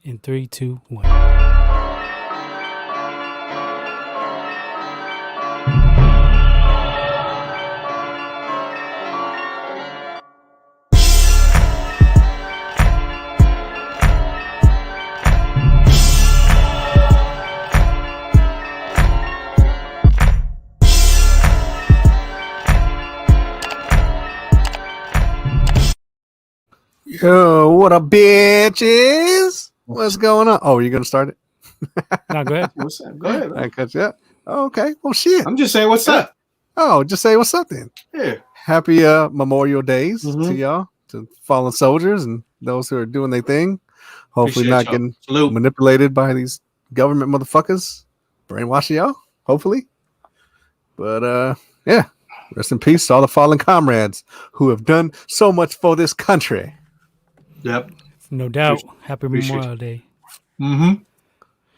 in 3, 2, 1. Yo, what up, bitches? What's going on? Oh, are you going to start it? No, go ahead. What's up? Go ahead. I cut you up. Oh, okay. Well, shit. I'm just saying what's up. Oh, just say what's up then. Yeah. Happy Memorial Days to y'all, to fallen soldiers and those who are doing their thing. Hopefully not getting manipulated by these government motherfuckers. Brainwashing y'all, hopefully. But, yeah. Rest in peace to all the fallen comrades who have done so much for this country. Yep. No doubt. Happy Memorial Day. Mm-hmm.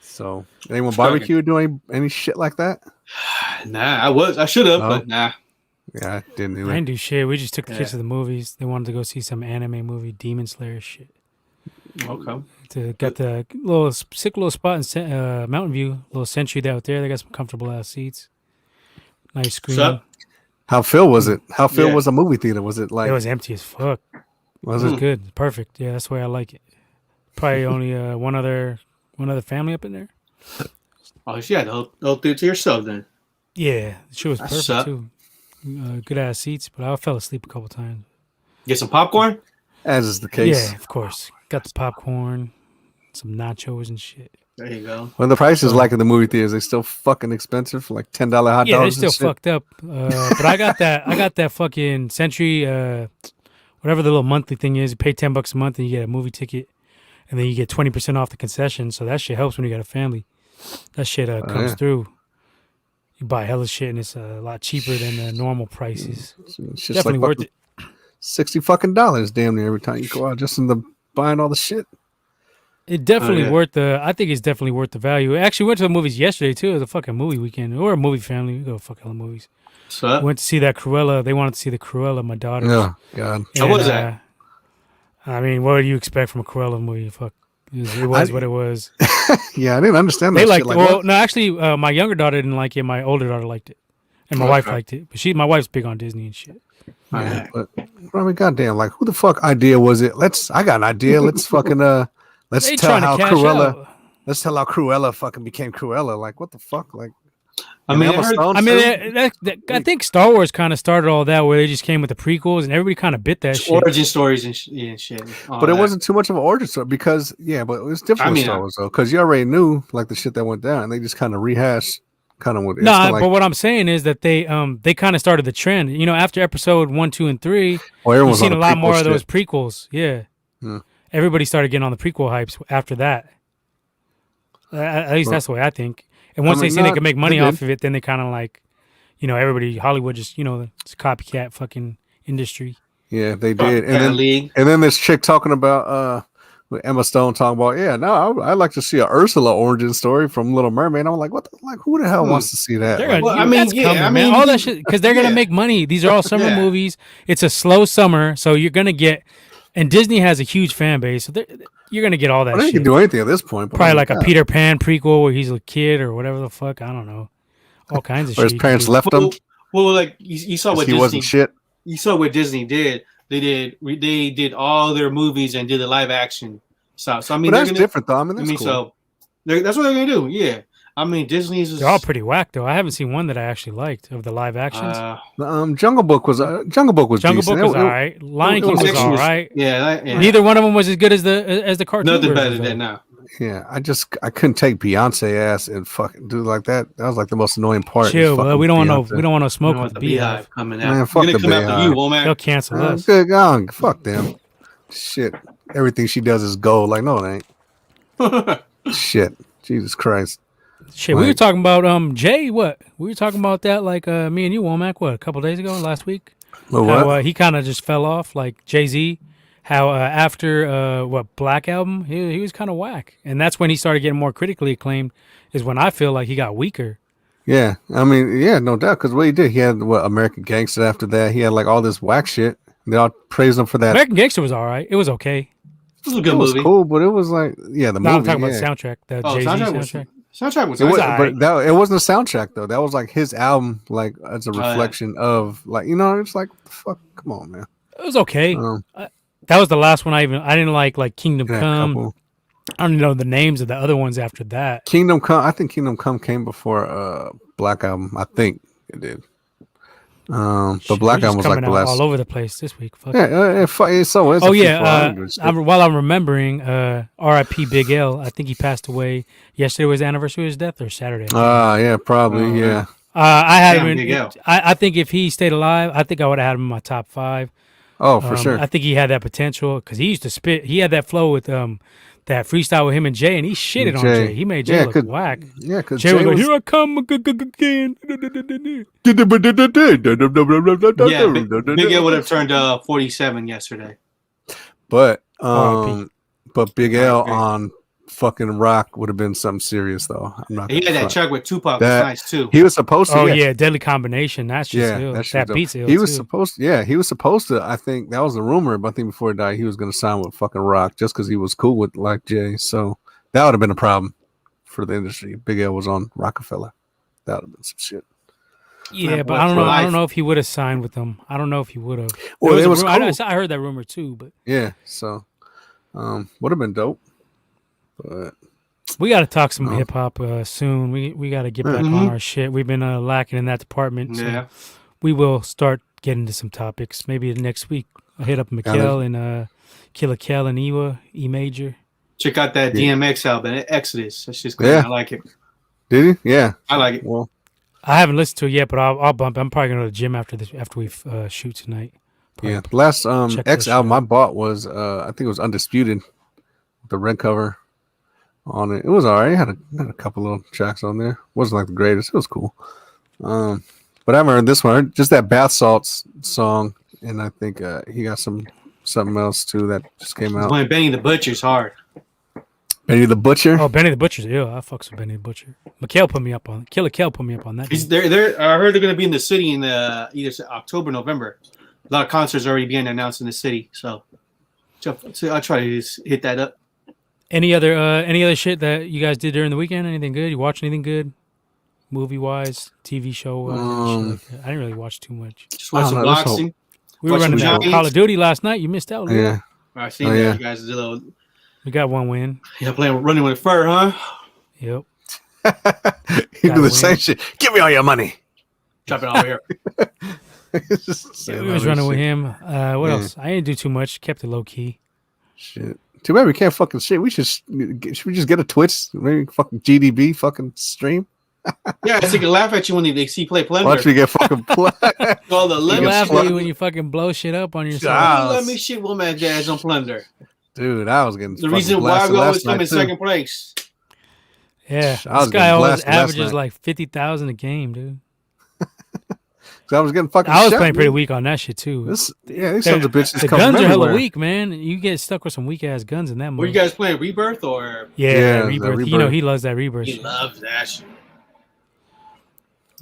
So, anyone barbecue doing any shit like that? Nah, I should have, but nah. Yeah, I didn't do I it. didn't do shit. We just took the kids to the movies. They wanted to go see some anime movie, Demon Slayer shit. Okay. To get the sick little spot in Mountain View, little Century out there. They got some comfortable ass seats. Nice screen. What's up? How Phil was it? How Phil was a movie theater? Was it like it was empty as fuck? Was it was good, perfect. Yeah, that's the way I like it. Probably only one other family up in there. Oh, yeah, the whole theater to yourself then. Yeah, the show was perfect too. Good ass seats, but I fell asleep a couple times. Get some popcorn? As is the case. Yeah, of course. Got the popcorn, some nachos and shit. There you go. Well, the prices like in the movie theaters, they still fucking expensive for like $10 hot dogs. Yeah, they're still fucked up. But I got that fucking Century, whatever the little monthly thing is. You pay $10 a month and you get a movie ticket, and then you get 20% off the concession. So that shit helps when you got a family. That shit comes through. You buy hella shit and it's a lot cheaper than the normal prices. It's just definitely like worth it. $60 fucking damn near every time you go out just in the buying all the shit. It definitely I think it's definitely worth the value. I actually went to the movies yesterday too. It was a fucking movie weekend. We're a movie family. We go to fuck hella movies. So went to see that Cruella. They wanted to see the Cruella. My daughter. Oh God. How was that? I mean, what do you expect from a Cruella movie? Fuck. It was what it was. Yeah, I didn't understand that. They liked shit. it. No, actually, my younger daughter didn't like it. My older daughter liked it, and my wife liked it. But my wife's big on Disney and shit. Yeah, but I mean, goddamn, like who the fuck idea was it? I got an idea. Let's fucking let's tell how Cruella. Let's tell how Cruella fucking became Cruella. Like what the fuck? Like I think Star Wars kind of started all that, where they just came with the prequels and everybody kind of bit that shit. Origin stories and shit. But it wasn't too much of an origin story because but it was different with Star Wars though, because you already knew like the shit that went down, and they just kind of rehashed kind of what. But what I'm saying is that they kind of started the trend. You know, after episode 1, 2, and 3, you've seen a lot more of those prequels. Yeah. Everybody started getting on the prequel hypes after that. At least that's the way I think. And once they see they can make money off of it, then they kind of like, everybody, Hollywood just, it's a copycat fucking industry. Yeah, they did. And then this chick talking about, with Emma Stone talking about, I'd like to see a Ursula origin story from Little Mermaid. I'm like, who the hell wants to see that? All that shit, because they're going to make money. These are all summer movies. It's a slow summer, so you're going to get, and Disney has a huge fan base, so you're going to get all that shit. They can do anything at this point. Probably like a Peter Pan prequel where he's a kid or whatever the fuck. I don't know. All kinds of shit. His parents left him. Well, like you saw what Disney wasn't shit. You saw what Disney did. They did all their movies and did the live action stuff. So I mean, that's different though. I mean, that's cool. So that's what they're gonna do. Yeah. I mean, Disney's. They're all pretty whack though. I haven't seen one that I actually liked of the live actions. Jungle Book was Jungle Book was all right. Lion King was all right. Yeah. Neither one of them was as good as the cartoon. Nothing better than now. Yeah, I couldn't take Beyonce ass and fucking do like that. That was like the most annoying part. Chill, bro. We don't want to smoke with the Beehive coming out. Man, fuck the Beehive. They'll cancel us. Good God, fuck them. Shit, everything she does is gold. Like no, it ain't. Shit, Jesus Christ. Shit, we were talking about Jay. What we were talking about that like me and you, Womack. What a couple days ago, last week. What? He kind of just fell off like Jay-Z. How after Black Album, he was kind of whack, and that's when he started getting more critically acclaimed. Is when I feel like he got weaker. Yeah, I mean, no doubt, because what he did, he had American Gangster after that. He had like all this whack shit. They all praised him for that. American Gangster was all right. It was okay. was a good movie. It was cool, but it was like, the movie. I'm talking about the soundtrack. The Jay-Z soundtrack. Soundtrack was but it wasn't a soundtrack though. That was like his album, like as a reflection of like it's like fuck. Come on, man. It was okay. That was the last one I didn't like Kingdom Come. I don't know the names of the other ones after that. Kingdom Come. I think Kingdom Come came before Black Album. I think it did. But Black Album was like the last. All over the place this week. Fuck. While I'm remembering, R.I.P. Big L. I think he passed away. Yesterday was the anniversary of his death, or Saturday. Yeah, probably. Yeah. I had him in. I think if he stayed alive, I think I would have had him in my top 5. Oh, for sure. I think he had that potential because he used to spit. He had that flow with that freestyle with him and Jay, and he shitted on Jay. He made Jay look whack. Yeah, because Jay was like, "Here I come again." Big L would have turned 47 yesterday. But Big L on fucking Rock would have been something serious though. He had that track with Tupac. That's nice too. He was supposed to. Oh yeah, Deadly Combination. That's just ill. That beats ill. He was supposed to. I think that was the rumor. But I think before he died, he was going to sign with fucking Rock just because he was cool with like Jay. So that would have been a problem for the industry. Big L was on Rockefeller. That would have been some shit. Yeah, but I don't know. I don't know if he would have signed with them. I don't know if he would have. Well, it was cool. I heard that rumor too, but yeah. So would have been dope. But we got to talk some hip hop soon. We got to get back on our shit. We've been lacking in that department. So we will start getting to some topics. Maybe next week. I'll hit up Mikkel and Killer Kel and E Major. Check out that DMX album, Exodus. That's just good. I like it. Did he? Yeah, I like it. Well, I haven't listened to it yet, but I'll bump it. I'm probably gonna go to the gym after we shoot tonight. The last X album I bought was I think it was Undisputed, the red cover on it. It was alright. It had a couple little tracks on there. Wasn't like the greatest. It was cool. But I haven't heard this one. Just that Bath Salts song, and I think he got something else too that just came out. Playing Benny the Butcher's hard. Benny the Butcher. Oh, Benny the Butcher's ill. I fucks with Benny the Butcher. Killer Kel put me up on that. I heard they're gonna be in the city in either October, November. A lot of concerts already being announced in the city, so I'll try to just hit that up. Any other shit that you guys did during the weekend? Anything good? You watch anything good? Movie wise, TV show wise? I didn't really watch too much. Just watch some boxing. We were running that Call of Duty last night. You missed out. Yeah. I seen that. You guys did a little. We got one win. Yeah, running with fur, huh? Yep. You do the same shit. Give me all your money. Drop it over here. We was running with him. What else? I didn't do too much. Kept it low key. Shit. Too bad we can't fucking shit. Should we just get a Twitch? Maybe fucking GDB fucking stream? Yeah, so they can laugh at you when they see play Plunder. Why don't you get fucking play? All the laugh at you when you fucking blow shit up on yourself. Let me shit Womack Jazz on Plunder. Dude, I was getting the reason why we always come in second place. Yeah, this guy always averages like 50,000 a game, dude. I was getting fucking. I was playing pretty weak on that shit too. These sons of bitches. The guns are hella weak, man. You get stuck with some weak ass guns in that mode. Were you guys playing Rebirth or? Yeah, Rebirth. You know he loves that Rebirth. He loves that shit.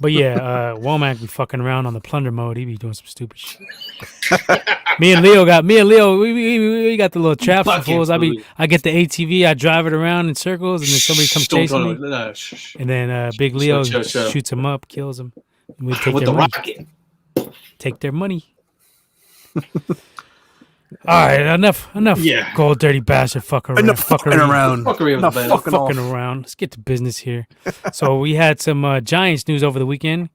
But yeah, Womack be fucking around on the Plunder mode. He be doing some stupid shit. me and Leo, we got the little traps and fools. I get the ATV, I drive it around in circles, and then somebody comes chasing me. And then Big Leo shoots him up, kills him. And we take with their the money. rocket. Take their money. All right, enough. Yeah. Gold dirty bastard fucking around. Enough fucking around. Fucking around. Let's get to business here. So we had some Giants news over the weekend.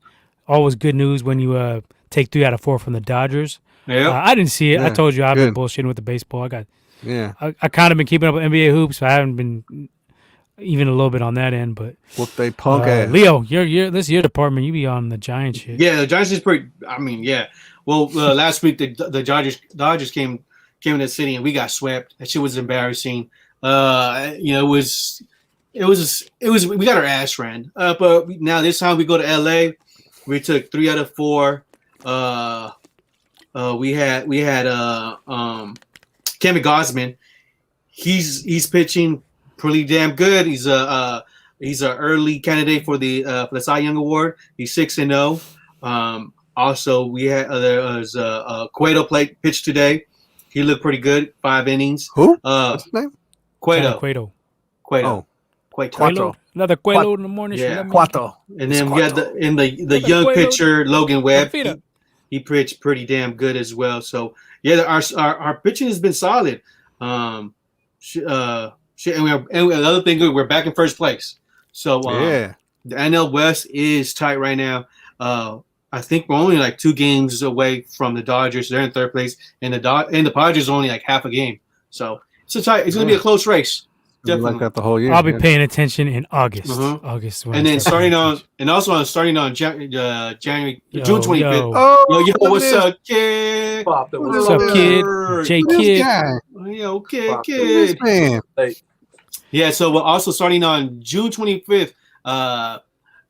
Always good news when you take 3 out of 4 from the Dodgers. Yeah. I didn't see it. I told you I've been bullshitting with the baseball. I kind of been keeping up with NBA hoops. So I haven't been even a little bit on that end, but what they punk ass. Leo, this is your department. You be on the Giants shit. Yeah, the Giants is pretty. I mean, yeah. Well, last week the Dodgers came in the city and we got swept. That shit was embarrassing. It was we got our ass ran. But now this time we go to LA. We took 3 out of 4. We had Kevin Gausman. He's pitching pretty damn good. He's an early candidate for the Cy Young Award. He's 6-0. Also, we had there was Cueto pitched today. He looked pretty good. 5 innings. Who? What's his name? Cueto. Oh. Cuatro. Another Cueto in the morning. Yeah. Cuatro. And then we got the young pitcher Logan Webb. He pitched pretty damn good as well. So yeah, our pitching has been solid. And another thing, we're back in first place. So the NL West is tight right now. I think we're only like 2 games away from the Dodgers. They're in third place, and the Padres are only like half a game. So it's going to be a close race. Definitely. Like that the whole year. I'll be paying attention in August. August, and then starting on January, June 25th. Yo, what's up, kid? What's up, kid? J Kid. Yo, kid. Yeah, so we're also starting on June 25th.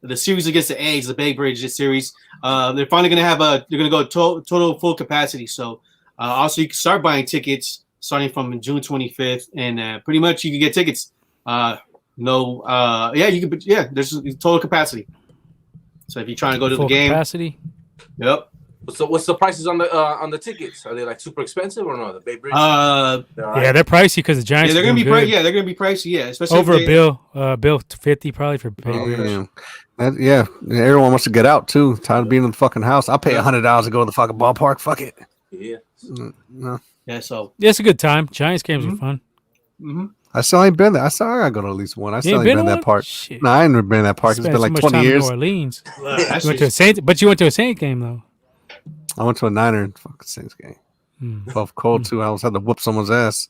The series against the A's, the Bay Bridge series. They're finally going to go total full capacity. So also you can start buying tickets starting from June 25th, and pretty much you can get tickets. There's total capacity. So if you're trying to go to the game, capacity. Yep. So what's the prices on the tickets? Are they like super expensive or no? The Bay Bridge. They're pricey because the Giants. Yeah, they're gonna be pricey. Yeah, they're gonna be pricey. Yeah, especially over a bill 50 probably for Bay Bridge. Everyone wants to get out too. Tired of being in the fucking house. I'll pay $100 to go to the fucking ballpark. Fuck it. Yeah. No. Yeah, so it's a good time. Giants games are fun. Mm-hmm. I still ain't been there. I gotta go to at least one. I still ain't been in that park. Shit. No, I ain't never been in that park. It's been like 20 years. New Orleans. You went to a Saints, but you went to a Saints game though. I went to a Niner fucking Saints game. 12 cold too. I almost had to whoop someone's ass.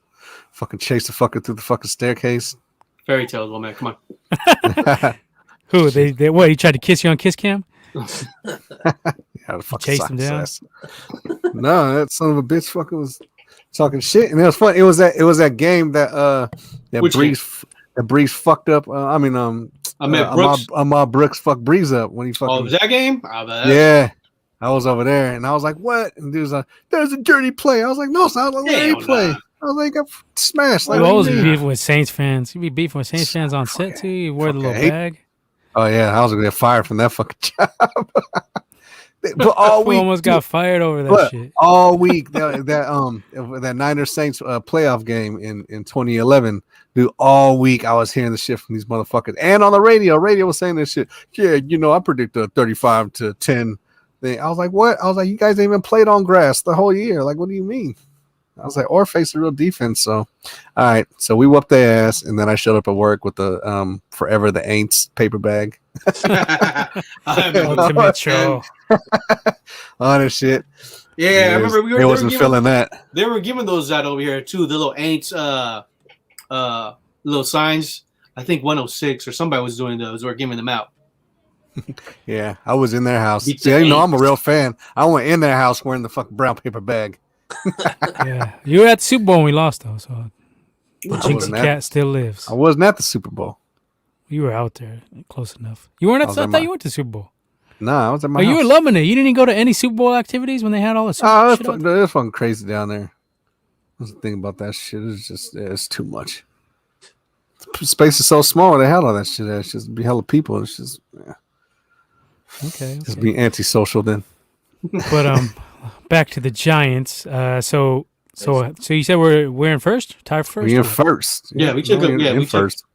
Fucking chase the fucker through the fucking staircase. Fairy tales, well, man. Come on. Who? They what? He tried to kiss you on Kiss Cam? Yeah, the fucking chased him down. No, that son of a bitch fucking was talking shit, and it was fun. It was that game that Breeze fucked up. Ahmad Brooks fucked Breeze up when he fucking. Oh, was that game? Yeah, I was over there, and I was like, "What?" And dude was like, "There's a dirty play." I was like, "No, it's not a dirty play." I was like, "I smashed." Like, you always be beefing with Saints fans. You be beefing with Saints fans on set too. You wear the little bag. Oh yeah, I was gonna get fired from that fucking job. But all week, almost got fired over that shit. All week, that Niners Saints playoff game in 2011, dude. All week, I was hearing the shit from these motherfuckers, and on the radio. Radio was saying this shit. Yeah, I predict a 35-10 thing. I was like, what? I was like, you guys ain't even played on grass the whole year. Like, what do you mean? I was like, or face a real defense. So, all right. So we whooped their ass, and then I showed up at work with the Forever the Aints paper bag. Ultimate show. All this shit. Yeah, I remember they wasn't feeling that. They were giving those out over here too. The little Aints, little signs. I think 106 or somebody was doing those. Or giving them out. Yeah, I was in their house. See, I'm a real fan. I went in their house wearing the fucking brown paper bag. Yeah, you were at the Super Bowl when we lost though, so the Jinxie Cat still lives. I wasn't at the Super Bowl. You were out there, close enough. You weren't at. I thought you went to the Super Bowl. Nah, I was at my house. You were loving it. You didn't even go to any Super Bowl activities when they had all the Super Bowl shit. It was fucking crazy down there. That's the thing about that shit. It's just it's too much. The space is so small. They had all that shit. It's just be hella people. It's just okay. Just be antisocial then. But back to the Giants. So you said we're in first, tied first. We're in first. Yeah, we took we first.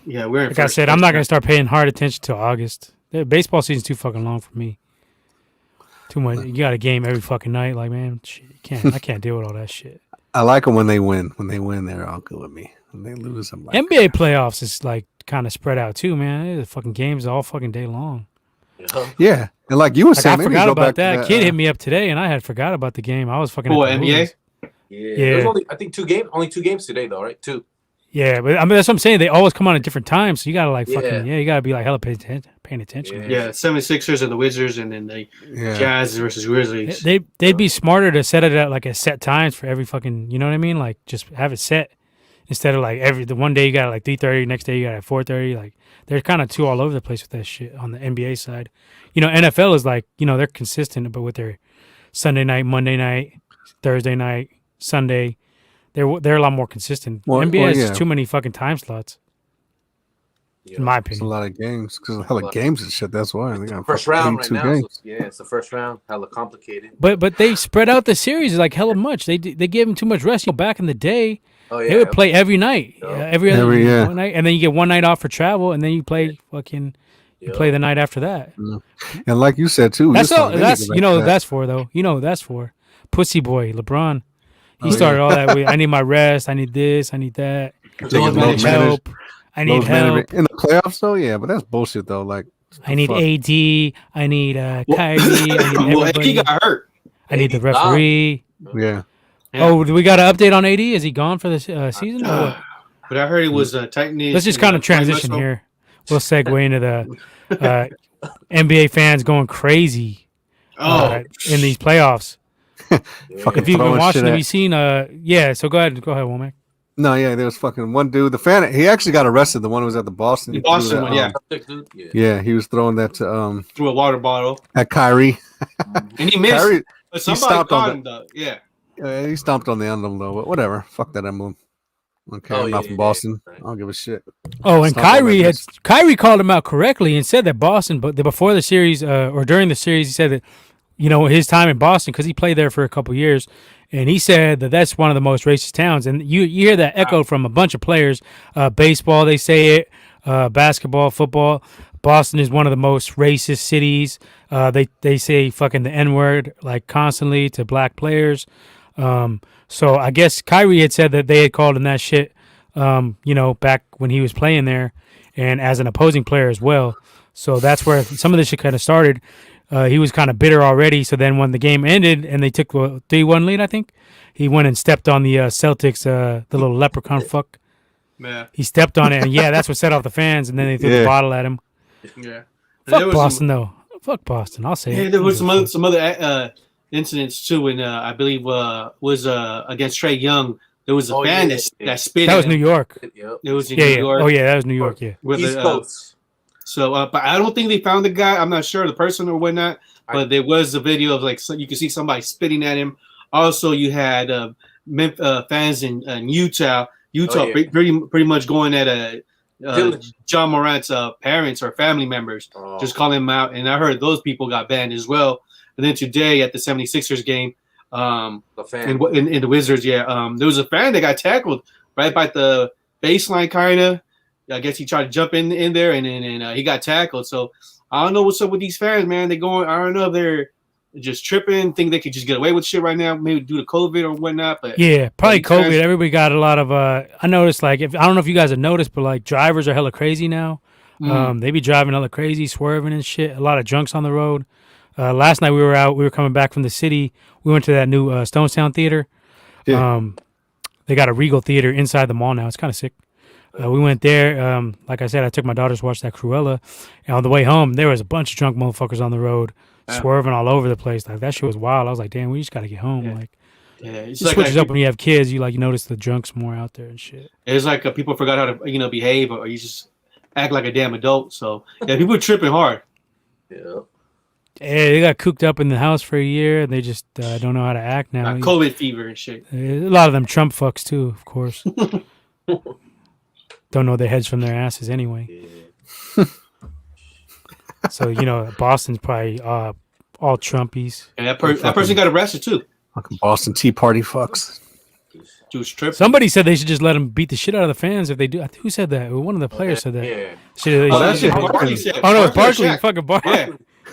Yeah, we're in like first. I said, I'm not gonna start paying hard attention till August. The baseball season's too fucking long for me. Too much. You got a game every fucking night. Like, man, shit, I can't deal with all that shit. I like them when they win. When they win, they're all good with me. When they lose, I'm like NBA playoffs is like kind of spread out too, man. The fucking games all fucking day long. Yeah, and like you were saying, I forgot about that. Kid hit me up today, and I had forgot about the game. I was fucking. NBA. Yeah. There's only only two games today though, right? 2. Yeah, but I mean that's what I'm saying. They always come on at different times, so you gotta you gotta be like hella paying attention. Yeah, 76ers and the Wizards, and then the Jazz versus Grizzlies. They'd be smarter to set it at like a set times for every fucking. You know what I mean? Like just have it set instead of like the one day you got like 3:30, next day you got at 4:30. Like they're kind of too all over the place with that shit on the NBA side. NFL is like they're consistent, but with their Sunday night, Monday night, Thursday night, Sunday. They're a lot more consistent. NBA has just too many fucking time slots. in my opinion. It's a lot of games because a lot of games and shit. That's why they got first round right now. Games. So, it's the first round. Hella complicated. But they spread out the series like hella much. They gave him too much rest. Back in the day, they would play every night, every other night, and then you get one night off for travel, and then you play you play the night after that. And like you said too, that's all. That's that's for though. That's for Pussy Boy LeBron. He started all that with, I need my rest. I need this. I need that. I need help. I need help. In the playoffs, though, yeah, but that's bullshit, though. Like, I need AD. I need Kyrie. I need everybody. He got hurt. I need the referee. Yeah. Oh, do we got an update on AD? Is he gone for the season? Or what? But I heard it was tightening. Let's just kind of transition here. We'll segue into the NBA fans going crazy in these playoffs. If you've been watching, have you seen? So go ahead, Womack. No, there was fucking one dude. The fan, he actually got arrested. The one who was at the Boston. The Boston one, yeah, he was throwing that to through a water bottle at Kyrie, and he missed. Kyrie, but somebody caught him though. Yeah, he stomped on the end of him though. But whatever, fuck that. I move. Okay, I'm not from Boston. I don't give a shit. Oh, and Kyrie called him out correctly and said that Boston, but before the series or during the series, he said that his time in Boston, because he played there for a couple years, and he said that that's one of the most racist towns. And you hear that echoed from a bunch of players. Baseball, they say it. Basketball, football. Boston is one of the most racist cities. They say fucking the N-word like constantly to black players. So I guess Kyrie had said that they had called him that shit, back when he was playing there, and as an opposing player as well. So that's where some of this shit kind of started. He was kind of bitter already. So then when the game ended and they took the 3-1 lead, I think, he went and stepped on the Celtics, the little leprechaun fuck. Yeah. He stepped on it, and that's what set off the fans, and then they threw the bottle at him. Yeah. Fuck Boston, though. Fuck Boston. I'll say it. Yeah, there was some other incidents, too, and I believe was against Trae Young. There was a fan that spit That was New York. It was in New York. Oh, yeah, that was New York, yeah. East Coast. So, but I don't think they found the guy. I'm not sure the person or whatnot. But there was a video of you can see somebody spitting at him. Also, you had fans in Utah. Pretty much going at John Morant's parents or family members, just calling him out. And I heard those people got banned as well. And then today at the 76ers game, in the Wizards, there was a fan that got tackled right by the baseline, kind of. I guess he tried to jump in there, and he got tackled. So I don't know what's up with these fans, man. They're going. I don't know if they're just tripping, think they could just get away with shit right now, maybe due to COVID or whatnot. But yeah, probably COVID. Fans, everybody got a lot of. I noticed, I don't know if you guys have noticed, but drivers are hella crazy now. They be driving hella crazy, swerving and shit. A lot of drunks on the road. Last night we were out. We were coming back from the city. We went to that new Stonestown Theater. Yeah. They got a Regal Theater inside the mall now. It's kind of sick. We went there. Like I said, I took my daughters to watch that Cruella. And on the way home, there was a bunch of drunk motherfuckers on the road swerving all over the place. That shit was wild. I was like, damn, we just got to get home. It switches up when you have kids. You notice the drunks more out there and shit. It's like people forgot how to behave, or you just act like a damn adult. So yeah, people are tripping hard. Yeah. Yeah, they got cooped up in the house for a year, and they just don't know how to act now. Like COVID fever and shit. A lot of them Trump fucks too, of course. Don't know their heads from their asses anyway. Yeah. So Boston's probably all Trumpies. And that person got arrested too. Fucking Boston Tea Party fucks. Dude's tripping. Somebody said they should just let them beat the shit out of the fans if they do. Who said that? One of the players said that. Yeah. No, it's Barkley. Fucking Barkley. Yeah.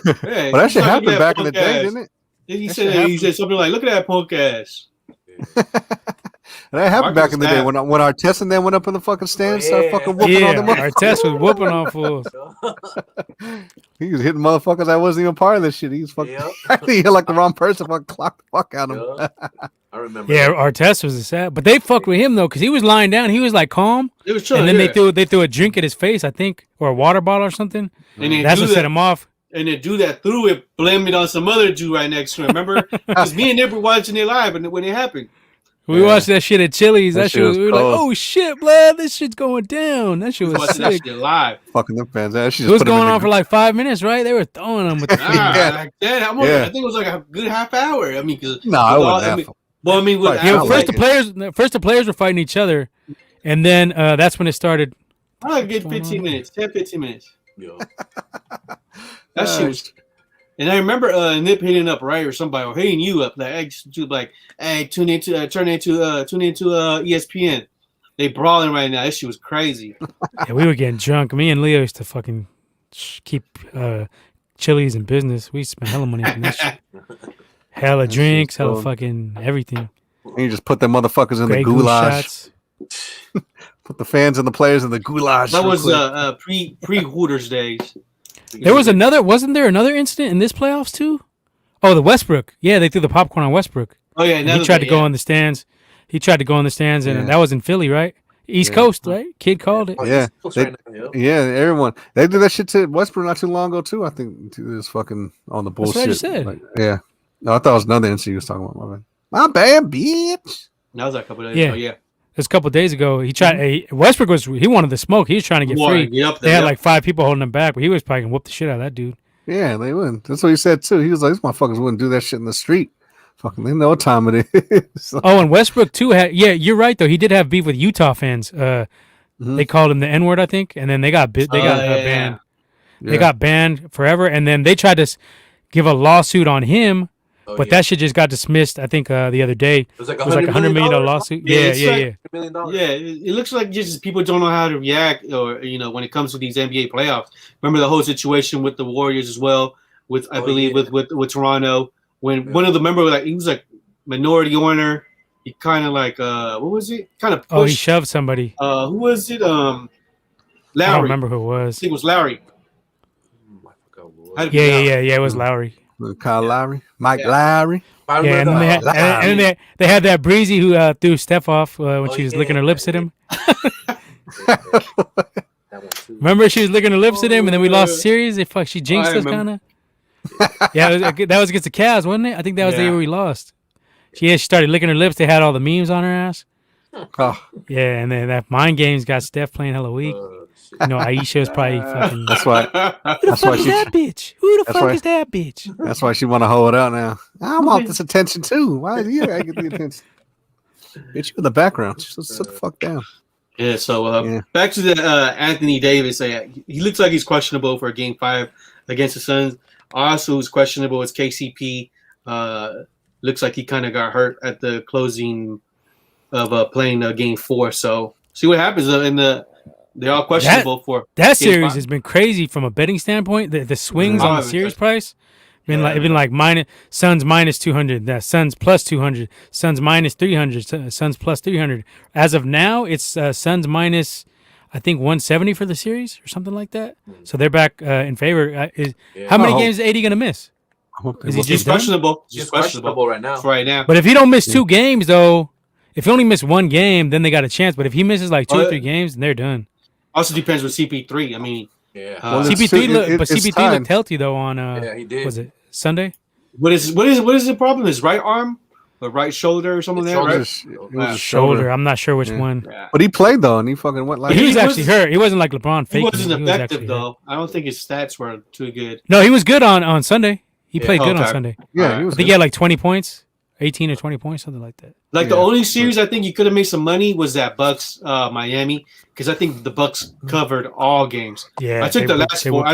Well, that shit happened back in the day, didn't it? He said something like, "Look at that punk ass." That happened back in the day when Artest and them went up in the fucking stands, started fucking whooping on them. Artest was whooping on fools. He was hitting motherfuckers that wasn't even part of this shit. He was fucking he hit like the wrong person, fucking clocked the fuck out of him. I remember. Yeah, Artest was a sad, but they fucked with him though because he was lying down. He was calm, it was chilling, and then they threw a drink at his face, I think, or a water bottle or something. And that's what set him off. And the dude that threw it blamed it on some other dude right next to him. Remember? Because me and Nip were watching it live when it happened. We watched that shit at Chili's. That shit we were like, oh shit, blood, this shit's going down. That shit was sick. That shit live. Fucking them fans. It was going on for 5 minutes, right? They were throwing them with the I think it was a good half hour. I mean, it wasn't that. Well, I mean, first the players were fighting each other, and then that's when it started I get 15 minutes. 10, 15 minutes. Yo. That shit was. And I remember Nip hitting up Ray or somebody or hitting you up like hey, tune into ESPN. They brawling right now. That shit was crazy. Yeah, we were getting drunk. Me and Leo used to fucking keep Chili's in business. We spent hella money on that shit. Hella drinks, hella fucking everything. And you just put them motherfuckers in the goulash. Put the fans and the players in the goulash. That was pre Hooters days. There was wasn't there another incident in this playoffs too? Oh, the Westbrook. Yeah, they threw the popcorn on Westbrook. Oh yeah, he tried to go in the stands. And that was in Philly, right? East Coast, right? Kid called it. Yeah, everyone. They did that shit to Westbrook not too long ago too. I think it was fucking on the bullshit. That's what I said. Yeah. No, I thought it was another incident he was talking about. My bad, bitch. That was like a couple days ago. Yeah. It was a couple of days ago. He tried. Westbrook he wanted the smoke. He was trying to get free. They had like 5 people holding him back, but he was probably gonna whoop the shit out of that dude. Yeah, they wouldn't. That's what he said too. He was like, "These motherfuckers wouldn't do that shit in the street. Fucking, they know what time it is." Oh, and Westbrook too had. Yeah, you're right though. He did have beef with Utah fans. They called him the N-word, I think, and then they got banned. Yeah. They got banned forever, and then they tried to give a lawsuit on him. But that shit just got dismissed. I think the other day it was like $100 million lawsuit. Yeah. It looks like just people don't know how to react, or when it comes to these NBA playoffs. Remember the whole situation with the Warriors as well, with with Toronto when one of the members he was like minority owner. He kind of like what was it? Kind of pushed. Oh, he shoved somebody. Who was it? Larry. I don't remember who it was. I think it was Larry. Yeah. It was Lowry. Kyle Lowry, Mike Lowry. Yeah, and then they had that Breezy who threw Steph off when she was licking her lips at him. Remember, she was licking her lips at him, and then we lost the series. She jinxed us, kind of. Yeah, that was against the Cavs, wasn't it? I think that was the year we lost. She started licking her lips. They had all the memes on her ass. Oh. Yeah, and then that mind games got Steph playing hella weak. Aisha was probably fucking. That's why. Who the fuck is that bitch? Who the fuck is that bitch? That's why she want to hold out now. I want this attention too. Why do you get the attention? Bitch, you in the background. Just sit the fuck down. Yeah. So back to the Anthony Davis. He looks like he's questionable for Game 5 against the Suns. Also, who's questionable is KCP. Looks like he kind of got hurt at the closing of playing Game 4. So see what happens in the. They're all questionable for that series. Has been crazy from a betting standpoint. The swings on the series price been like Suns minus 200, that Suns plus 200, Suns minus 300, Suns plus 300. As of now, it's Suns minus I think 170 for the series or something like that. So they're back in favor. How many games is AD gonna miss? Is he just questionable? Just questionable right now. But if he don't miss 2 games though, if he only missed 1 game, then they got a chance. But if he misses like 2 or 3 games, then they're done. Also depends with CP3. I mean, CP3 looked healthy though on he did. Was it Sunday? What is the problem? His right arm, or right shoulder, or something like that, right? It was a shoulder. I'm not sure which one. Yeah. But he played though, and he fucking went like. He was actually hurt. He wasn't like LeBron faking. He wasn't effective though. I don't think his stats were too good. No, he was good on Sunday. He played good on Sunday. Yeah, I think he had like 20 points. 18 or 20 points, something like that. The only series I think you could have made some money was that Bucks Miami, because I think the Bucks covered all games. Yeah, I took the last 4.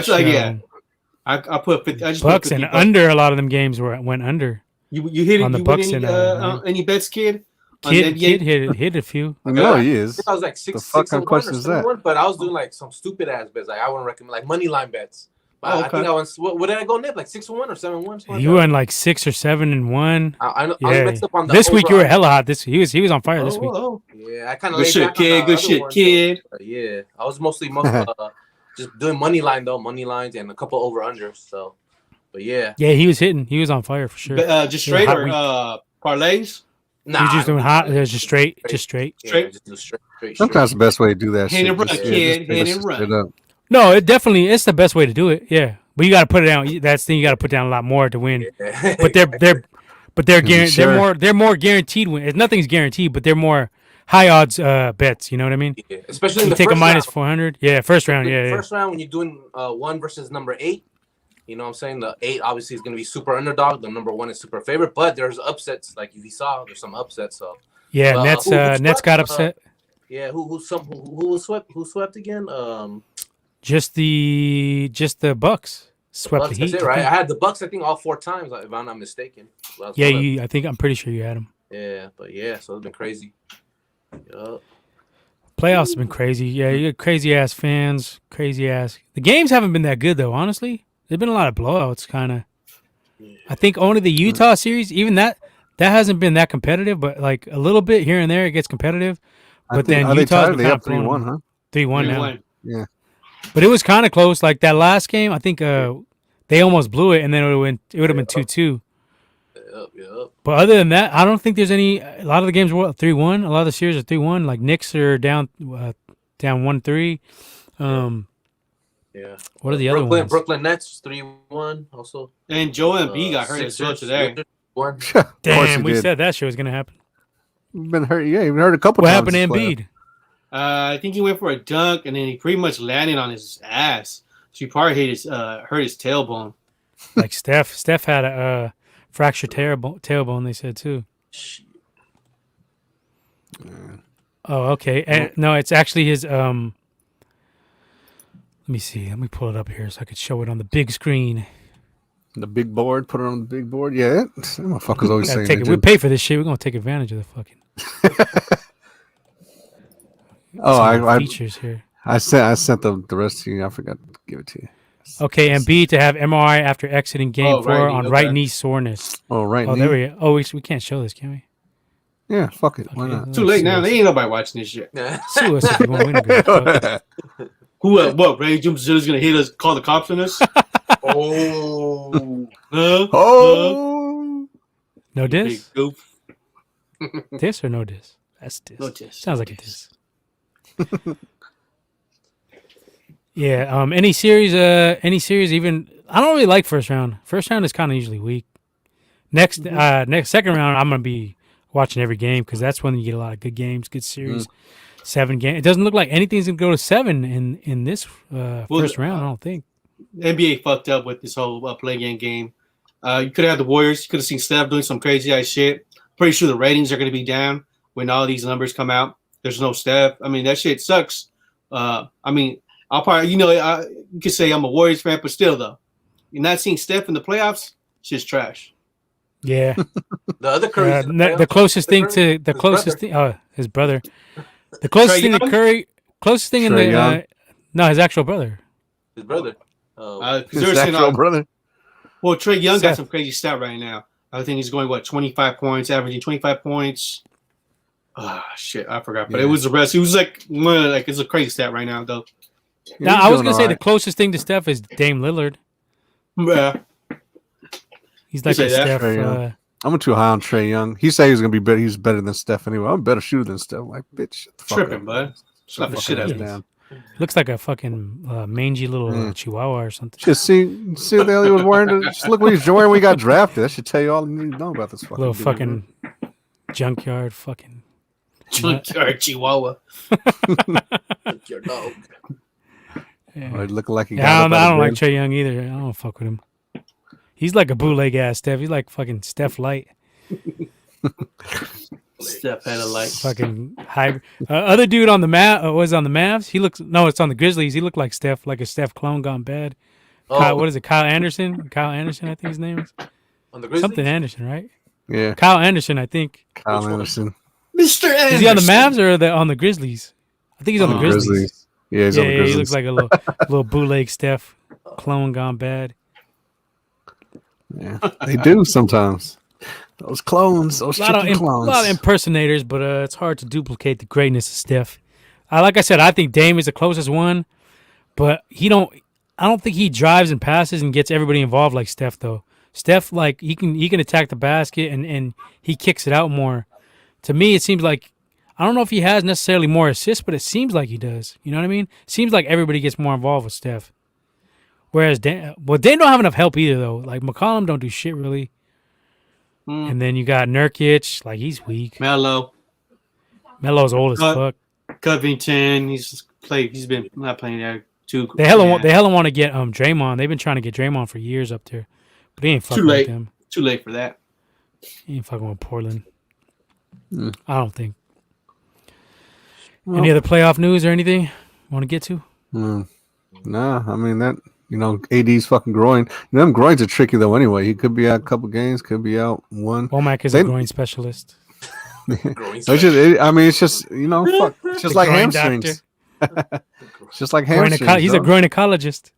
I put 50. I just Bucks and under. A lot of them games went under. You hit it on the Bucks any bets, kid? Kid hit a few. I know he is. I was like 6 kind of question is that? But I was doing like some stupid ass bets. Like I wouldn't recommend like money line bets. I think I went. What did I go, Nip? Like 6-1 or 7-1? You went like 6 or 7-1. I was mixed up on the this week you were hella hot. He was on fire this week. Yeah, I kind of good shit, kid. Good shit, kid. Yeah, I was mostly just doing money lines and a couple over unders. So, but yeah, he was hitting. He was on fire for sure. Just straight or parlays? Nah, he was just doing hot. Just straight. Sometimes the best way to do that. Hit and run, kid. Hit and run. No, it's the best way to do it. Yeah, but you got to put it down. That's the thing. You got to put down a lot more to win. Yeah. But they're more guaranteed win. Nothing's guaranteed, but they're more high odds bets. You know what I mean? Yeah. Especially you take a minus 400. Yeah, first round. First round when you're doing 1 versus number 8. You know what I'm saying? The 8 obviously is going to be super underdog. The number 1 is super favorite. But there's upsets. Like if you saw, there's some upsets. So yeah, Nets got upset. Yeah, who was swept? Who swept again? Just the Bucks swept the Heat. That's it, right? I had the Bucks. I think all 4 times, if I'm not mistaken. Yeah, I'm pretty sure you had them. Yeah, but so it's been crazy. Yep. Playoffs have been crazy. Yeah, you got crazy ass fans, crazy ass. The games haven't been that good though. Honestly, there's been a lot of blowouts. Kind of. I think only the Utah series, even that hasn't been that competitive, but like a little bit here and there, it gets competitive. But then Utah's been 3-1, huh? 3-1 now. Yeah. But it was kind of close. Like that last game, I think they almost blew it, and then it would have been 2-2. Yep. But other than that, I don't think there's any. A lot of the games were 3-1. A lot of the series are 3-1. Like Knicks are down 1-3. Yeah. What are the other ones? Brooklyn Nets 3-1 also. And Joel Embiid got hurt as well today. Damn, we said that shit was gonna happen. You've been hurt. Yeah, you've been hurt a couple times. What happened to Embiid? I think he went for a dunk and then he pretty much landed on his ass. So he probably hurt his tailbone. Like Steph had a fractured tailbone. They said too. Oh, okay. And, no, it's actually his. Let me see. Let me pull it up here so I could show it on the big screen. The big board. Put it on the big board. Yeah, motherfuckers always saying that. We pay for this shit. We're gonna take advantage of the fucking. Features here. I sent the rest to you. I forgot to give it to you. Okay, Embiid to have MRI after exiting Game 4 on right knee soreness. Right knee. Oh, there we go. Oh, we can't show this, can we? Yeah, fuck it. Why not? Too late now. There ain't nobody watching this shit. Sue us if you want. We don't give a fuck. Who? What? Ray Jones is gonna hit us? Call the cops on us? No diss. Diss or no diss? That's diss. No diss. Sounds like a diss. Yeah. Any series. Even I don't really like first round. First round is kind of usually weak. Next second round, I'm gonna be watching every game because that's when you get a lot of good games, good series. 7 games. It doesn't look like anything's gonna go to 7 in this first round. I don't think. NBA fucked up with this whole play-in game. You could have the Warriors. You could have seen Steph doing some crazy ass shit. Pretty sure the ratings are going to be down when all these numbers come out. There's no Steph. I mean, that shit sucks. I mean, I'll probably, you could say I'm a Warriors fan, but still, though, you're not seeing Steph in the playoffs. Shit's trash. Yeah. The other Curry. The closest thing to the closest thing. Oh, his brother. The closest thing to Curry. Closest thing in the. No, his actual brother. His brother. His actual brother. Well, Trae Young got some crazy stat right now. I think he's going 25 points, averaging 25 points. Shit, I forgot. But it was the rest. He was like it's a crazy stat right now, though. Now I was gonna say the closest thing to Steph is Dame Lillard. Yeah. He's like a Steph. I'm too high on Trae Young. He said he's gonna be better. He's better than Steph anyway. I'm a better shooter than Steph. Like, bitch, tripping, bud. Slap the shit out of him. Looks like a fucking mangy little chihuahua or something. Just see what the hell he was wearing. Just look what he's wearing when he got drafted. That should tell you all you need to know about this fucking little fucking junkyard fucking chihuahua. Your dog. Yeah. Looking like he got I don't like Trae Young either. I don't fuck with him. He's like a bootleg ass Steph. He's like fucking Steph Light. Steph had a light. Fucking hybrid. Other dude on the was on the Mavs. It's on the Grizzlies. He looked like Steph, like a Steph clone gone bad. What is it? Kyle Anderson? Kyle Anderson, I think his name is. On the Grizzlies? Something Anderson, right? Yeah. Kyle Anderson, I think. Kyle Anderson. Mr. Anderson. Is he on the Mavs or on the Grizzlies? I think he's on the Grizzlies. Yeah, he's on the Grizzlies. He looks like a little bootleg Steph clone gone bad. Yeah, they do sometimes. Those clones, those chicken clones. A lot of impersonators, but it's hard to duplicate the greatness of Steph. Like I said, I think Dame is the closest one, but I don't think he drives and passes and gets everybody involved like Steph, though. Steph, like, he can attack the basket and he kicks it out more. To me, it seems like, I don't know if he has necessarily more assists, but it seems like he does. You know what I mean? Seems like everybody gets more involved with Steph. Whereas Dame don't have enough help either, though. Like, McCollum don't do shit, really. And then you got Nurkic, like, he's weak. Melo's old as fuck. Covington, he's been not playing there too. They hella want to get Draymond. They've been trying to get Draymond for years up there, but he ain't fucking with them. Too late for that. He ain't fucking with Portland. I don't think. Well, any other playoff news or anything want to get to? Nah, I mean that. AD's fucking groin. Them groins are tricky though. Anyway, he could be out a couple games, could be out one. Womack is a groin specialist. It's just, it's just fuck. It's just like hamstrings. It's just like hamstrings. He's a groinicologist.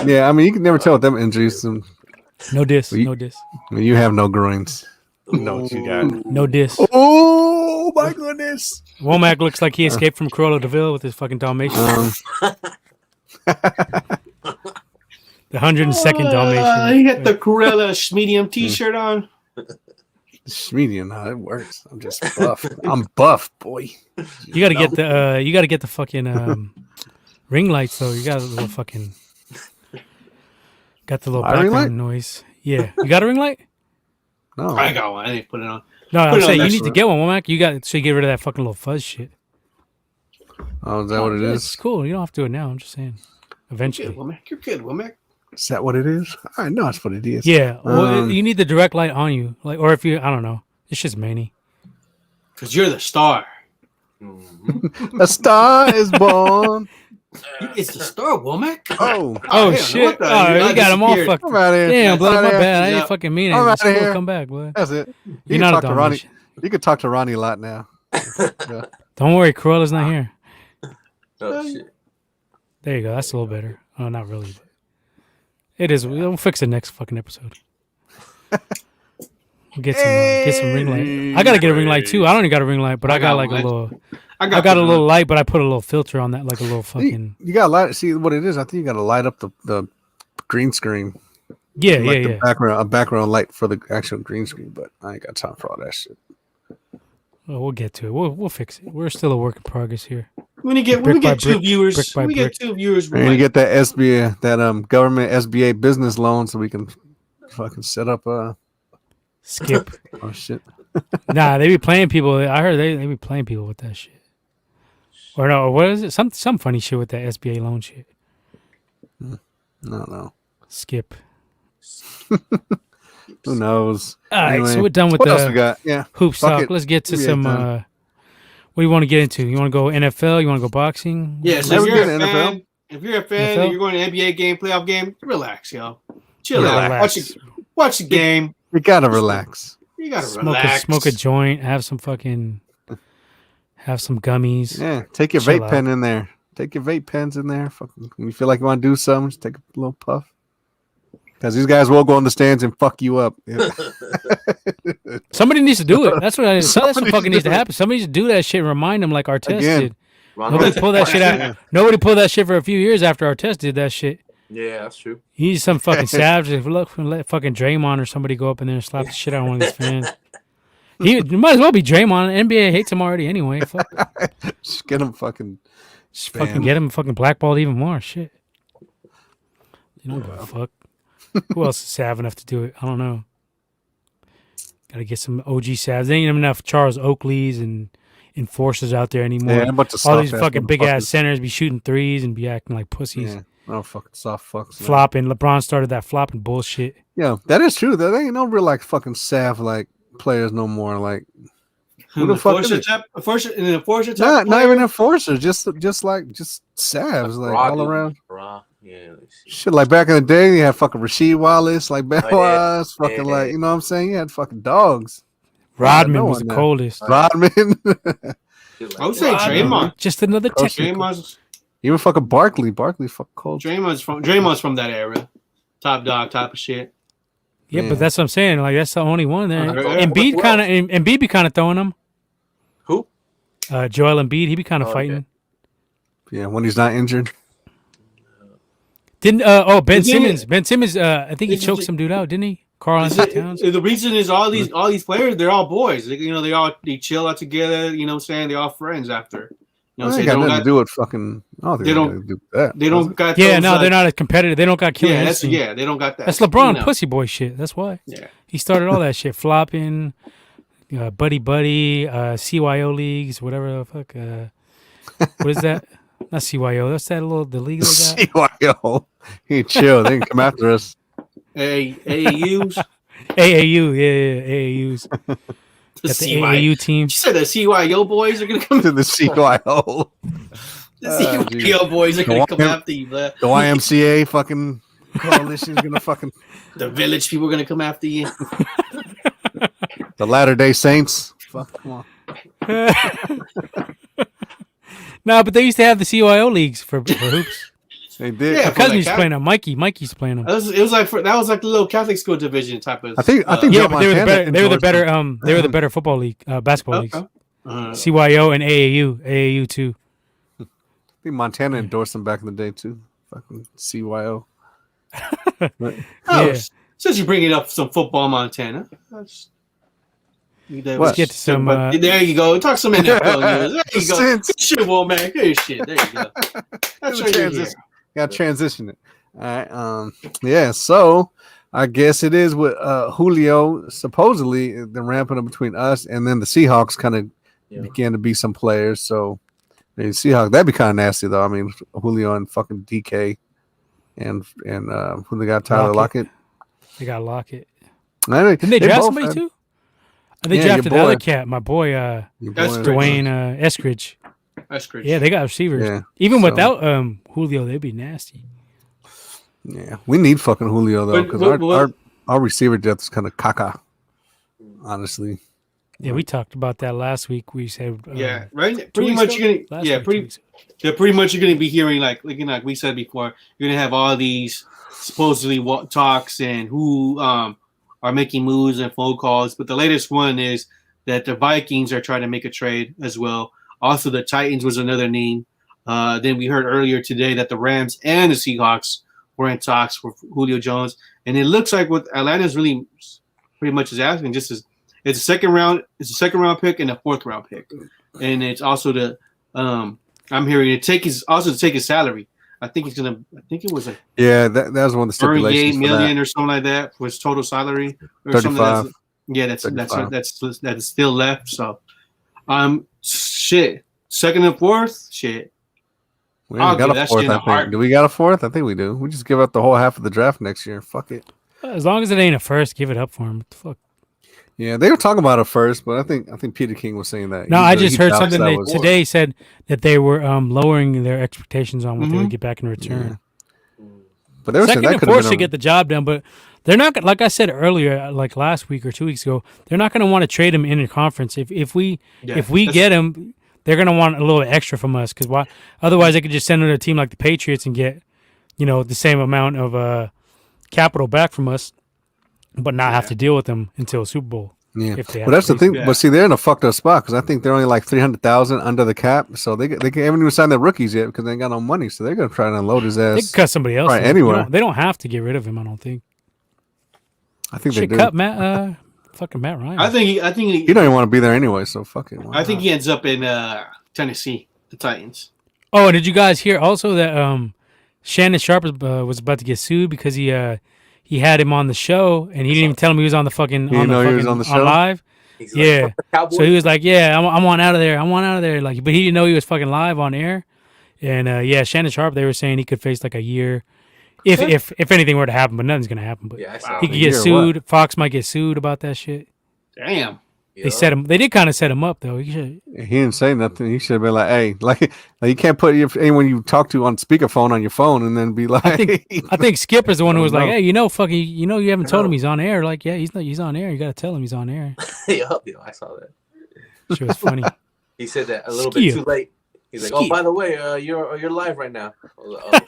Yeah, I mean, you can never tell with them injuries. No diss. No diss. You have no groins. No, what you got? No diss. Oh my goodness! Womack looks like he escaped from Corolla DeVille with his fucking Dalmatian. The 102nd Dalmatian. He got the Corolla medium T-shirt on. Medium, no, it works. I'm just buff. I'm buff, boy. You gotta get the fucking ring lights though. You got a little fucking. Got the little background noise. Yeah, you got a ring light? No, I got one. I didn't put it on. No, I'm saying you need to get one, Womack. You got so you get rid of that fucking little fuzz shit. Oh, is that what it is? It's cool. You don't have to do it now. I'm just saying. Eventually, you're good, Womack. Is that what it is? I know that's what it is. Yeah. Well, you need the direct light on you, like, or if you, I don't know. It's just Manny. Because you're the star. A star is born. It's the star, Womack. Oh shit! You got him all fucked. I'm out of here. Damn, blood, my bad. I didn't fucking mean it. I'm out of here. Come back, boy. That's it. You're not talk to Ronnie. You can talk to Ronnie a lot now. Yeah. Don't worry, Corolla's not here. Oh shit! There you go. That's a little better. Oh, not really, but it is. We'll fix it next fucking episode. We'll get some ring light. I gotta get a ring light too. I don't even got a ring light, but I got like a little. I got a little light, but I put a little filter on that, like a little fucking. You got to light. See what it is. I think you got to light up the green screen. Yeah, like a background light for the actual green screen, but I ain't got time for all that shit. Well, we'll get to it. We'll fix it. We're still a work in progress here. When we get two viewers, we get 2 viewers. And you get that SBA, that government SBA business loan, so we can fucking set up Skip. Oh shit. Nah, they be playing people. I heard they be playing people with that shit. Or no, what is it? Some funny shit with that SBA loan shit. No. Skip. Who knows? All right, so we're done with what else we got? Yeah. Hoop talk. Let's get to some. What do you want to get into? You want to go NFL? You want to go boxing? Yeah. So if you're a fan, and you're going to an NBA game, playoff game, relax, yo. Chill out. Watch the game. You gotta relax. You gotta relax. Smoke a joint. Have some gummies. Yeah, take your vape pen in there. Take your vape pens in there. Fucking, when you feel like you want to do something, just take a little puff. Because these guys will go in the stands and fuck you up. Yeah. Somebody needs to do it. That's what fucking needs to happen. Somebody needs to do that shit and remind them like Artest did. Nobody pulled that shit out. Nobody pulled that shit for a few years after Artest did that shit. Yeah, that's true. He's some fucking savage. Look, let fucking Draymond or somebody go up in there and slap the shit out of one of these fans. He might as well be Draymond. NBA hates him already anyway. Fuck. Just get him fucking. Get him fucking blackballed even more. Shit. You don't give a fuck. Who else is sav enough to do it? I don't know. Gotta get some OG savs. There ain't enough Charles Oakleys and enforcers out there anymore. Yeah, all these fucking big ass centers be shooting threes and be acting like pussies. Yeah. Oh, fucking soft fucks. Flopping. LeBron started that flopping bullshit. Yeah, that is true. There ain't no real like fucking sav like players no more. Like who the fuck is it? Not even enforcers. Just savs like all around. Yeah, shit, like back in the day, you had fucking Rasheed Wallace, like Benoit, fucking like you know what I'm saying. You had fucking dogs. Rodman was the coldest. Rodman. I would say Draymond. Just another technical. Even fucking Barkley fucking cold. Draymond's from that era. Top dog type of shit. Yeah, but that's what I'm saying. Like that's the only one there. Embiid be kind of throwing them. Who? Joel Embiid. He be kind of fighting. Okay. Yeah, when he's not injured. Ben Simmons. Ben Simmons. I think he choked some dude out, didn't he? Carl Towns. The reason is all these players. They're all boys. They chill out together. You know what I'm saying? They're all friends after. You know what I'm saying? They got nothing to do with fucking. They don't do that. They don't got. Yeah, no, they're not as competitive. They don't got killing. Yeah, they don't got that. That's LeBron pussy boy shit. That's why. Yeah, he started all that shit. Flopping, buddy, CYO leagues, whatever the fuck. What is that? Not CYO. That's the league they got. CYO. He chill. They can come after us. AAUs. AAU, yeah, AAU's. Got the AAU team. You said the CYO boys are gonna come to the CYO. The CYO boys are gonna come after you, bro. The YMCA fucking coalition is gonna fucking. The village people are gonna come after you. The Latter-day Saints. Fuck, come on. No, but they used to have the CYO leagues for hoops. They did. Yeah, my cousin used to play them. Mikey's playing them. It was like the little Catholic school division type of. I think. Yeah, but they were the better. They were the better football league, basketball leagues. CYO and AAU too. I think Montana endorsed them back in the day too. Fucking CYO. Since you bring it up, some football, Montana. Let's get to some. There you go. Talk some NFL news. There you go. Good shit, well, man. Good shit. There you go. That's what you're here. Got to transition it. All right. So I guess it is with Julio. Supposedly, the ramping up between us and then the Seahawks kind of began to be some players. So the Seahawks, that'd be kind of nasty though. I mean, Julio and fucking DK and who they got, Tyler Lockett. They got Lockett. Didn't they draft somebody too? They drafted the other cat, my boy, Dwayne Eskridge. Yeah, they got receivers. Yeah. Even without Julio, they'd be nasty. Yeah, we need fucking Julio though, because our receiver depth is kind of caca. Honestly. Yeah, we talked about that last week. We said right. Pretty much you're gonna pretty much you're gonna be hearing like we said before. You're gonna have all these supposedly talks and who are making moves and phone calls. But the latest one is that the Vikings are trying to make a trade as well. Also, the Titans was another name. Then we heard earlier today that the Rams and the Seahawks were in talks for Julio Jones. And it looks like what Atlanta's really pretty much is asking it's a second round pick and a fourth round pick. And it's also I'm hearing to take his salary. I think it was like that was one of the stipulations. 38 million or something like that for his total salary or 35. That's still left. So shit. Second and fourth, shit. We got a fourth, I think. Do we got a fourth? I think we do. We just give up the whole half of the draft next year. Fuck it. As long as it ain't a first, give it up for him. What the fuck? Yeah, they were talking about it first, but I think Peter King was saying that. No, I just heard something today said that they were lowering their expectations on what they would get back in return. Yeah. But they were second and fourth should get the job done, but they're not, like I said earlier, like last week or 2 weeks ago, they're not going to want to trade him in a conference. If we get him, they're going to want a little extra from us because otherwise they could just send him to a team like the Patriots and get, the same amount of capital back from us, but not have to deal with them until Super Bowl. Yeah, but that's the thing. Yeah. But see, they're in a fucked up spot because I think they're only like $300,000 under the cap, so they haven't even signed their rookies yet because they ain't got no money. So they're gonna try to unload his ass. They can cut somebody else. Right, anywhere. They don't have to get rid of him. I don't think. I think they do. Cut Matt. Fucking Matt Ryan. I think he don't even want to be there anyway. So fuck it. I think he ends up in Tennessee, the Titans. Oh, and did you guys hear also that Shannon Sharp was about to get sued because he had him on the show and he didn't even tell him he was on the fucking he was on the show live. Yeah, so he was like, "Yeah, I'm on out of there. I'm on out of there." Like, but he didn't know he was fucking live on air. And Shannon Sharp, they were saying he could face like a year if anything were to happen, but nothing's gonna happen. But he could get sued. Fox might get sued about that shit. Damn. They set him. They did kind of set him up though. He didn't say nothing. He should have been like, "Hey, like you can't put anyone you talk to on speakerphone on your phone and then be like." I think Skip is the one who was like, "Hey, you haven't told him he's on air." Like, yeah, he's on air. You got to tell him he's on air. Yo, I saw that. She was funny. He said that a little bit too late. He's like, "Oh, by the way, you're live right now."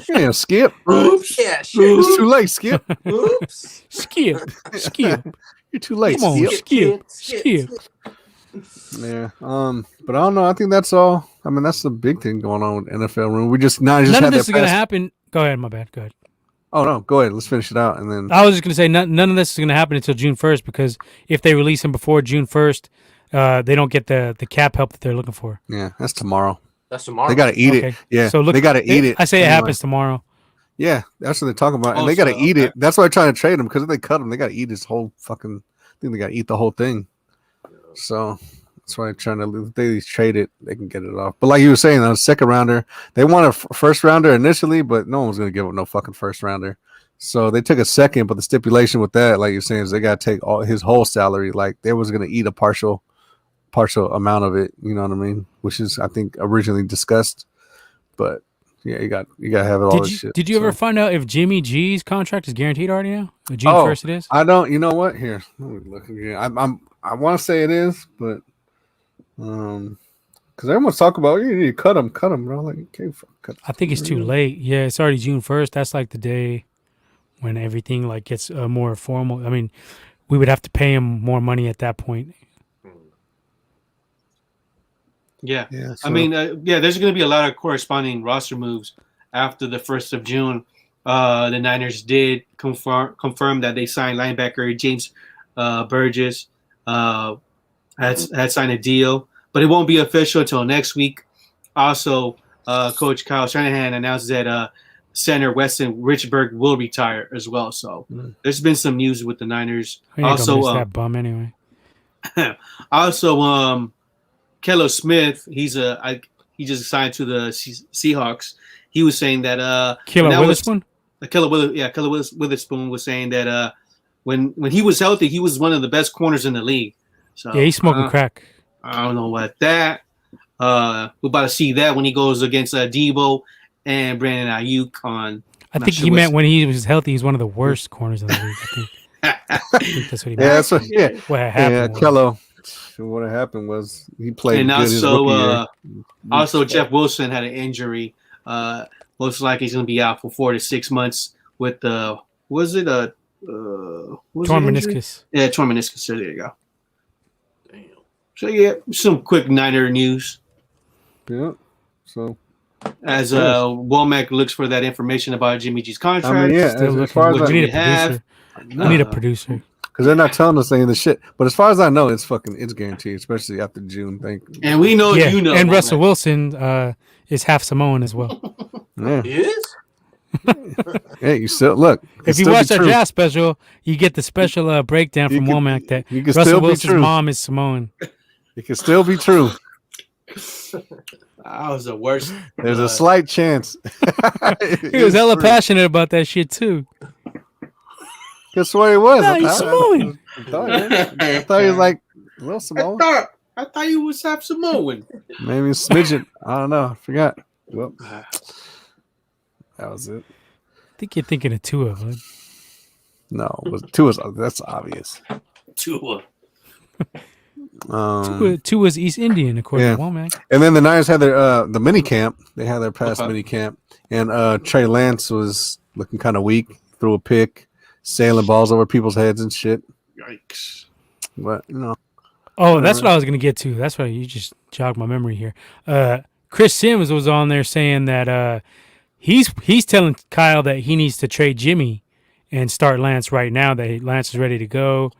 Yeah, Skip. Oops. Yeah, sure. It's too late, Skip. Oops. Skip. You're too late. Come on, Skip. Yeah. But I don't know. I think that's all. I mean, that's the big thing going on with NFL room. We just none of this is gonna happen. Go ahead. My bad. Go ahead. Oh no, go ahead. Let's finish it out, and then I was just gonna say none of this is gonna happen until June 1st because if they release him before June 1st, they don't get the cap help that they're looking for. Yeah, that's tomorrow. That's tomorrow. They gotta eat it. Yeah. So they gotta eat it. I say it happens tomorrow. Yeah, that's what they're talking about, and they got to eat it. That's why they're trying to trade him because if they cut him, they got to eat his whole fucking. I think they got to eat the whole thing. So that's why they're trying to. If they trade it, they can get it off. But like you were saying, on a second rounder, they want a first rounder initially, but no one was going to give up no fucking first rounder. So they took a second, but the stipulation with that, like you're saying, is they got to take all his whole salary. Like they was going to eat a partial amount of it. You know what I mean? Which is, I think, originally discussed. But yeah, you got to have all this shit. Did you ever find out if Jimmy G's contract is guaranteed already now? June 1st it is? I don't. You know what? Here, let me look again. I want to say it is, but because everyone's talking about you need to cut him. Bro. Like, okay, cut. I think it's too late. Yeah, it's already June 1st. That's like the day when everything like gets more formal. I mean, we would have to pay him more money at that point. Yeah. So. I mean, there's going to be a lot of corresponding roster moves after the 1st of June. The Niners did confirm that they signed linebacker James Burgess. Had signed a deal, but it won't be official until next week. Also, Coach Kyle Shanahan announced that center Weston Richburg will retire as well. So there's been some news with the Niners. Also, that bum anyway. Also, Kello Smith, he just signed to the Seahawks. He was saying that Kello Witherspoon. Kello Witherspoon was saying that when he was healthy, he was one of the best corners in the league. So yeah, he's smoking crack. I don't know about that. We're about to see that when he goes against Debo and Brandon Ayuk on. I think he meant when he was healthy, he's one of the worst corners in the league. I think that's what he meant. Yeah, that's what. Yeah, what happened. Kello. What happened was he played. And also Jeff Wilson had an injury. Most likely he's going to be out for 4 to 6 months with torn meniscus. Yeah, torn meniscus. So there you go. Damn. So yeah, some quick Niner news. Yeah. So as Womack looks for that information about Jimmy G's contract. I mean, as far as we need a producer. We need a producer. Because they're not telling us any of the shit. But as far as I know, it's guaranteed, especially after June. And we know you know. And Russell Wilson is half Samoan as well. Yeah. He is? Hey, you still look. If you watch our draft special, you get the special breakdown from Womack that Russell Wilson's mom is Samoan. It can still be true. That was the worst. There's a slight chance. He was hella passionate about that shit too. Guess where he was. Nah, he's Samoan. I thought he was like a little Samoan. I thought he was half Samoan. Maybe a smidgen. I don't know. I forgot. Well, that was it. I think you're thinking of Tua, bud. No, Tua's. That's obvious. Tua. Tua's East Indian, according to Womack. And then the Niners had their the mini camp. They had their past mini camp, and Trey Lance was looking kind of weak. Threw a pick, sailing balls over people's heads and shit. Yikes! But you know. Oh, that's what I was gonna get to. That's why you just jogged my memory here. Chris Simmons was on there saying that he's telling Kyle that he needs to trade Jimmy and start Lance right now. That Lance is ready to go.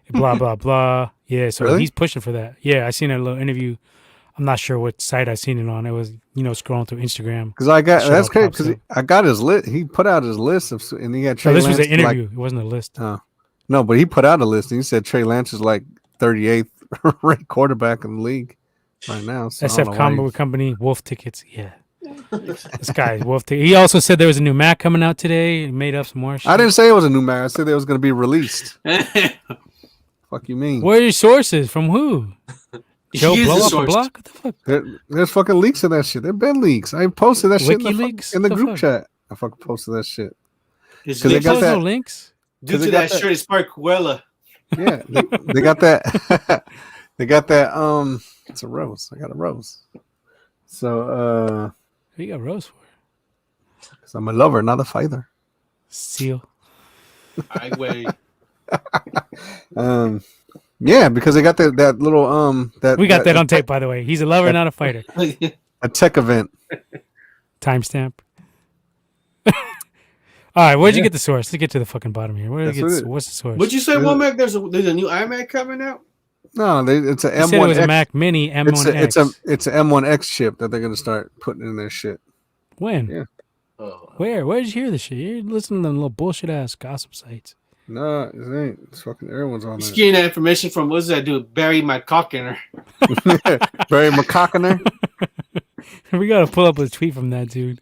Blah blah blah. Yeah, so he's pushing for that. Yeah, I seen a little interview. I'm not sure what site I seen it on. It was scrolling through Instagram. Because that's crazy. Because I got his list. He put out his list and he had Trey Lance. This was an interview. It wasn't a list. No, but he put out a list and he said Trey Lance is like 38th ranked quarterback in the league right now. So SF Combo Company Wolf tickets. Yeah. This guy's Wolf ticket. He also said there was a new Mac coming out today. He made up some more shit. I didn't say it was a new Mac. I said it was going to be released. Fuck you mean? Where are your sources? From who? Joe Blow Off the Block? What the fuck? There's fucking leaks of that shit. There've been leaks. I posted that shit in the group chat. I fucking posted that shit. Because they got no links? Due to that shirt is Spark Cuella. Yeah, they got that. They got that. It's a rose. I got a rose. So, who you got a rose for? Because I'm a lover, not a fighter. Seal. I wait. Yeah, because they got that little we got that on tape, by the way. He's a lover, not a fighter. A tech event. Timestamp. All right, where'd you get the source? Let's get to the fucking bottom here. What's the source? What'd you say, Womack? There's a new iMac coming out? No, it's an M1X. It was a Mac Mini M1X. It's an M1X chip that they're gonna start putting in their shit. When? Yeah. Where did you hear this shit? You're listening to them little bullshit ass gossip sites. No, it ain't. It's fucking everyone's on there. Getting that information from what's that dude? Barry McCockiner. Barry McCockiner. We gotta pull up a tweet from that dude.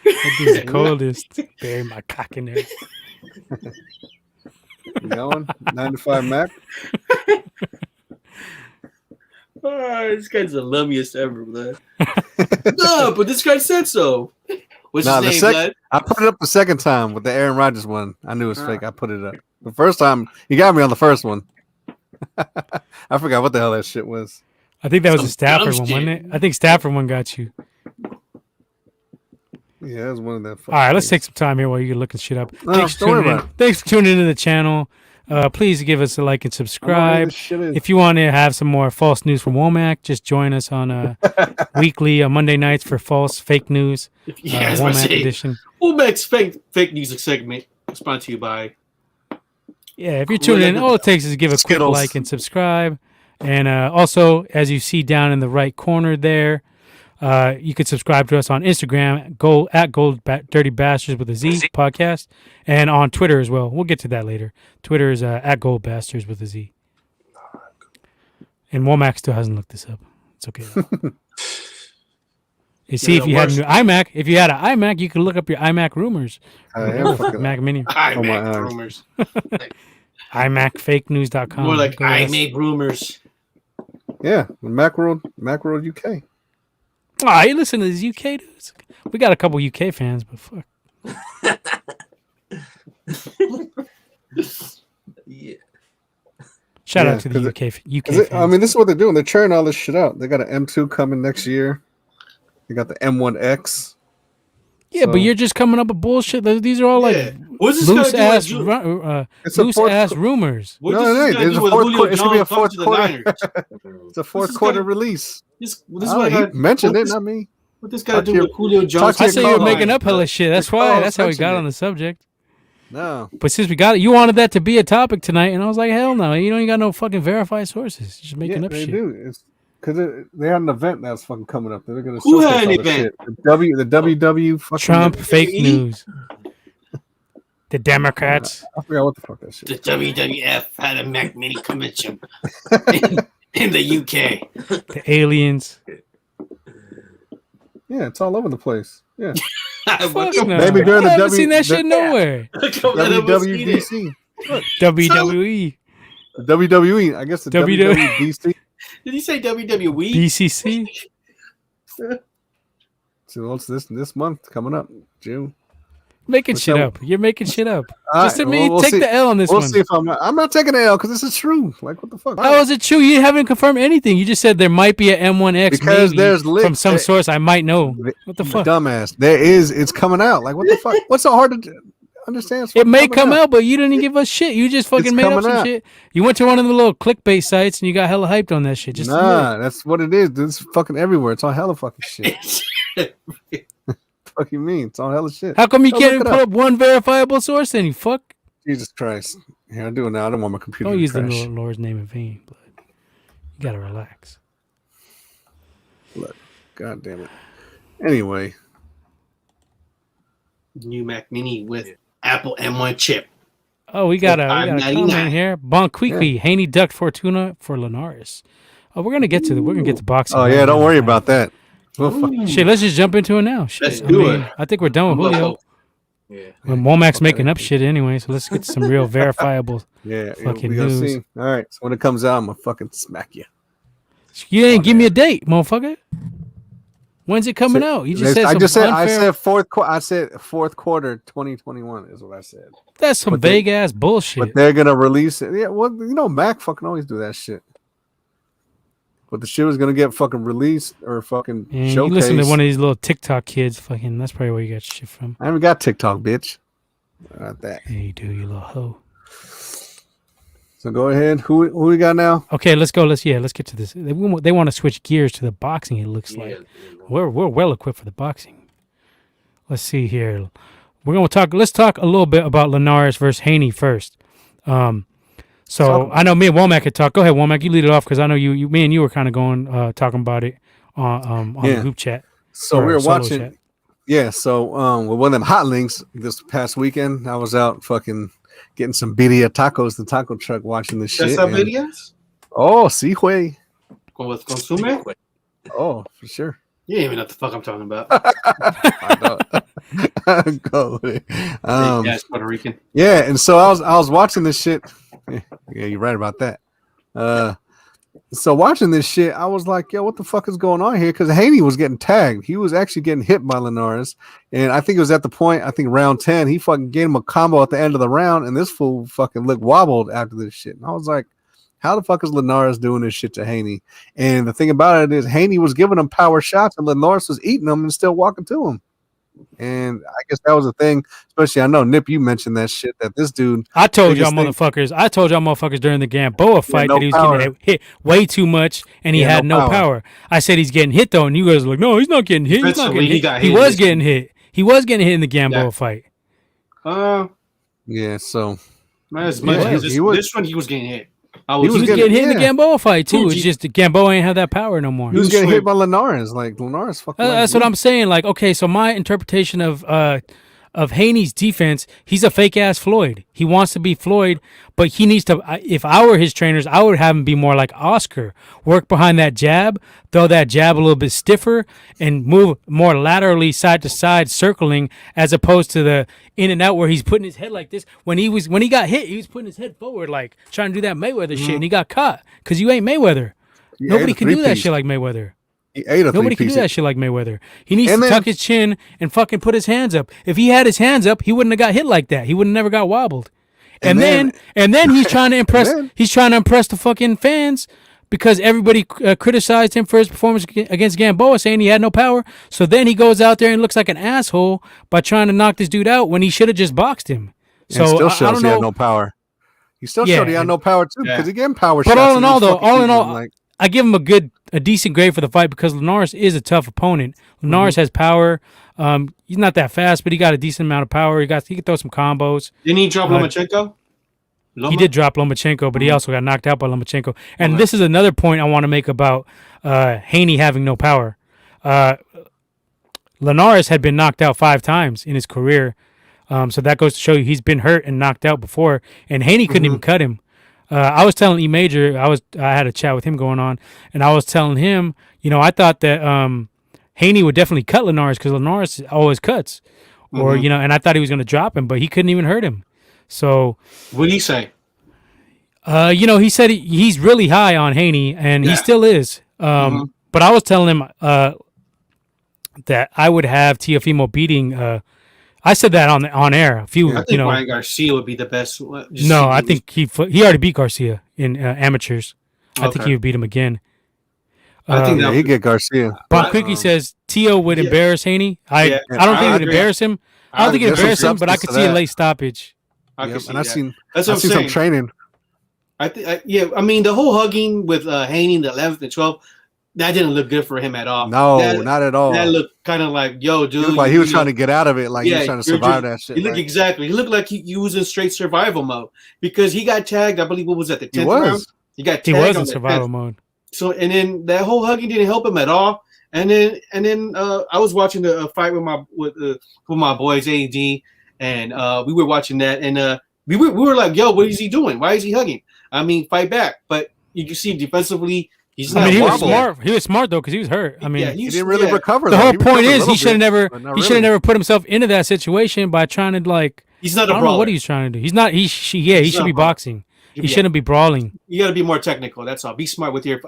That dude's the coldest. Bury my cock in there. You going? 9 to 5 Mac? This guy's the lummiest ever, man. No, but this guy said so. What's his name, Vlad? I put it up the second time with the Aaron Rodgers one. I knew it was fake. I put it up. The first time, you got me on the first one. I forgot what the hell that shit was. I think that was the Stafford one, wasn't it? I think Stafford one got you. Yeah, that was one of them. All right, let's take some time here while you're looking shit up. Thanks for tuning into the channel. Please give us a like and subscribe. If you want to have some more false news from Womack, just join us on weekly Monday nights for fake news. Womack edition. Womack's fake news segment sponsored to you by. Yeah, if you're tuning in, all it takes is to give a quick like and subscribe. And also, as you see down in the right corner there, you can subscribe to us on Instagram, at Dirty Bastards with a Z podcast, and on Twitter as well. We'll get to that later. Twitter is at Gold Bastards with a Z. And Womack still hasn't looked this up. It's okay. You see, if you had an iMac, you could look up your iMac rumors. Mac Mini. iMac rumors. iMacFakeNews.com. More like I make rumors. Yeah, Macworld UK. Oh, you listen to these UK dudes? We got a couple UK fans, but fuck. Yeah. Shout out to the UK fans. I mean, this is what they're doing. They're churning all this shit out. They got an M2 coming next year. They got the M1X. Yeah, but you're just coming up with bullshit. These are all like loose ass rumors. No, it ain't. It's gonna be a fourth quarter. It's a fourth quarter release. He mentioned it, not me. What this guy do with Julio Jones? I say you're making up hella shit. That's why. That's how we got on the subject. No, but since we got it, you wanted that to be a topic tonight, and I was like, hell no, you don't even got no fucking verified sources. You're just making up shit. They do. It's because they had an event that's fucking coming up. They're gonna who had an event? The WW fucking Trump fake news. The Democrats. I forgot what the fuck that shit. The WWF had a Mac Mini convention in the UK. The aliens. Yeah, it's all over the place. Yeah. Maybe during I haven't seen that shit nowhere. WWDC. WWE. WWE. I guess the WWDC. Did he say WWE? BCC. So what's this month coming up? June. Making shit up. You're making shit up. Just to me, take the L on this one. We'll see if I'm not taking the L because this is true. Like, what the fuck? How is it true? You haven't confirmed anything. You just said there might be an M1X because there's from some source I might know. What the fuck? Dumbass. There is. It's coming out. Like, what the fuck? What's so hard to understand? It may come out, but you didn't give us shit. You just fucking made up some shit. You went to one of the little clickbait sites and you got hella hyped on that shit. Just that's what it is. It's fucking everywhere. It's all hella fucking shit. Fuck you mean? It's all hella shit. How come you can't even put up one verifiable source then, you fuck? Jesus Christ. Here, I do it now. I don't want my computer to use the Lord's name in vain, but you gotta relax. Look, God damn it. Anyway. New Mac Mini with Apple M1 chip. Oh, we got a comment here. Bon Quiqui, Haney ducked Fortuna for Linares. Oh, we're gonna get to boxing. Oh yeah, don't worry about that. Shit, let's just jump into it now. Shit. Let's do it. I think we're done with Julio. Yeah. When Womack's making up shit anyway, so let's get some real verifiable fucking news. See. All right, so when it comes out, I'm gonna fucking smack you. You ain't give me a date, motherfucker. When's it coming out? You just said I said fourth quarter 2021 is what I said. That's some vague ass bullshit. But they're gonna release it. Yeah, well, Mac fucking always do that shit. But the shit was gonna get fucking released or fucking showcased. You listen to one of these little TikTok kids, fucking. That's probably where you got shit from. I haven't got TikTok, bitch. Not that. Yeah, you do, you little hoe. So go ahead. Who we got now? Okay, let's go. Let's get to this. They want to switch gears to the boxing. It looks like we're well equipped for the boxing. Let's see here. We're gonna talk. Let's talk a little bit about Linares versus Haney first. So I know me and Womack could talk. Go ahead, Womack. You lead it off because I know me and you were kind of going talking about it on the group chat. So we were watching. Chat. Yeah. So with one of them hot links this past weekend, I was out fucking getting some birria tacos, the taco truck, watching this shit. Birrias? Oh, sí, güey. With consume? Oh, for sure. You don't even know what the fuck I'm talking about. I Go with it. Yes, Puerto Rican. Yeah, and so I was watching this shit. Yeah, you're right about that. So watching this shit, I was like, yo, what the fuck is going on here? Because Haney was getting tagged. He was actually getting hit by Linares. And I think it was at the point, I think round 10, he fucking gave him a combo at the end of the round, and this fool fucking looked wobbled after this shit. And I was like, how the fuck is Linares doing this shit to Haney? And the thing about it is Haney was giving him power shots, and Linares was eating them and still walking to him. And I guess that was a thing, especially I know Nip, you mentioned that shit that this dude. I told y'all motherfuckers during the Gamboa fight that he was getting hit way too much and he had no power. I said he's getting hit though, and you guys were like, no, he's not getting hit. He's not getting hit. He was getting hit. He was getting hit in the Gamboa fight. Yeah, so this one he was getting hit. He was getting hit in the Gamboa fight too. It's just the Gamboa ain't have that power no more. He was getting hit by Linares. Like Linares fucking. That's what I'm saying. Like, okay, so my interpretation of Haney's defense, he's a fake ass Floyd. He wants to be Floyd, but he needs to. If I were his trainers, I would have him be more like Oscar. Work behind that jab, throw that jab a little bit stiffer, and move more laterally, side to side, circling, as opposed to the in and out where he's putting his head like this. When he got hit, he was putting his head forward, like trying to do that Mayweather shit, and he got caught because you ain't Mayweather. Nobody can do that shit like Mayweather. Nobody can do that shit like Mayweather. He needs to tuck his chin and fucking put his hands up. If he had his hands up, he wouldn't have got hit like that. He would have never got wobbled. And then he's trying to impress. He's trying to impress the fucking fans because everybody criticized him for his performance against Gamboa, saying he had no power. So then he goes out there and looks like an asshole by trying to knock this dude out when he should have just boxed him. So and still shows he had no power. He still showed he had no power too because again, power. But all in all, I give him a decent grade for the fight because Linares is a tough opponent. Linares has power. He's not that fast, but he got a decent amount of power. He can throw some combos. Didn't he drop Lomachenko? He did drop Lomachenko, but he also got knocked out by Lomachenko. And this is another point I want to make about Haney having no power. Linares had been knocked out 5 times in his career. So that goes to show you he's been hurt and knocked out before. And Haney couldn't even cut him. I was telling E Major, I had a chat with him going on, and I was telling him, I thought that Haney would definitely cut Linares because Linares always cuts, or and I thought he was going to drop him, but he couldn't even hurt him. So what did he say? He said he's really high on Haney, and he still is. But I was telling him that I would have Teofimo beating. I said that on air. I think Ryan Garcia would be the best. No, I think he already beat Garcia in amateurs. I think he would beat him again. I think he'd get Garcia. Bob Quickly says Teo would embarrass Haney. I don't think it would embarrass him. I don't think it would embarrass him, but I could see a late stoppage. I've seen some training. I mean, the whole hugging with Haney in the 11th and 12th. That didn't look good for him at all. No, not at all. That looked kind of like, yo, dude. He looked like he was trying to get out of it. Like he was trying to survive that shit. He looked like he was in straight survival mode because he got tagged. I believe what was at the 10th round. He was in survival mode. So and then that whole hugging didn't help him at all. And then I was watching the fight with my boys AD, and we were watching that, and we were like, yo, what is he doing? Why is he hugging? I mean, fight back. But you can see defensively. He was smart. He was smart though because he was hurt. I mean, he didn't really recover. The whole point is he should have never put himself into that situation by trying to He's not I don't know what he's trying to do. He's not. He should be boxing. He shouldn't be brawling. You got to be more technical. That's all. Be smart with your.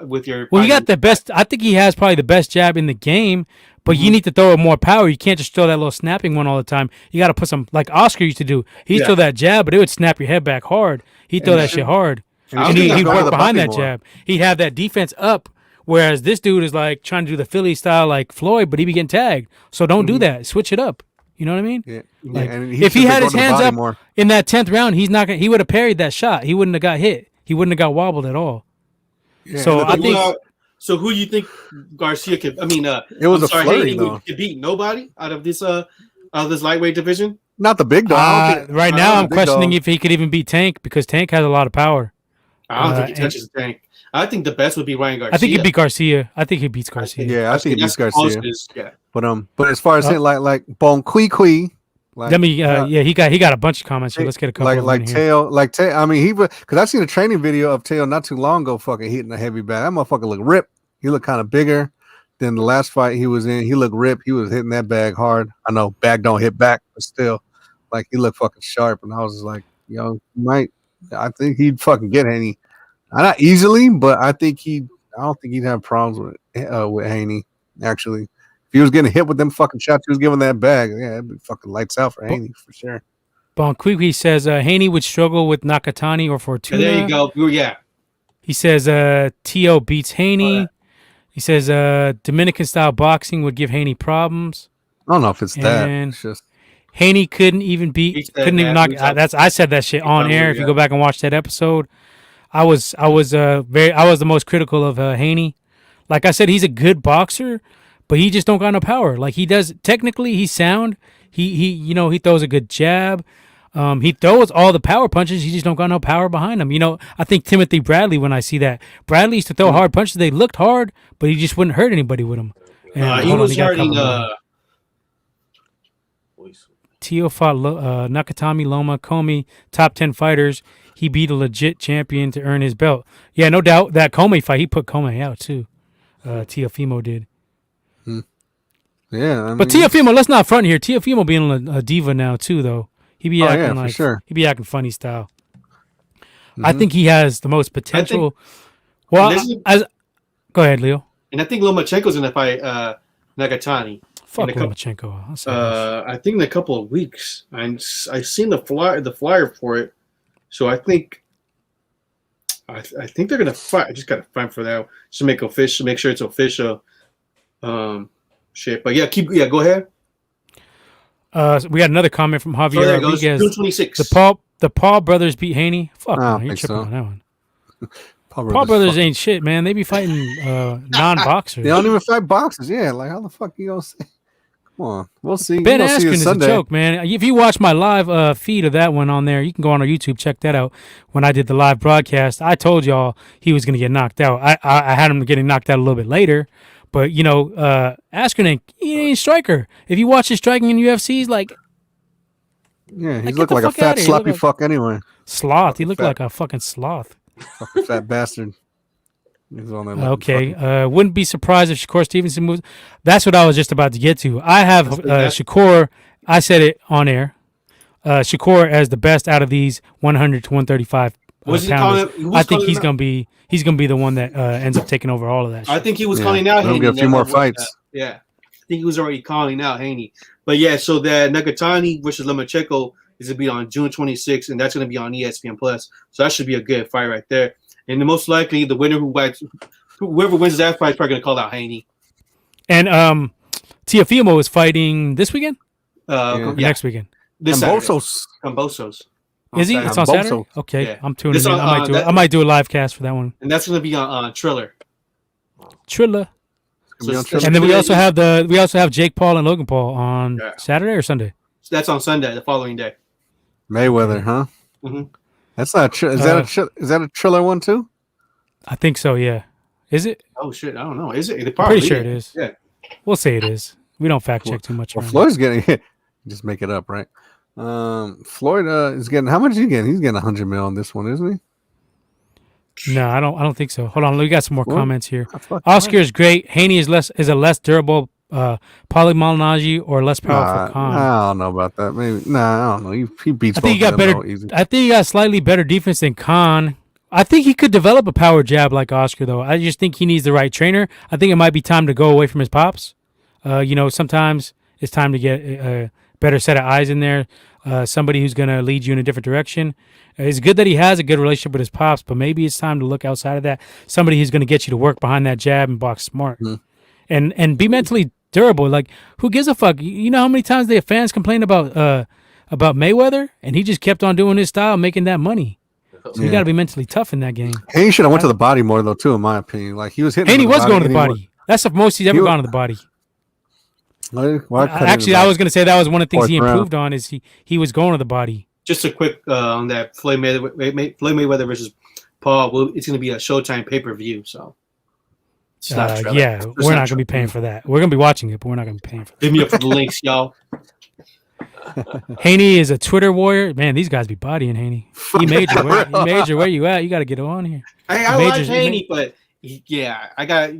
Well, you got the best. I think he has probably the best jab in the game, but you need to throw it more power. You can't just throw that little snapping one all the time. You got to put some like Oscar used to do. He'd throw that jab, but it would snap your head back hard. He'd throw that shit hard, and he'd work behind that jab. He'd have that defense up. Whereas this dude is like trying to do the Philly style like Floyd, but he be getting tagged. So don't do that. Switch it up. You know what I mean? Yeah. And if he had his hands up in that 10th round, he would have parried that shot. He wouldn't have got hit. He wouldn't have got wobbled at all. Yeah. So I think. So who you think Garcia could? I mean, it was flurry though. Could beat nobody out of this lightweight division. Not the big dog. Right now, I'm questioning if he could even beat Tank because Tank has a lot of power. I don't think he touches Tank. I think the best would be Ryan Garcia. I think he'd beat Garcia. I think he beats Garcia. Yeah, I think he beats Garcia. But as far as saying like Bon Kui. He got a bunch of comments here. Let's get a couple. Like Tail. I mean, because I've seen a training video of Tail not too long ago. Fucking hitting a heavy bag. That motherfucker look ripped. He looked kind of bigger. then the last fight he was in, he looked ripped. He was hitting that bag hard. I know bag don't hit back, but still, like he looked fucking sharp. And I was just like, I think he'd fucking get Haney. Not easily, but I don't think he'd have problems with Haney. Actually, if he was getting hit with them fucking shots he was giving that bag, yeah, it'd be fucking lights out for Haney for sure. Bonquiqui says Haney would struggle with Nakatani or Fortuna. There you go. Yeah. He says T.O. beats Haney. Oh, he says Dominican style boxing would give Haney problems. I don't know if it's that. It's just Haney couldn't even knock. I said that shit on air. If you go back and watch that episode, I was the most critical of Haney. Like I said, he's a good boxer, but he just don't got no power. Like he does technically, he's sound. He throws a good jab. He throws all the power punches. He just don't got no power behind him. I think Timothy Bradley, when I see that, Bradley used to throw hard punches. They looked hard, but he just wouldn't hurt anybody with them. He was hurting. Tio fought Nakatami, Loma, Comey, top 10 fighters. He beat a legit champion to earn his belt. Yeah, no doubt that Comey fight, he put Comey out too. Teofimo did. Yeah, but Teofimo, let's not front here. Teofimo being a diva now too, though. He be acting sure. He be acting funny style. I think he has the most potential. Go ahead, Leo. And I think Lomachenko's gonna fight Nagatani. Fuck Lomachenko. I think in a couple of weeks. I've seen the flyer for it, so I think they're gonna fight. I just gotta fight for that to make sure it's official. Shit, but go ahead. We got another comment from Javier Rodriguez. June 26th. The Paul brothers beat Haney. Fuck, you're tripping on that one. Paul brothers ain't shit, man. They be fighting non-boxers. They don't even fight boxers. Yeah, like how the fuck you gonna say? Come on, we'll see. Ben Askren is a joke, man. If you watch my live feed of that one on there, you can go on our YouTube, check that out. When I did the live broadcast, I told y'all he was gonna get knocked out. I had him getting knocked out a little bit later. But, Askren ain't a striker. If you watch his striking in UFC, he's like... Yeah, he looked like a fat, sloppy fuck anyway. Sloth. He looked like a fucking sloth. Fucking fat bastard. He's on there okay. Wouldn't be surprised if Shakur Stevenson moves. That's what I was just about to get to. I have Shakur... I said it on air. Shakur as the best out of these 100 to 135 pounders. I think he's gonna be the one that ends up taking over all of that shit. I think he was calling out Haney. He'll get a few more fights. Yeah. I think he was already calling out Haney. But yeah, so that Nagatani versus Lomachenko is going to be on June 26th, and that's going to be on ESPN Plus. So that should be a good fight right there. And the most likely, the winner whoever wins that fight is probably going to call out Haney. And Teofimo is fighting this weekend? Next weekend. Cambosos. Is he? It's on Saturday? Okay, yeah. I'm tuning in. I might do a live cast for that one. And that's going to be on Triller. And then we also have Jake Paul and Logan Paul on Saturday or Sunday. That's on Sunday, the following day. Mayweather, huh? Mm-hmm. That's not. Is that a Triller one too? I think so. Yeah. Is it? Oh shit! I don't know. Is it? I'm pretty sure it is. Yeah. We'll say it is. We don't fact check too much. Well, Floyd's getting hit. Just make it up, right? Floyd is getting, how much is he getting? He's getting $100 million on this one, isn't he? No, I don't think so. Hold on, we got some more comments here. Oscar is great. Haney is a less durable Polymalnaji or less powerful Khan. I don't know about that. Maybe I don't know. He beats. I think he got better. I think he got slightly better defense than Khan. I think he could develop a power jab like Oscar, though. I just think he needs the right trainer. I think it might be time to go away from his pops. Sometimes it's time to get a better set of eyes in there. Somebody who's going to lead you in a different direction. It's good that he has a good relationship with his pops, but maybe it's time to look outside of that. Somebody who's going to get you to work behind that jab and box smart, and be mentally durable. Like, who gives a fuck? You know how many times the fans complain about Mayweather, and he just kept on doing his style, making that money. So you got to be mentally tough in that game. Haney should have went to the body more though, too, in my opinion. Like, he was hitting. Haney was going to the body. That's the most he's ever gone to the body. Actually, I was going to say that was one of the things he improved on is he was going to the body. Just a quick on that Floyd Mayweather versus Paul. It's going to be a Showtime pay-per-view, so it's not we're not going to be paying for that. We're going to be watching it, but we're not going to be paying for that. Give me up for the links, y'all. Haney is a Twitter warrior. Man, these guys be bodying Haney. He major. Where you at? You got to get on here. I like Haney, but I got.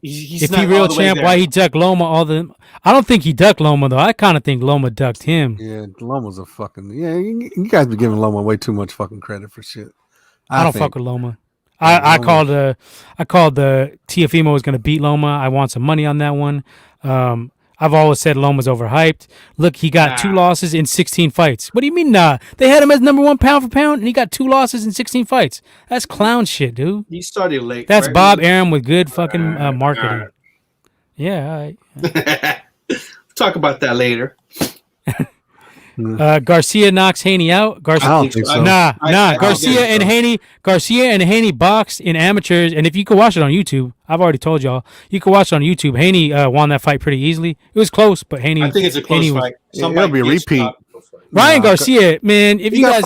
He's if he real champ, why he ducked Loma all the? I don't think he ducked Loma though. I kind of think Loma ducked him. Yeah, Loma's a fucking You guys be giving Loma way too much fucking credit for shit. I don't fuck with Loma. I called the Teofimo was going to beat Loma. I want some money on that one. I've always said Loma's overhyped. Look, he got 2 losses in 16 fights. What do you mean, nah? They had him as number 1 pound for pound, and he got 2 losses in 16 fights. That's clown shit, dude. He started late. That's right? Bob Arum with good fucking marketing. Yeah. Talk about that later. Garcia knocks Haney out. I don't think so. Nah. Garcia and Haney boxed in amateurs, and if you could watch it on YouTube, I've already told y'all, you can watch it on YouTube. Haney won that fight pretty easily. It was close, but Haney. I think it's a close fight. It'll be a repeat. Ryan Garcia, man, if you guys,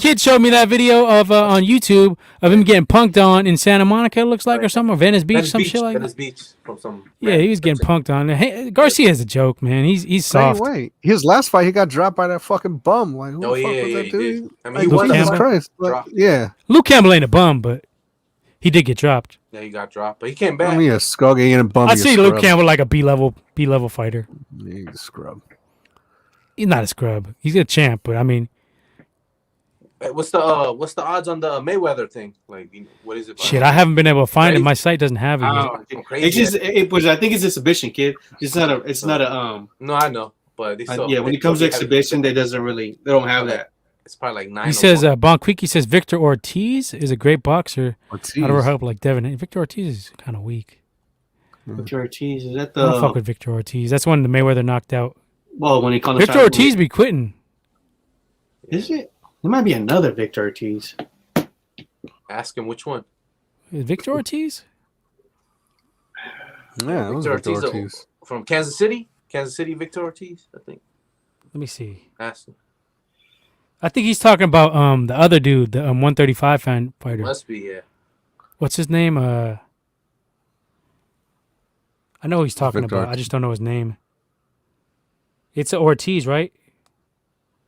kid showed me that video of on YouTube of him getting punked on in Santa Monica, it looks like, or something, or Venice Beach, shit like that. Yeah, he was getting punked on. Hey, Garcia is a joke, man. He's soft. Wait, his last fight, he got dropped by that fucking bum. Like, who the fuck was that dude? I mean, he won. Jesus Christ. Yeah. Luke Campbell ain't a bum, but he did get dropped. Yeah, he got dropped, but he came back. I mean, a scrub ain't a bum. I see Luke Campbell like a B level fighter. Yeah, he's a scrub. He's not a scrub. He's a champ, but I mean, what's the odds on the Mayweather thing? Like, what is it? Shit, I haven't been able to find it. My site doesn't have it yet. It's just I think it's exhibition, kid. It's not a. No, I know, but when it comes to exhibition, they don't have that. It's probably like 9. He says Bonquiqui says Victor Ortiz is a great boxer. Out of her help like Devin. Victor Ortiz is kind of weak. Victor Ortiz, is that I don't fuck with Victor Ortiz. That's one the Mayweather knocked out. Well, when he called Victor Ortiz be quitting. Is it? There might be another Victor Ortiz. Ask him which one. Is Victor Ortiz? Yeah, Victor Ortiz. From Kansas City? Kansas City Victor Ortiz, I think. Let me see. Ask him. I think he's talking about the other dude, the 135 fighter. Must be, yeah. What's his name? I know who he's talking Victor about. Ortiz. I just don't know his name. It's Ortiz, right?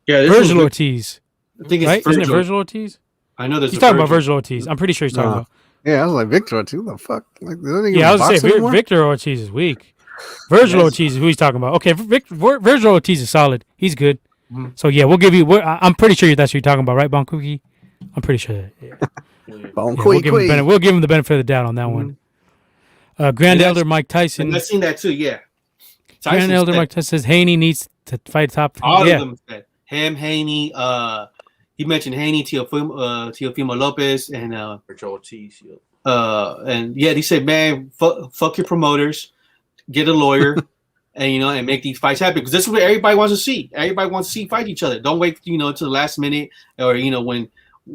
Yeah, Virgil Ortiz. I think it's right? Virgil. Isn't it Virgil Ortiz? I know there's. He's talking about Virgil Ortiz. I'm pretty sure he's talking about. Yeah, I was like, Victor Ortiz, what the fuck? Like, I was saying Victor Ortiz is weak. Virgil Ortiz is who he's talking about. Okay, Virgil Ortiz is solid. He's good. Mm-hmm. So yeah, we'll give you. I'm pretty sure that's what you're talking about, right, Bonquiqui? I'm pretty sure. Yeah. We'll give him the benefit of the doubt on that one. Grand Elder Mike Tyson. I've seen that too. Yeah. Grand Elder Mike Tyson says Haney needs to fight top 3. All of them said him, Haney. He mentioned Haney, Teofimo Lopez, and Virgil Ortiz. And yeah, he said, man, fuck your promoters, get a lawyer, and make these fights happen, because this is what everybody wants to see. Everybody wants to see fight each other. Don't wait, to the last minute, or when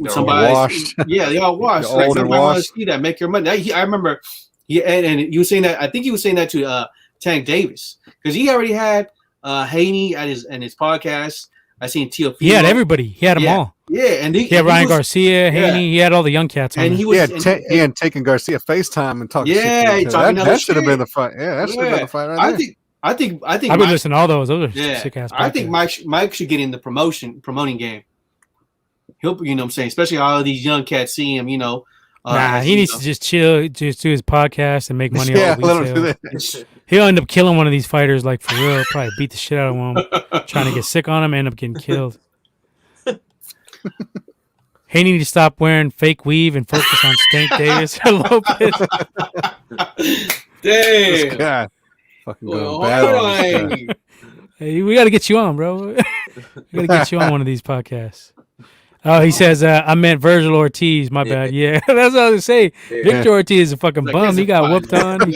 somebody, they all washed. Like, somebody wants to see that, make your money. I remember, and you were saying that. I think he was saying that to Tank Davis, because he already had Haney at his podcast. I seen Teofimo. He had everybody. He had them all. Yeah, and he had Ryan Garcia, Haney. He had all the young cats. And he had taken Garcia FaceTime and talking. That should have been the fight. Yeah, that should have been the fight. Right I think. I've been listening to all those. Those are sick ass. I think Mike should get in the promoting game. He'll, what I'm saying, especially all of these young cats see him. He needs to just chill, just do his podcast and make money off retail. He'll end up killing one of these fighters, like, for real. Probably beat the shit out of one, trying to get sick on him, end up getting killed. Haney needs to stop wearing fake weave and focus on Stank Davis or Lopez. Damn. God. Fucking going bad. Hey, we got to get you on, bro. We got to get you on one of these podcasts. Oh, he says, I meant Virgil Ortiz. My bad. Yeah, that's what I was going to say. Yeah. Victor Ortiz is a fucking bum. He got whooped on.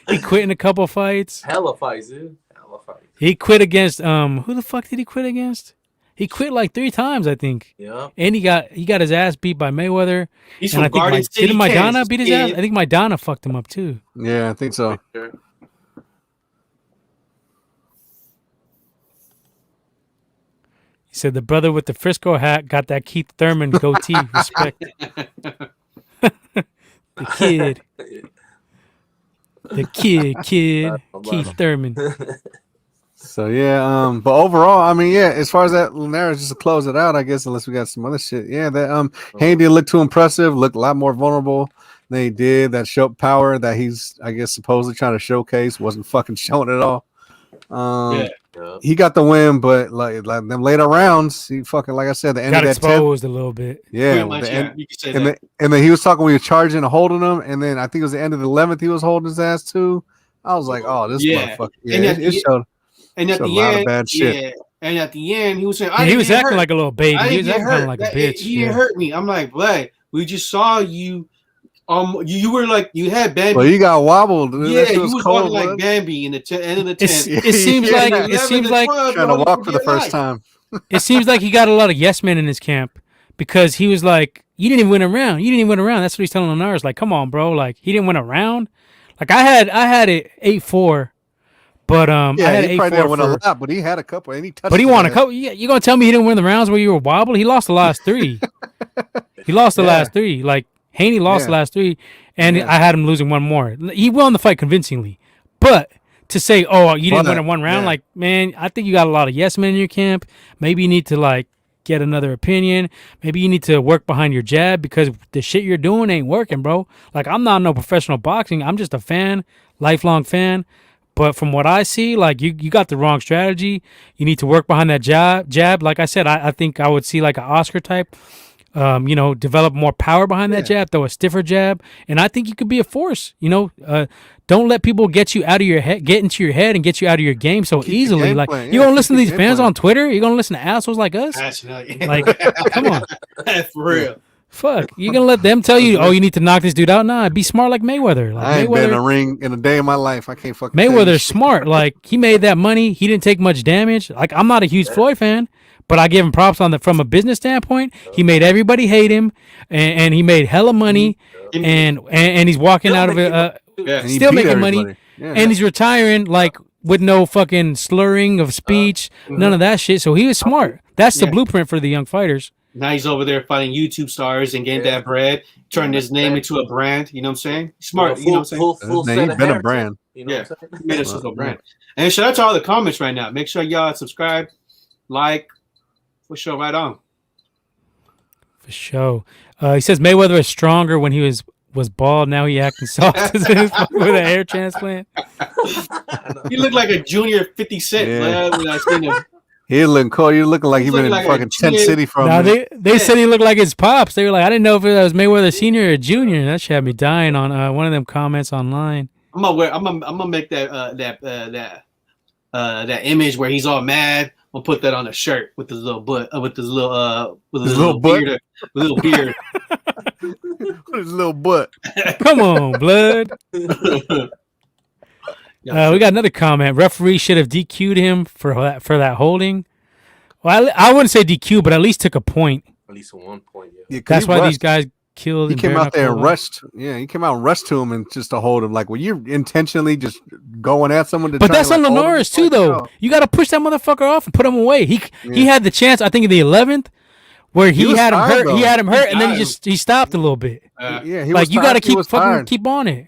He quit in a couple fights. Hella fights, dude. Hella fights. He quit against, who the fuck did he quit against? He quit like 3 times, I think. Yeah. And he got his ass beat by Mayweather. He's from Garden City, didn't Maidana beat his ass? I think Maidana fucked him up, too. Yeah, I think so. He said the brother with the Frisco hat got that Keith Thurman goatee. Respect. The kid, Keith Thurman. So yeah, but overall, I mean, yeah, as far as that Linares, just to close it out, I guess, unless we got some other shit. Yeah, that Haney didn't look too impressive, looked a lot more vulnerable. They did that show power that he's, I guess, supposedly trying to showcase wasn't fucking showing at all. He got the win, but like them later rounds, he fucking, like I said, the end got of that exposed a little bit. Yeah, much, you can say that. And then he was talking when he was charging and holding him, and then I think it was the end of the 11th he was holding his ass too. I was like, oh, this motherfucker. Yeah, it showed. And at the end, bad shit. Yeah. And at the end, he was saying, he was acting like a little baby. He was acting like a bitch. He didn't hurt me. I'm like, Blay, we just saw you. You were like, you had Bambi. Well, you got wobbled. Yeah, he was walking like Bambi in the end of the 10th. It seems like trying to walk for the first time. It seems like he got a lot of yes men in his camp because he was like, you didn't even win a round. You didn't even win a round. That's what he's telling Linares. Like, come on, bro. Like, he didn't win a round. Like, I had it 8-4. But I had he probably didn't win a lot, but he had a couple, and he touched. But he won a couple. Yeah, you gonna tell me he didn't win the rounds where you were wobbled? He lost the last 3. He lost the last 3. Like Haney lost the last 3, and I had him losing one more. He won the fight convincingly, but to say, "Oh, you didn't win in one round," like, man, I think you got a lot of yes men in your camp. Maybe you need to like get another opinion. Maybe you need to work behind your jab because the shit you're doing ain't working, bro. Like, I'm not no professional boxing. I'm just a fan, lifelong fan. But from what I see, like, you got the wrong strategy. You need to work behind that jab. Like I said, I think I would see like an Oscar type, develop more power behind that jab, throw a stiffer jab. And I think you could be a force, don't let people get you out of your head, get into your head and get you out of your game so easily. Like, you're going to listen to these fans on Twitter? You're going to listen to assholes like us? Like, come on. For real. Fuck, you gonna let them tell you, oh, you need to knock this dude out? Nah, be smart like Mayweather. Like, I ain't been in a ring in a day of my life. I can't fucking. Mayweather's smart. Like, he made that money. He didn't take much damage. Like, I'm not a huge Floyd fan, but I give him props from a business standpoint. He made everybody hate him, and he made hella money, and he's walking out of it, still making money, and he's retiring like with no fucking slurring of speech, none of that shit. So he was smart. That's the blueprint for the young fighters. Now he's over there fighting YouTube stars and getting that bread, turning his name into a brand. You know what I'm saying? Smart. You know what I'm saying? He's been a brand. You know what I'm saying? Made a brand. And shout out to all the comments right now. Make sure y'all subscribe, like, for sure, right on. For sure. He says Mayweather is stronger when he was bald. Now he acting soft with a hair transplant. He looked like a junior 50 Cent. When I seen him. He looking cool. You're looking like he's been in fucking Tent City from. Now they said he looked like his pops. They were like, I didn't know if it was Mayweather Senior or Junior. That shit had me dying on one of them comments online. I'm gonna make that image where he's all mad. I'm gonna put that on a shirt with his little butt, with his little beard, with little beard, with his little butt. Come on, blood. We got another comment. Referee should have DQ'd him for that holding. Well, I wouldn't say DQ, but at least took a point. At least 1 point. Yeah, that's why these guys killed. He came out there and rushed. Yeah, he came out and rushed to him and just to hold him. Like, well, you're intentionally just going at someone. But that's on Linares too, though. You got to push that motherfucker off and put him away. He had the chance. I think in the 11th. Where he had him hurt, though. He had him hurt, and then he stopped a little bit. He like, you got to keep on it.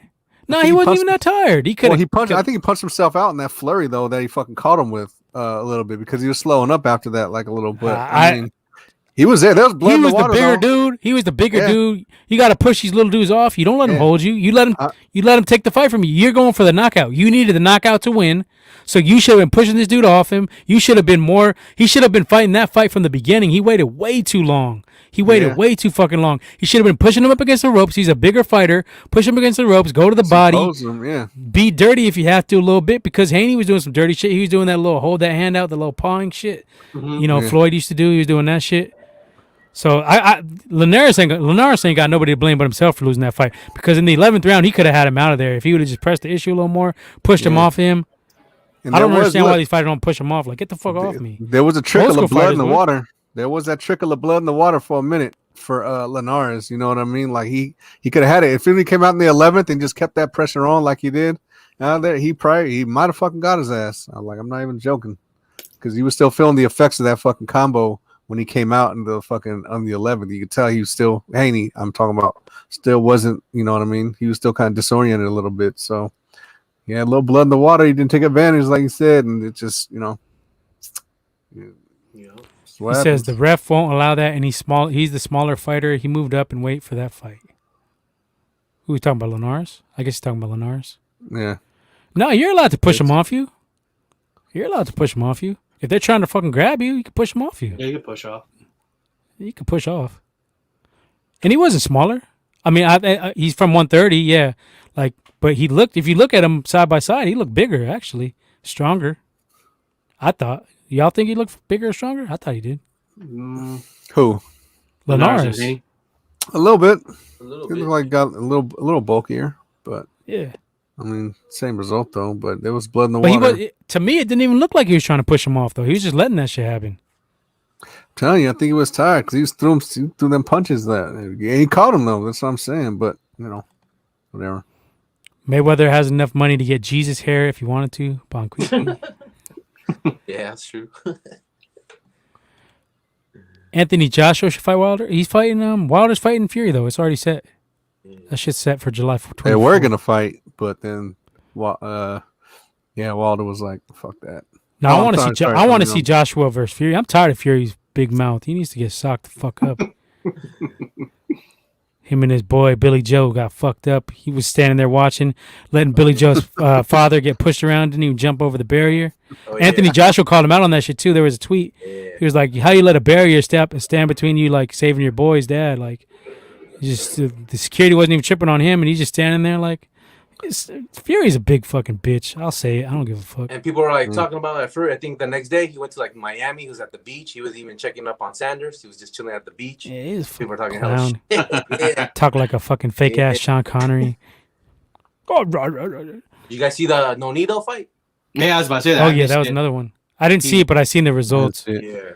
No, he wasn't even that tired. He could. Well, he punched. I think he punched himself out in that flurry though that he fucking caught him with a little bit because he was slowing up after that like a little bit. I mean, he was there. There was blood in the water. He was the bigger dude. He was the bigger dude. You got to push these little dudes off. You don't let him hold you. You let him take the fight from you. You're going for the knockout. You needed the knockout to win. So you should have been pushing this dude off him. You should have been more. He should have been fighting that fight from the beginning. He waited way too long. He waited way too fucking long. He should have been pushing him up against the ropes. He's a bigger fighter. Push him against the ropes. Go to the body. Be dirty if you have to a little bit because Haney was doing some dirty shit. He was doing that little hold that hand out, the little pawing shit. Floyd used to do. He was doing that shit. So Linares ain't got nobody to blame but himself for losing that fight because in the 11th round he could have had him out of there if he would have just pressed the issue a little more, pushed him off him. And I don't understand why these fighters don't push him off. Like, get the fuck off me. There was a trickle of blood in the water. There was that trickle of blood in the water for a minute for Linares. You know what I mean? Like he could have had it if he came out in the 11th and just kept that pressure on like he did. Out there, he might have fucking got his ass. I'm not even joking because he was still feeling the effects of that fucking combo when he came out in the fucking on the 11th. You could tell he was still Haney. I'm talking about still wasn't. You know what I mean? He was still kind of disoriented a little bit. So yeah, a little blood in the water. He didn't take advantage, like you said, and it just He says the ref won't allow that, and he's the smaller fighter. He moved up and wait for that fight. Who are we talking about, Linares? I guess you're talking about Linares. Yeah. No, you're allowed to push them off you. You're allowed to push them off you. If they're trying to fucking grab you, you can push them off you. Yeah, you can push off. You can push off. And he wasn't smaller. I mean, he's from 130, yeah. Like, but he looked. If you look at him side by side, he looked bigger, actually, stronger. I thought. Y'all think he looked bigger or stronger? I thought he did. Who? Linares. A little bit. He looked like got a little bulkier, but yeah. I mean, same result though. But there was blood in the water. To me, it didn't even look like he was trying to push him off though. He was just letting that shit happen. I'm telling you, I think he was tired because he threw them punches that he caught him though. That's what I'm saying. But whatever. Mayweather has enough money to get Jesus hair if he wanted to. Yeah, that's true. Anthony Joshua should fight Wilder. He's fighting Wilder's fighting Fury though. It's already set. That shit's set for July 24th. They were gonna fight, but then Wilder was like, "Fuck that." No, I want to see Joshua versus Fury. I'm tired of Fury's big mouth. He needs to get socked the fuck up. Him and his boy Billy Joe got fucked up. He was standing there watching, letting Billy Joe's father get pushed around, didn't even jump over the barrier. Anthony Joshua called him out on that shit too. There was a tweet. He was like, "How you let a barrier stand between you, like saving your boy's dad? Like, just the security wasn't even tripping on him, and he's just standing there like." Fury's a big fucking bitch. I'll say it. I don't give a fuck. And people are like talking about it. I think the next day he went to like Miami. He was at the beach. He was even checking up on Sanders. He was just chilling at the beach. Yeah, people are talking hell shit. Talk like a fucking fake ass Sean Connery. You guys see the Nonito fight? Yeah, I was about to say that. Oh yeah, that was another one. I didn't see it, but I seen the results. Yeah.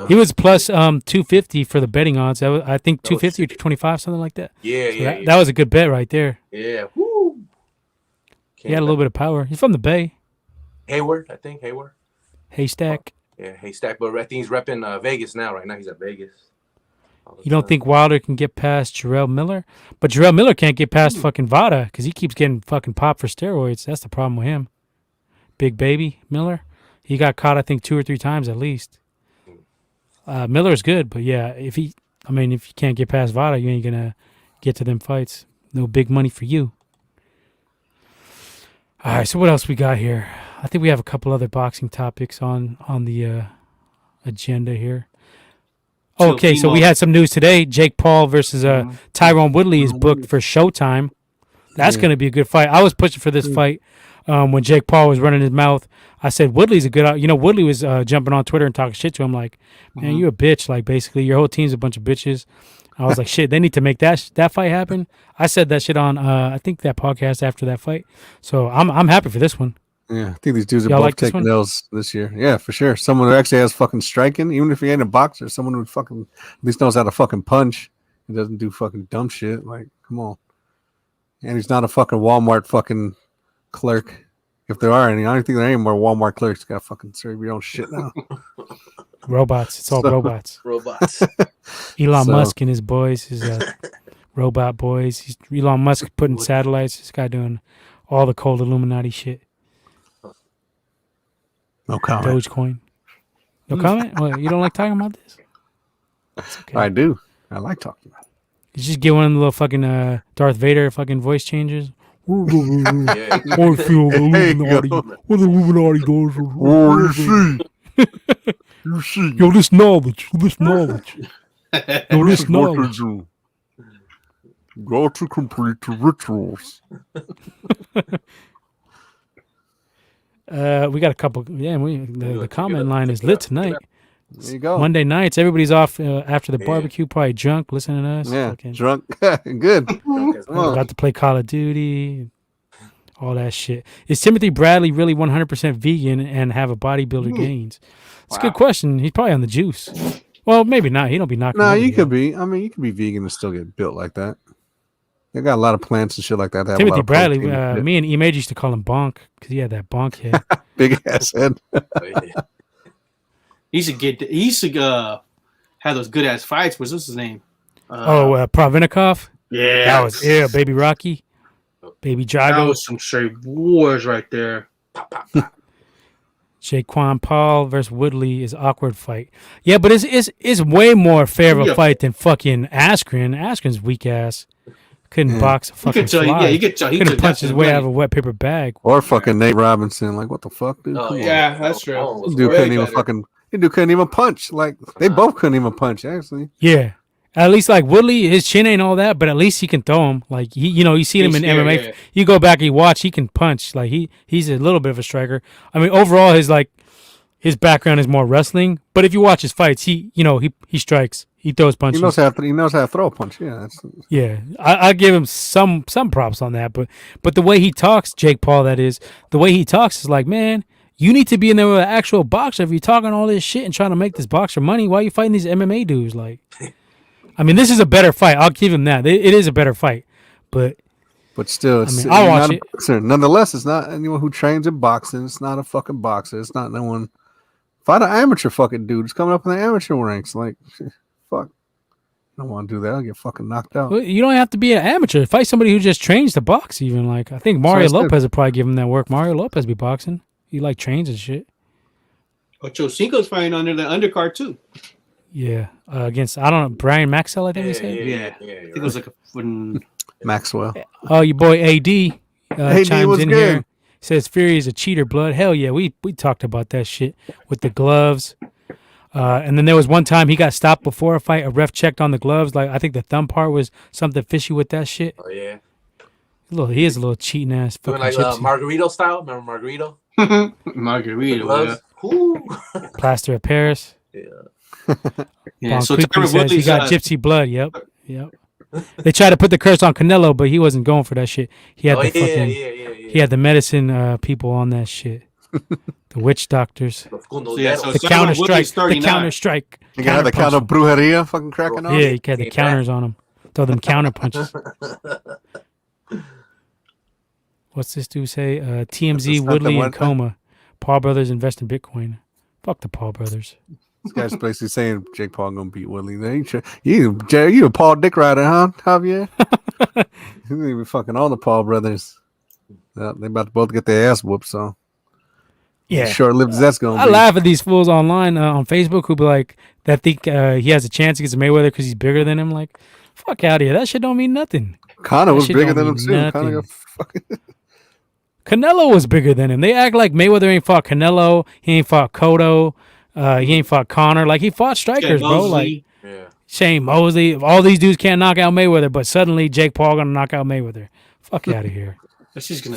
He was plus 250 for the betting odds. I think 250 or 225, something like that. Yeah, that was a good bet right there. Yeah. He had a little bit of power. He's from the Bay. Hayward, I think. Hayward. Haystack. Yeah, Haystack. But I think he's repping Vegas now. Right now he's at Vegas. You don't think Wilder can get past Jarrell Miller? But Jarrell Miller can't get past fucking Vada because he keeps getting fucking popped for steroids. That's the problem with him. Big baby Miller. He got caught, I think, 2 or 3 times at least. Miller's good, but yeah, if you can't get past Vada, you ain't going to get to them fights. No big money for you. All right, so what else we got here? I think we have a couple other boxing topics on the agenda here. Okay, so we had some news today. Jake Paul versus Tyron Woodley is booked for Showtime. That's going to be a good fight. I was pushing for this fight when Jake Paul was running his mouth. I said, Woodley's a good... Woodley was jumping on Twitter and talking shit to him like, man, you a bitch. Like, basically, your whole team's a bunch of bitches. I was like, shit, they need to make that fight happen. I said that shit on, I think, that podcast after that fight. So I'm happy for this one. Yeah, I think these dudes are both taking L's this year. Yeah, for sure. Someone who actually has fucking striking, even if he ain't a boxer, someone who fucking at least knows how to fucking punch and doesn't do fucking dumb shit. Like, come on. And he's not a fucking Walmart fucking clerk. If there are any, I don't think there are any more Walmart clerks. You got fucking serve your own shit now. Robots. It's all robots. Elon Musk and his boys, his robot boys. Elon Musk putting satellites. This guy doing all the cold Illuminati shit. No comment. Dogecoin. No comment? What, you don't like talking about this? Okay. I do. I like talking about it. You just get one of the little fucking Darth Vader fucking voice changes. I feel the Illuminati. What the Illuminati does. Oh, you see. Yo, this knowledge. Yo, this knowledge. Go to complete the rituals. We got a couple. Yeah, the comment line is lit tonight. There you go. Monday nights, everybody's off after the barbecue, probably drunk, listening to us. Yeah, drunk. Good. About to play Call of Duty, all that shit. Is Timothy Bradley really 100% vegan and have a bodybuilder gains? It's a good question. He's probably on the juice. Well, maybe not. He don't be knocking. No, you could be. I mean, you could be vegan and still get built like that. They got a lot of plants and shit like that. Timothy Bradley, me and Image used to call him Bonk because he had that Bonk head. Big ass head. He used to have those good ass fights. What's his name? Provinikov. Yeah, that was Baby Rocky, Baby Jago. That was some straight wars right there. Jaquan Paul versus Woodley is awkward fight. Yeah, but it's way more fair of a fight than fucking Askren. Askren's weak ass. couldn't box a fucking fly. He couldn't punch his way out of a wet paper bag. Or fucking Nate Robinson. Like, what the fuck, dude? Oh, yeah, that's true. Dude couldn't even punch. Like, they both couldn't even punch, actually. Yeah. At least, like, Woodley, his chin ain't all that, but at least he can throw him. Like, you see him in MMA. Yeah. You go back and you watch, he can punch. Like, he's a little bit of a striker. I mean, overall, his background is more wrestling. But if you watch his fights, he strikes. He throws punches. He knows how to throw a punch. Yeah. Yeah. I give him some props on that. But the way he talks, Jake Paul, that is, the way he talks is like, man, you need to be in there with an actual boxer. If you're talking all this shit and trying to make this boxer money, why are you fighting these MMA dudes? Like, I mean, this is a better fight. I'll give him that. It is a better fight. But still, I'll watch it. Boxer. Nonetheless, it's not anyone who trains in boxing. It's not a fucking boxer. It's not no one. Fight an amateur fucking dude. It's coming up in the amateur ranks. Like, fuck. I don't want to do that. I'll get fucking knocked out. Well, you don't have to be an amateur. Fight somebody who just trains to box even. Like, I think Mario Lopez would probably give him that work. Mario Lopez be boxing. He, like, trains and shit. Ocho Cinco's fighting under the undercard, too. Yeah. Against, I don't know, Brian Maxwell, I think he said? Yeah. I think it was like a... Maxwell. Oh, your boy AD chimes in good. here. Says Fury is a cheater, blood. Hell yeah, we talked about that shit with the gloves. And then there was one time he got stopped before a fight. A ref checked on the gloves. Like, I think the thumb part was something fishy with that shit. Oh, yeah. He is a little cheating ass. Doing like Margarito style. Remember Margarito? Margarito. Yeah. Plaster of Paris. Yeah. So says he got gypsy blood. Yep. They tried to put the curse on Canelo, but he wasn't going for that shit. He had he had the medicine people on that shit. The witch doctors. The counter strike. The counter strike. You got the counter brujeria fucking cracking on. Yeah, he had the counters on him. Throw them counter punches. What's this dude say? TMZ, Woodley, and Coma. Paul brothers invest in Bitcoin. Fuck the Paul brothers. This guy's basically saying Jake Paul gonna beat Woodley. You a Paul Dick Rider, huh, Javier? He's gonna be fucking all the Paul brothers. They about to both get their ass whooped, so yeah, short-lived as that's gonna be. I laugh at these fools online on Facebook who be like that think he has a chance against Mayweather because he's bigger than him. Like, fuck out of here. That shit don't mean nothing. Conor was bigger than him too. Canelo was bigger than him. They act like Mayweather ain't fought Canelo. He ain't fought Cotto. He ain't fought Conor. Like, he fought strikers, bro. Like, Shane Mosley. All these dudes can't knock out Mayweather, but suddenly Jake Paul gonna knock out Mayweather. Fuck out of here. That's just gonna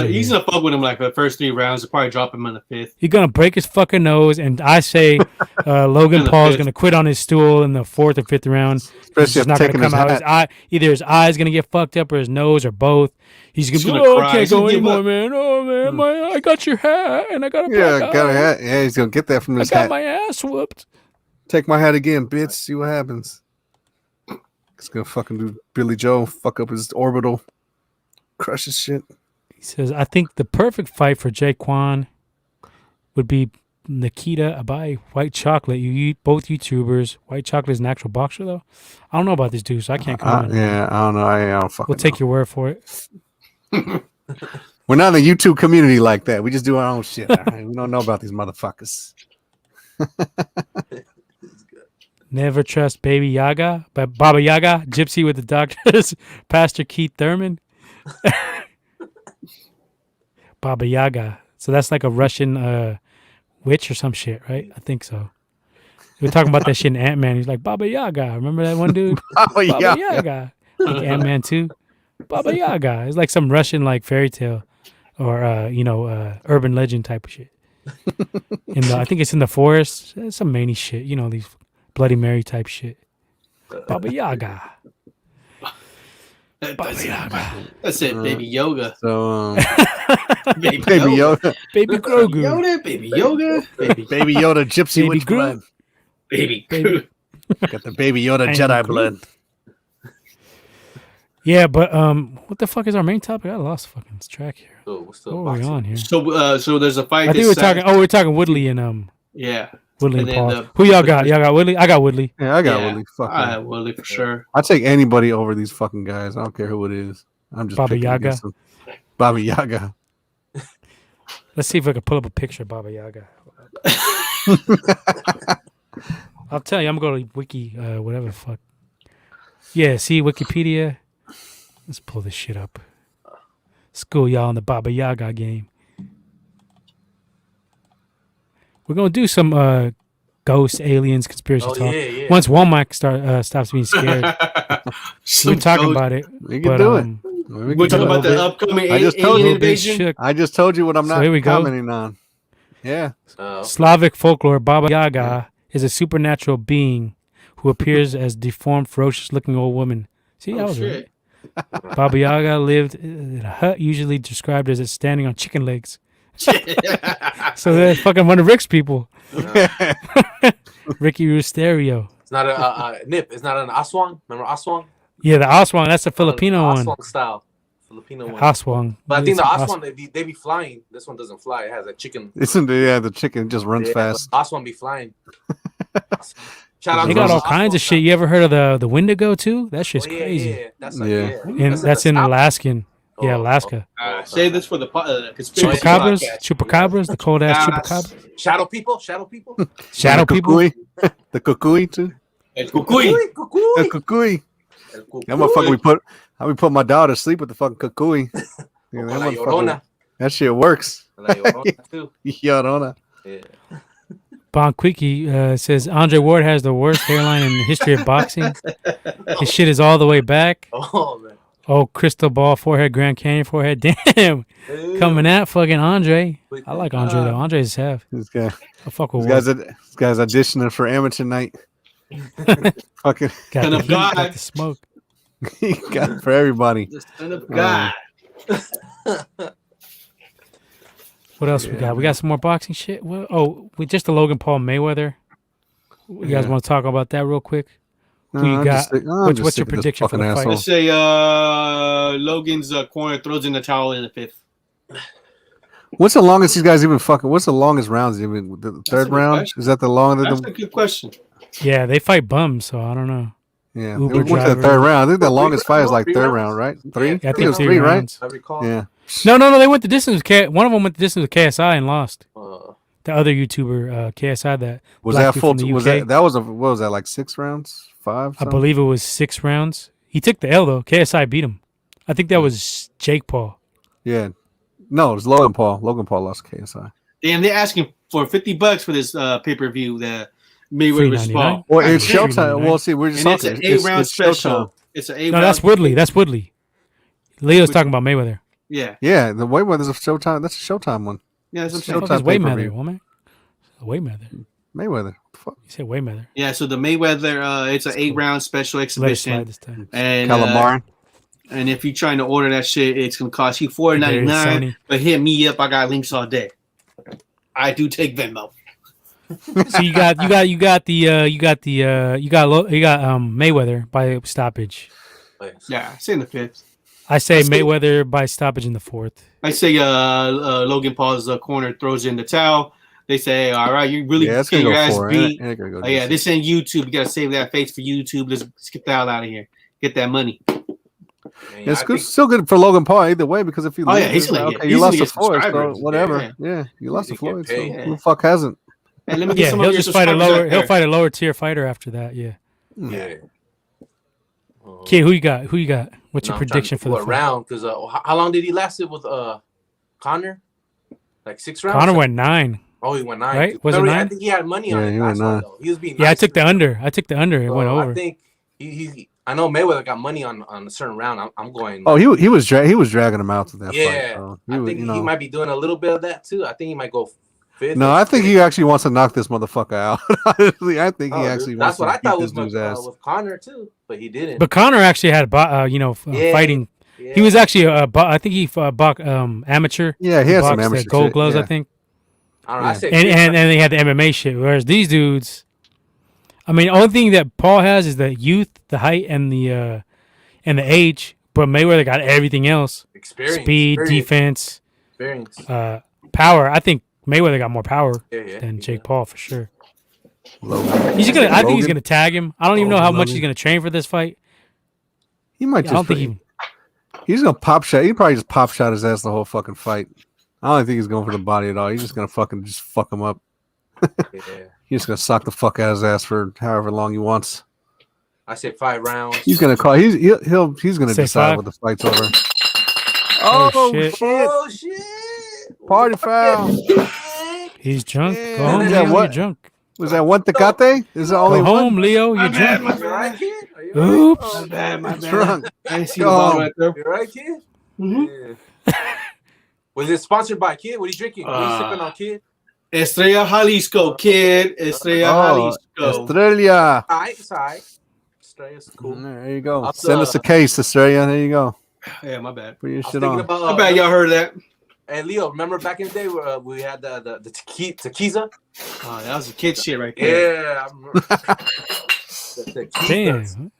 he's gonna fuck with him like the first 3 rounds. He'll probably drop him in the 5th. He's gonna break his fucking nose, and I say Logan Paul's gonna quit on his stool in the 4th or 5th round. Especially not gonna come out. His eye, either his eye's gonna get fucked up or his nose or both. He's gonna be like, I can't go anymore, man. Oh man, I got your hat and I got a got a hat. Yeah, he's gonna get that from his hat. I got my ass whooped. Take my hat again, bitch. See what happens. He's gonna fucking do Billy Joe, fuck up his orbital, crush his shit. He says, I think the perfect fight for Jaquan would be Nikita Abai, White Chocolate. You eat both YouTubers. White Chocolate is an actual boxer, though. I don't know about this dude, so I can't comment. Yeah, I don't know. I don't fucking We'll take your word for it. We're not in a YouTube community like that. We just do our own shit. Right? We don't know about these motherfuckers. Never trust Baby Yaga, but Baba Yaga, Gypsy with the doctors, Pastor Keith Thurman. Baba Yaga. So that's like a Russian witch or some shit, right? I think so. We were talking about that shit in Ant-Man. He's like, Baba Yaga. Remember that one dude? Baba Yaga. Like Ant-Man 2. Baba Yaga. It's like some Russian like fairy tale or urban legend type of shit. I think it's in the forest. It's some many shit. You know, these Bloody Mary type shit. Baba Yaga. Baba Yaga. That's it, baby yoga. So baby Yoda. Baby Grogu. Yoda, baby yoga. Baby Yoda gypsy Baby witch blood. Baby. Got the Baby Yoda Jedi blood. Yeah, but what the fuck is our main topic? I lost fucking track here. What are we on here? So there's a fight. I think we're talking Woodley and yeah. Woodley and Paul. Who y'all got? Y'all got Woodley? I got Woodley. Yeah, I got Woodley. Fuck I have Woodley for sure. I take anybody over these fucking guys. I don't care who it is. I'm just Baba Yaga. Baba Yaga. Let's see if I can pull up a picture of Baba Yaga. I'll tell you, I'm going to Wiki, whatever the fuck. Yeah, see Wikipedia. Let's pull this shit up. School y'all on the Baba Yaga game. We're gonna do some ghosts, aliens, conspiracy talk. Yeah. Once Walmart stops being scared, we're talking about it. We can do it. We're talking about the upcoming alien invasion. I just told you what I'm not commenting on. Yeah. Slavic folklore: Baba Yaga is a supernatural being who appears as deformed, ferocious-looking old woman. See, I was right. Baba Yaga lived in a hut, usually described as standing on chicken legs. So they're fucking one of Rick's people. Ricky Rusterio. It's not a nip. It's not an aswang. Remember aswang? Yeah, the aswang. That's the Filipino one. Aswang style. Filipino one. Aswang. But I think the aswang, they be flying. This one doesn't fly. It has a chicken. The chicken just runs fast. Aswang be flying. They got all kinds of shit. You ever heard of the Wendigo too? That shit's crazy. Yeah. That's in Alaskan. Yeah, Alaska. Say this for the chupacabras, the cold ass chupacabras. Shadow people. Shadow people. The kukui too. El kukui. El kukui. That motherfucker we put my daughter to sleep with the fucking kukui. That shit works. Llorona. Yeah. Bon Quickie says Andre Ward has the worst hairline in the history of boxing. His shit is all the way back. Oh man. Oh, crystal ball forehead, Grand Canyon forehead. Damn, coming at fucking Andre. I like Andre though. Andre's half. This guy. I fuck with Ward. This guy's auditioning for amateur night. Fucking got the heat, got the smoke. He got it for everybody. The son of God. What else we got? We got some more boxing shit. We just the Logan Paul Mayweather. You guys want to talk about that real quick? Who you got? What's your prediction for the fight? Let's say Logan's corner throws in the towel in the 5th. What's the longest these guys even fucking? What's the longest rounds? Even the third round? Is that the longest? That's a good question. Yeah, they fight bums, so I don't know. Yeah, they went to the third round. I think the longest fight is like third round, right? 3? I think it was 3 rounds. Right? I recall. Yeah. No. They went the distance. One of them went the distance with KSI and lost. The other YouTuber, KSI, that was that full. Was that was what was that, like 6 rounds, 5? I believe it was 6 rounds. He took the L though. KSI beat him. I think that was Jake Paul. Yeah, no, it was Logan Paul. Logan Paul lost KSI. Damn, they're asking for $50 for this pay-per-view that Mayweather versus Paul. Well, it's Showtime. Well, see, we're just talking. It's an 8-round special. It's an 8-round. No, that's Woodley. That's Woodley. Leo's talking about Mayweather. Yeah. Yeah, the Mayweather's a Showtime. That's a Showtime one. Yeah, that's what I'm saying. Mayweather, woman. Mayweather. Mayweather. Fuck. You said Mayweather. Yeah, so the Mayweather, it's an 8-round special exhibition. This time. And Calamari. And if you're trying to order that shit, it's gonna cost you $4.99. But hit me up. I got links all day. I do take Venmo. So you got Mayweather by stoppage. Yeah, say in the 5th. I say Mayweather by stoppage in the 4th. I say Logan Paul's corner throws in the towel. They say, all right, you really get your ass beat. This ain't YouTube. You gotta save that face for YouTube. Let's get the hell out of here. Get that money. Man, it's still good for Logan Paul either way, because if you lose, you lost to Floyd, so whatever. Yeah, you lost to Floyd. So who the fuck hasn't? And let me get he'll just fight a lower. He'll fight a lower tier fighter after that. Yeah. Kid, who you got? What's your prediction for the fight? Round? Because how long did he last it with Connor? Like 6 rounds. Connor went 9. Oh, he went 9. Right? Was it 9? I think he had money on it. He went 9. He was being. Yeah, nice. I took the under. It went over. I think he. I know Mayweather got money on a certain round. I'm going. Oh, he was dragging him out to that fight. Yeah, I think he might be doing a little bit of that too. I think he might go 5th. No, I think he actually wants to knock this motherfucker out. Honestly, I think he actually wants to beat this dude's ass. With Connor too, but he didn't. But Connor actually had fighting. Yeah. He was actually I think he fought amateur. Yeah, he had some amateur gold gloves. I think. I don't know. And they had the MMA shit. Whereas these dudes, I mean, the only thing that Paul has is the youth, the height, and the age. But Mayweather got everything else: speed, defense, power. I think Mayweather got more power than Jake Paul for sure. I think he's gonna tag him. I don't even know how much he's gonna train for this fight. He might. He's gonna pop shot. He probably just pop shot his ass the whole fucking fight. I don't think he's going for the body at all. He's just gonna fuck him up. He's just gonna sock the fuck out of his ass for however long he wants. I say 5 rounds. He's gonna call. He's gonna decide what the fight's over. Oh shit! Oh shit! Party foul. He's drunk. Go home, Leo. You're drunk. Was that one Tecate? Is it only Go home, one? Leo. You're drunk. You right, kid? Oops. My bad. Drunk. I see the bottle right there. You right, kid? Mm-hmm. Yeah. Was it sponsored by Kid? What are you drinking? What are you sipping on, Kid? Estrella Jalisco, kid. Estrella Jalisco. Estrella. It's all right. Estrella's cool. There you go. Send us a case, Estrella. There you go. Yeah, my bad. Put your shit on. I bet y'all heard that. Hey, Leo, remember back in the day where we had the tequiza? Oh, that was a kid shit right there. Yeah, I remember. the Damn.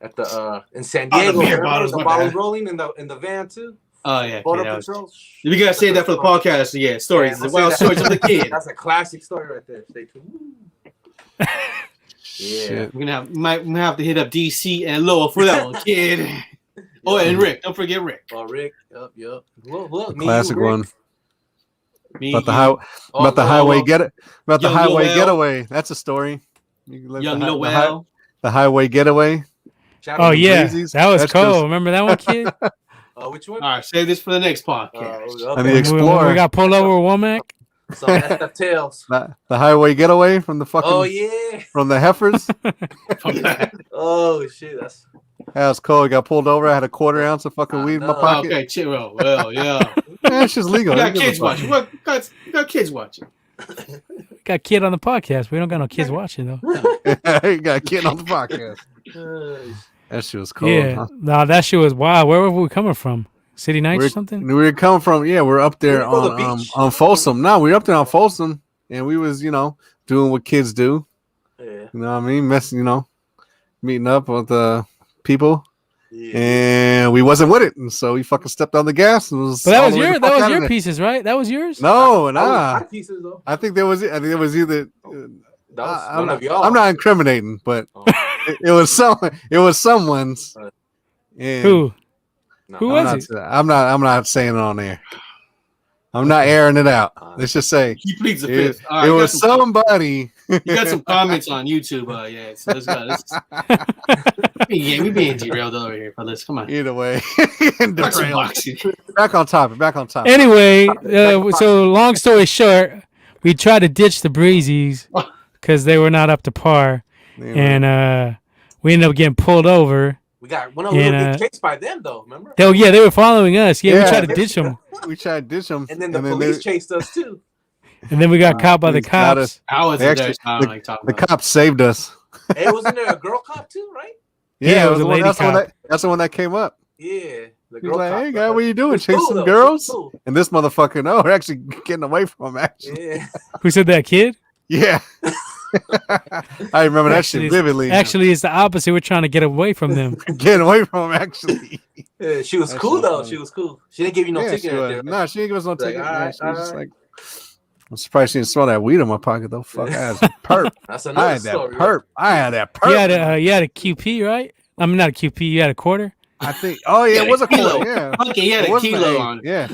At the in San Diego, the bottles rolling in the van too. Oh yeah, Border Patrol. We gotta save that for the podcast. Yeah, stories, the wild stories of the kid. That's a classic story right there. Stay tuned. Yeah, we're gonna have to hit up DC and Lowell for that one, kid. Oh, and Rick. Don't forget Rick. Oh, Rick. Yep. Look, classic you, one. Me, about the highway getaway. That's a story. Young Noel. The highway getaway. Oh yeah, that was cool. Remember that one, kid? Which one? All right, save this for the next podcast. And the Explorer. We got pulled over with Womack. Some effed tails. The highway getaway from the fucking. Oh yeah. From the heifers. Oh shit, that was cool. I got pulled over. I had a 1/4 ounce of fucking weed in my pocket. Okay, chill. Well, yeah. Yeah, it's just legal. You got kids watching. What? You got kids watching. Got a kid on the podcast. We don't got no kids watching though. You got a kid on the podcast. That shit was cool. Yeah, no, that shit was wild. Where were we coming from? City Nights or something? We were coming from. Yeah, we're up there on Folsom. No, we were up there on Folsom, and we was doing what kids do. Yeah. You know what I mean? Meeting up with people. Yeah. And we wasn't with it, and so we fucking stepped on the gas. And but that was your pieces, right? That was yours. No, nah. Pieces, though. I think there was either. I'm not incriminating, but it was someone's. Who? Who was it? I'm not saying it on air. I'm not airing it out. Let's just say he pleads the fifth. It was somebody. You got some comments on YouTube. Yeah, so let's go. Yeah, we being derailed over here, fellas. Come on. Either way, back on topic. Anyway, so long story short, we tried to ditch the Breezies because they were not up to par, and we ended up getting pulled over. We were getting chased by them, though. Remember? Yeah, they were following us. Yeah, we tried to ditch them. And then the police chased us too. And then we got caught by the cops. The cops saved us. Hey, wasn't there a girl cop too, right? Yeah, it was a lady cop. That's the one that came up. Yeah. The girl cop, hey, guy, what are you doing? Chasing some girls? Cool. And this motherfucker, no, we're actually getting away from him, actually. Yeah. Who said that, kid? Yeah. I remember that shit vividly. Actually, it's the opposite. We're trying to get away from them. Getting away from them, actually. Yeah, she was cool, though. Funny. She was cool. She didn't give you no ticket. Right? No, she didn't give us no ticket. She was just like, I'm surprised she didn't smell that weed in my pocket, though. Fuck, I had perp. That's another story. I had that perp. You had a QP, right? I mean, not a QP. You had a quarter? I think. Oh, yeah, it was a quarter. Yeah. Okay, you had a kilo on it. Yeah.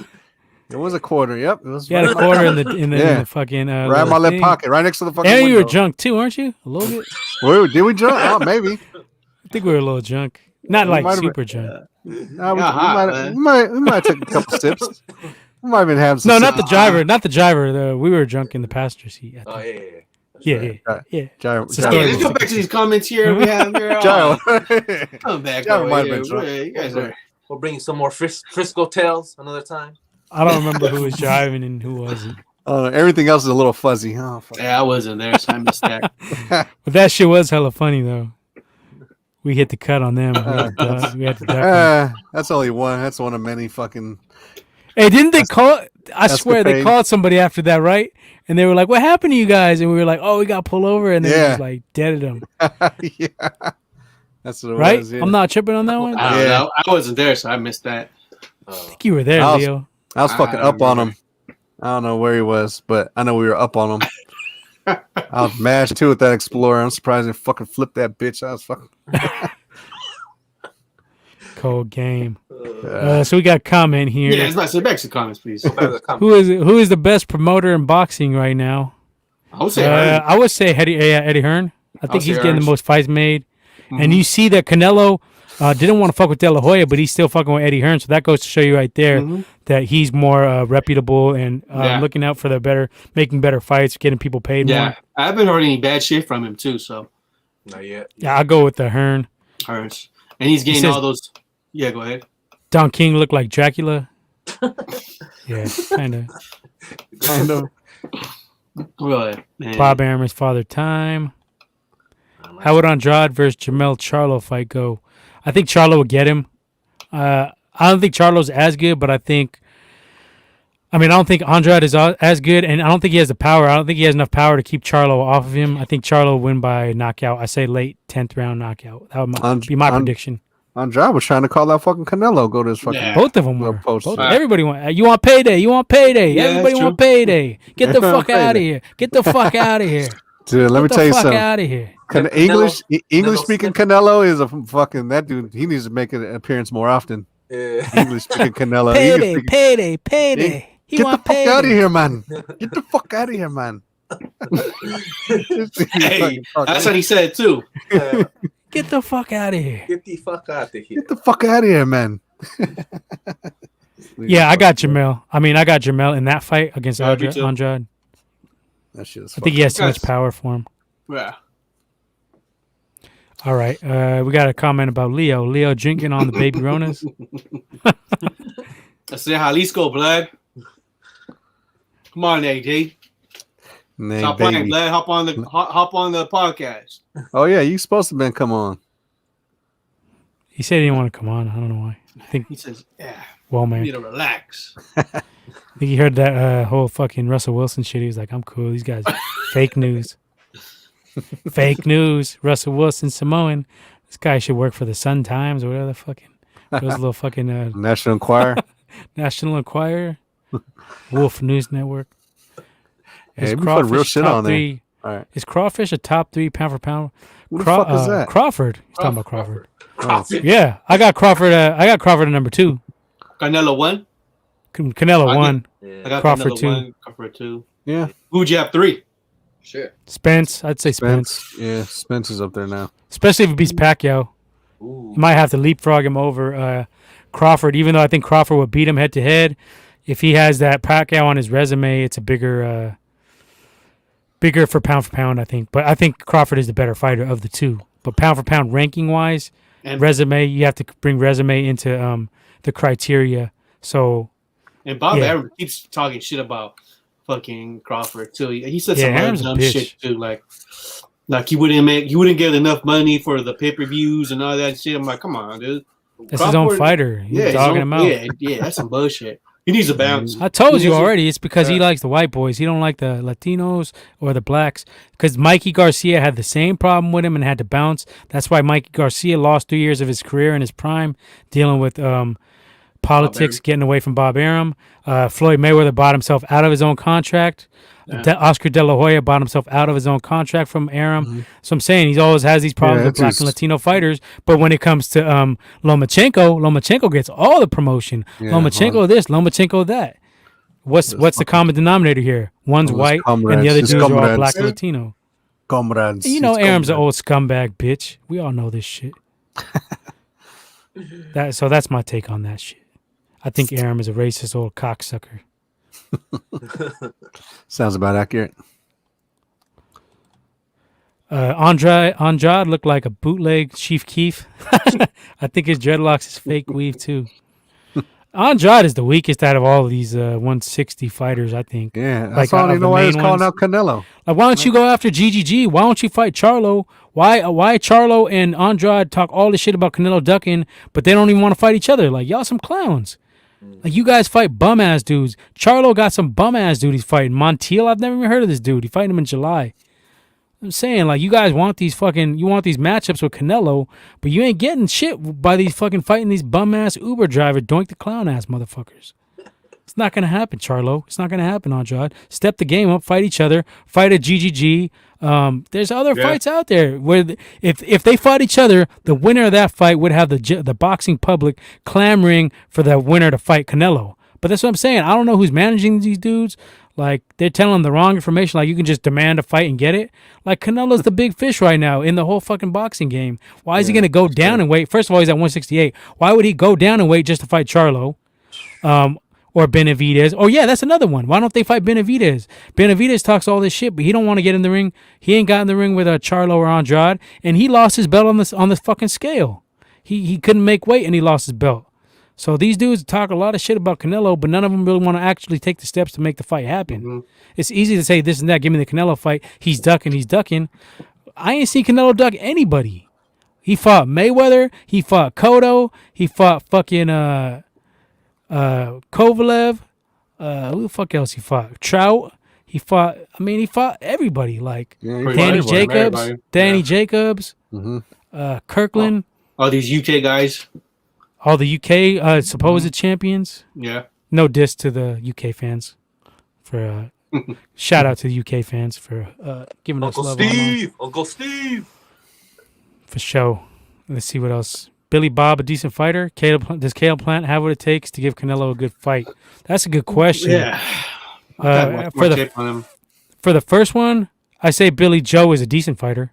It was a quarter. Yep. It was. You had a quarter in the fucking. Right in my left pocket, right next to the fucking. And window. you were drunk too, weren't you? A little bit. Did we drunk? Oh, maybe. I think we were a little drunk. Not like super drunk. We might take a couple sips. We might have been having some. No, not the driver. Not the driver. We were drunk in the passenger seat. Oh yeah. Yeah. Let's go back to these comments here. We have here. Come back. You guys are. We'll bring you some more Frisco tales another time. I don't remember who was driving and who wasn't. Everything else is a little fuzzy. Oh, fuck. Yeah, I wasn't there, so I missed that. But that shit was hella funny, though. We hit the cut on them. We had to duck that's only one. That's one of many fucking. Hey, didn't they call? I swear they called somebody after that, right? And they were like, "What happened to you guys?" And we were like, "Oh, we got pulled over," and they just like deaded them. Yeah, that's what it right? was. Yeah. I'm not tripping on that one. I don't know. I wasn't there, so I missed that. I think you were there, Leo. I was fucking up on him. I don't know where he was, but I know we were up on him. I was mashed too with that Explorer. I'm surprised they fucking flipped that bitch. I was fucking cold game. So we got a comment here. Yeah, it's about to say back to comments, please. Who is the best promoter in boxing right now? I would say Hearn. Eddie Hearn. I think he's getting the most fights made. And you see that Canelo didn't want to fuck with De La Hoya, but he's still fucking with Eddie Hearn. So that goes to show you right there that he's more reputable and looking out for making better fights, getting people paid more. I haven't heard any bad shit from him too. So not yet. Yeah, I'll go with the Hearn. Hearns. And he's getting all those. Yeah, go ahead. Don King looked like Dracula. Yeah, kind of. Go ahead, man. Bob Arum's Father Time. How would Andrad versus Jamel Charlo fight go? I think Charlo would get him. I don't think Charlo's as good, but I don't think Andrad is as good, and I don't think he has the power. I don't think he has enough power to keep Charlo off of him. I think Charlo will win by knockout. I say late 10th round knockout. That would be my prediction. Andrad was trying to call that fucking Canelo. Go to his fucking. Both of them were. Everybody want. You want payday? You want payday? Yeah, everybody want payday. Get the fuck out of here. Get the fuck out of here. Dude, let me tell you something. Get the fuck out of here. English speaking Canelo is a fucking that dude. He needs to make an appearance more often. Yeah. English speaking Canelo. Payday. Get the fuck out of here, man. Get the fuck out of here, man. Hey, that's what he said too. Get the fuck out of here. Get the fuck out of here. Get the fuck out of here, man. Yeah, I got Jamel. I got Jamel in that fight against Andrad. That shit is I think he has too much power for him. Yeah. All right. We got a comment about Leo. Leo drinking on the baby Ronas. I said, Jalisco, blood. Come on, AD. Stop playing, blood. Hop on the podcast. Oh yeah, you supposed to come on. He said he didn't want to come on. I don't know why. I think he says, "Yeah, well, man, you need to relax." I think he heard that whole fucking Russell Wilson shit. He was like, "I'm cool. These guys, fake news, fake news." Russell Wilson, Samoan. This guy should work for the Sun Times or whatever the fucking those little fucking National Enquirer, National Enquirer, Wolf News Network. Hey, we put real shit on there. All right. Is Crawfish a top 3 pound for pound? Who the fuck is that? Crawford. He's talking about Crawford. Crawford. Yeah, I got Crawford. I got Crawford at number 2. Canelo 1. Canelo 1. I got Crawford Canelo 2. 1, Crawford 2. Yeah. Who'd you have 3? Shit. Spence. I'd say Spence. Yeah, Spence is up there now. Especially if he beats Pacquiao. Ooh. You might have to leapfrog him over Crawford, even though I think Crawford would beat him head to head. If he has that Pacquiao on his resume, it's a bigger for pound, I think. But I think Crawford is the better fighter of the two. But pound for pound, ranking wise, and resume, you have to bring resume into the criteria. So, and Bob Arum keeps talking shit about fucking Crawford too. He said some other dumb shit too, like he wouldn't get enough money for the pay-per-views and all that shit. I'm like, come on, dude. That's Crawford, his own fighter. He's dogging him out. Yeah, that's some bullshit. He needs a bounce. I told you already. It's because he likes the white boys. He don't like the Latinos or the blacks. Because Mikey Garcia had the same problem with him and had to bounce. That's why Mikey Garcia lost 3 years of his career in his prime, dealing with politics, getting away from Bob Arum. Floyd Mayweather bought himself out of his own contract. Yeah. Oscar De La Hoya bought himself out of his own contract from Arum. Mm-hmm. So I'm saying he always has these problems with black and Latino fighters. But when it comes to Lomachenko gets all the promotion. Yeah, Lomachenko this, Lomachenko that. What's the common denominator here? One's white and the other dudes are all black and Latino. Comrades. And you know Arum's an old scumbag bitch. We all know this shit. So that's my take on that shit. I think Arum is a racist old cocksucker. Sounds about accurate. Andrad looked like a bootleg Chief Keef. I think his dreadlocks is fake weave too. Andrad is the weakest out of all of these 160 fighters, I think. Yeah, that's all you know why he's calling out Canelo. Like, why don't you go after GGG? Why don't you fight Charlo? Why Charlo and Andrad talk all this shit about Canelo ducking, but they don't even want to fight each other? Like, y'all some clowns. Like, you guys fight bum-ass dudes. Charlo got some bum-ass dude he's fighting. Montiel, I've never even heard of this dude. He fighting him in July. I'm saying, like, you guys want these matchups with Canelo, but you ain't getting shit by these fucking fighting these bum-ass Uber driver, doink the clown-ass motherfuckers. It's not going to happen, Charlo. It's not going to happen, Andrad. Step the game up, fight each other, fight at GGG. There's other fights out there where if they fought each other, the winner of that fight would have the boxing public clamoring for the winner to fight Canelo. But that's what I'm saying. I don't know who's managing these dudes. Like, they're telling him the wrong information. Like, you can just demand a fight and get it. Like, Canelo's the big fish right now in the whole fucking boxing game. Why is he going to go down and wait? First of all, he's at 168. Why would he go down and wait just to fight Charlo? Or Benavidez? Oh, yeah, that's another one. Why don't they fight Benavidez? Benavidez talks all this shit, but he don't want to get in the ring. He ain't got in the ring with Charlo or Andrad, and he lost his belt on this fucking scale. He couldn't make weight, and he lost his belt. So these dudes talk a lot of shit about Canelo, but none of them really want to actually take the steps to make the fight happen. Mm-hmm. It's easy to say this and that. Give me the Canelo fight. He's ducking. I ain't seen Canelo duck anybody. He fought Mayweather. He fought Cotto. He fought fucking Kovalev. Who the fuck else he fought? Trout. He fought everybody. Like Danny Jacobs. Mm-hmm. Kirkland. All these UK guys. All the UK supposed champions. Yeah. No diss to the UK fans. For shout out to the UK fans for giving us love. Uncle Steve. For show. Let's see what else. Billy Bob, a decent fighter. Does Caleb Plant have what it takes to give Canelo a good fight? That's a good question. Yeah. For the first one, I say Billy Joe is a decent fighter.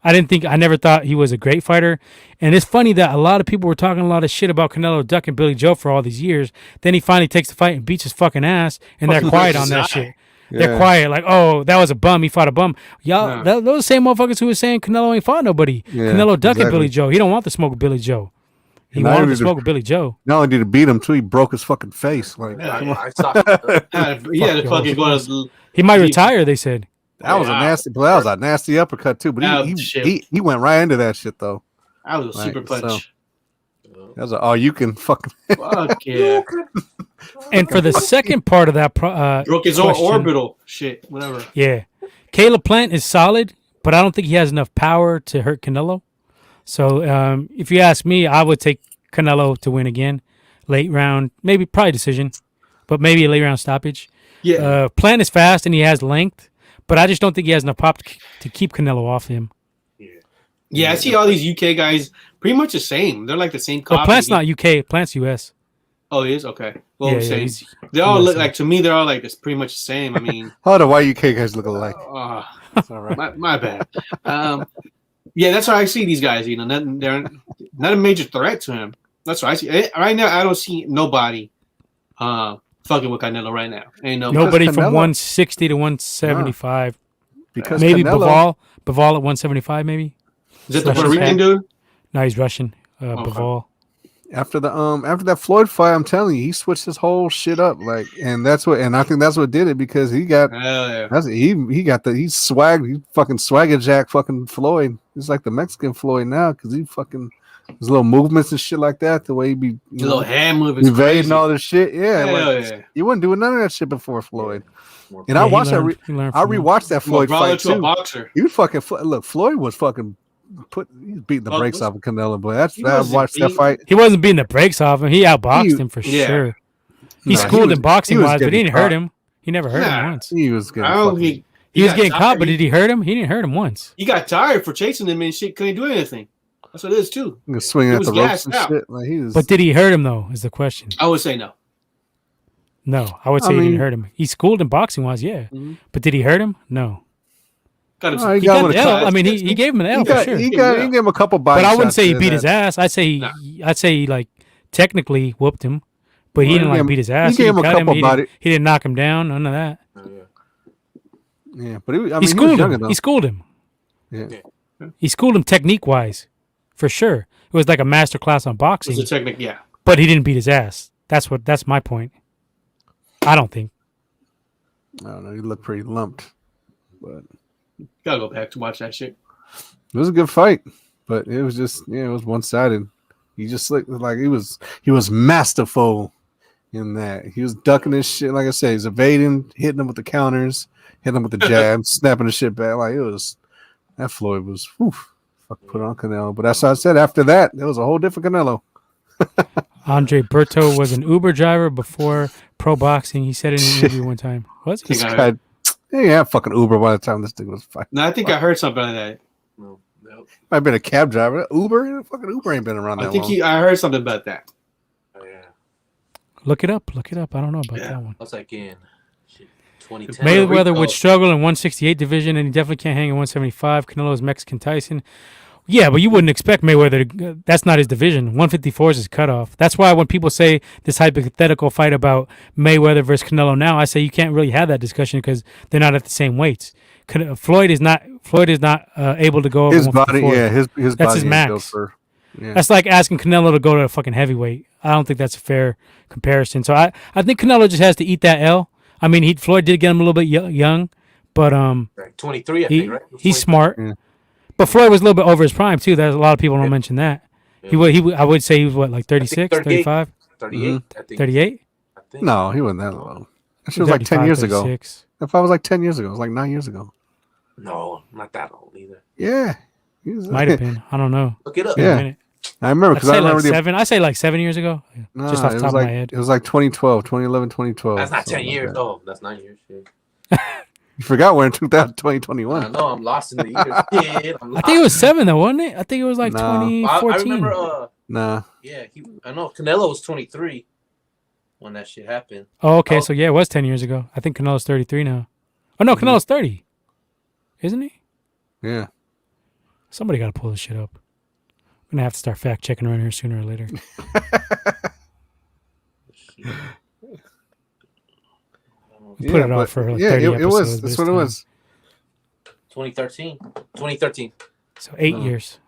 I never thought he was a great fighter. And it's funny that a lot of people were talking a lot of shit about Canelo ducking Billy Joe for all these years. Then he finally takes the fight and beats his fucking ass, and they're quiet on that shit. Yeah. They're quiet, like, oh, that was a bum. He fought a bum. Y'all, those are the same motherfuckers who were saying Canelo ain't fought nobody. Yeah, Canelo ducking Billy Joe. He don't want the smoke with Billy Joe. He wanted to smoke with Billy Joe. Not only did he beat him, too, he broke his fucking face. Like, he might retire, they said. That was a nasty uppercut too, but he went right into that shit though. That was a super punch. So, that was you can fucking fuck yeah. And for the second part of that, broke his own orbital shit, whatever. Yeah, Caleb Plant is solid, but I don't think he has enough power to hurt Canelo. So if you ask me, I would take Canelo to win again, late round, probably decision, but maybe a late round stoppage. Yeah, Plant is fast and he has length. But I just don't think he has enough pop to keep Canelo off him. Yeah, I see all these UK guys pretty much the same. They're like the same copy. But Plant's not UK. Plant's US. Oh, he is? Okay. Well, I'm saying they all look like, to me, they're all like this, pretty much the same. I mean, how do why UK guys look alike? That's all right. My bad. Yeah, that's how I see these guys. You know, they're not a major threat to him. That's what I see. Right now, I don't see nobody fucking with Canelo right now. Ain't nobody from 160 to 175. Because maybe Canelo, Bivol at 175, maybe. Is that the Puerto Rican dude? No, he's Russian. Bivol. After that Floyd fight, I'm telling you, he switched his whole shit up. Like, and I think that's what did it because he got he fucking swagger jack fucking Floyd. He's like the Mexican Floyd now because he fucking. His little movements and shit like that, the way he be little hand movements, evading all this shit. Yeah, he wasn't doing none of that shit before Floyd. And I watched I rewatched that Floyd fight too. He fucking look. Floyd was fucking he's beating the brakes off of Canelo, boy. I watched that fight. He wasn't beating the brakes off him. He outboxed him for sure. He schooled him boxing wise, but he didn't hurt him. He never hurt him once. He was getting. He was getting caught, but did he hurt him? He didn't hurt him once. He got tired for chasing him and shit. Couldn't do anything. That's what it is too. Swinging at the ropes and shit. Like But did he hurt him though? Is the question. I would say no. No, I would say he didn't hurt him. He schooled him boxing wise, yeah. Mm-hmm. But did he hurt him? No. Got him. He got the L. I mean, he gave him an L for sure. He gave him a couple bites. But I wouldn't say he beat his ass. I'd say he like technically whooped him, but he didn't like beat his ass. He gave him a couple bites. He didn't knock him down. None of that. Yeah, but he schooled him. He schooled him. Yeah. He schooled him technique wise, for sure. It was like a master class on boxing. It was a technique, yeah. But he didn't beat his ass. That's my point. I don't think. I don't know. He looked pretty lumped, but gotta go back to watch that shit. It was a good fight, but it was just it was one sided. He just looked like he was masterful in that. He was ducking his shit, like I said, he's evading, hitting him with the counters, hitting him with the jabs, snapping the shit back. Like that Floyd was put on Canelo. But that's how I said after that, it was a whole different Canelo. Andre Berto was an Uber driver before pro boxing. He said in an interview one time. Was he? This guy, yeah, fucking Uber by the time this thing was fighting. No, I think I heard something like that. No. Might have been a cab driver. Uber? Fucking Uber ain't been around that long. I heard something about that. Oh, yeah. Look it up. I don't know about that one. That's like in Mayweather would struggle in 168 division, and he definitely can't hang in 175. Canelo is Mexican Tyson. Yeah, but you wouldn't expect Mayweather to. That's not his division. 154 is his cutoff. That's why when people say this hypothetical fight about Mayweather versus Canelo now, I say you can't really have that discussion because they're not at the same weights. Floyd is not able to go over his body. Yeah, his that's body his max. Yeah. That's like asking Canelo to go to a fucking heavyweight. I don't think that's a fair comparison. So I think Canelo just has to eat that L. I mean, Floyd did get him a little bit young, but 23, I think, right? He's smart. Yeah. But Floyd was a little bit over his prime too. There's a lot of people don't mention that. Yeah. I would say he was what, like 36, 35? 38, I think. 38? I think. No, he wasn't that low. That shit was like 10 years 36. ago. If I was like 10 years ago, it was like 9 years ago. No, not that old either. Yeah. Might have been. I don't know. Look it up. Yeah. I remember because I remember I say like 7 years ago. Nah, just off the top of my head. It was like 2012, 2011, 2012. That's not 10 years. Oh, that's 9 years. Shit. You forgot we're in 2021. I know, I'm lost in the years. I think it was 7 though, wasn't it? I think it was like 2014. I remember. Nah. Yeah, I know Canelo was 23 when that shit happened. Oh, okay. So yeah, it was 10 years ago. I think Canelo's 33 now. Oh no, Canelo's 30, isn't he? Yeah. Somebody got to pull this shit up. I'm gonna have to start fact checking around here sooner or later. Put it off for like 30 episodes. It was. That's what it was. 2013. So 8 years.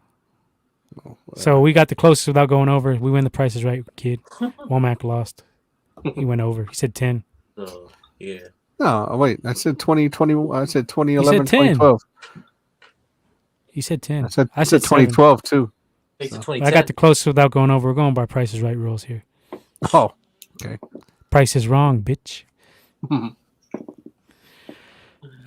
Oh, so we got the closest without going over. We win the Price is Right, kid. Womack lost. He went over. He said 10. Oh, yeah. No, wait. I said 2020. I said 2011, 2012. He said 10. I said 2012 too. So. I got the closest without going over. We're going by Price is Right rules here. Oh, okay. Price is wrong, bitch.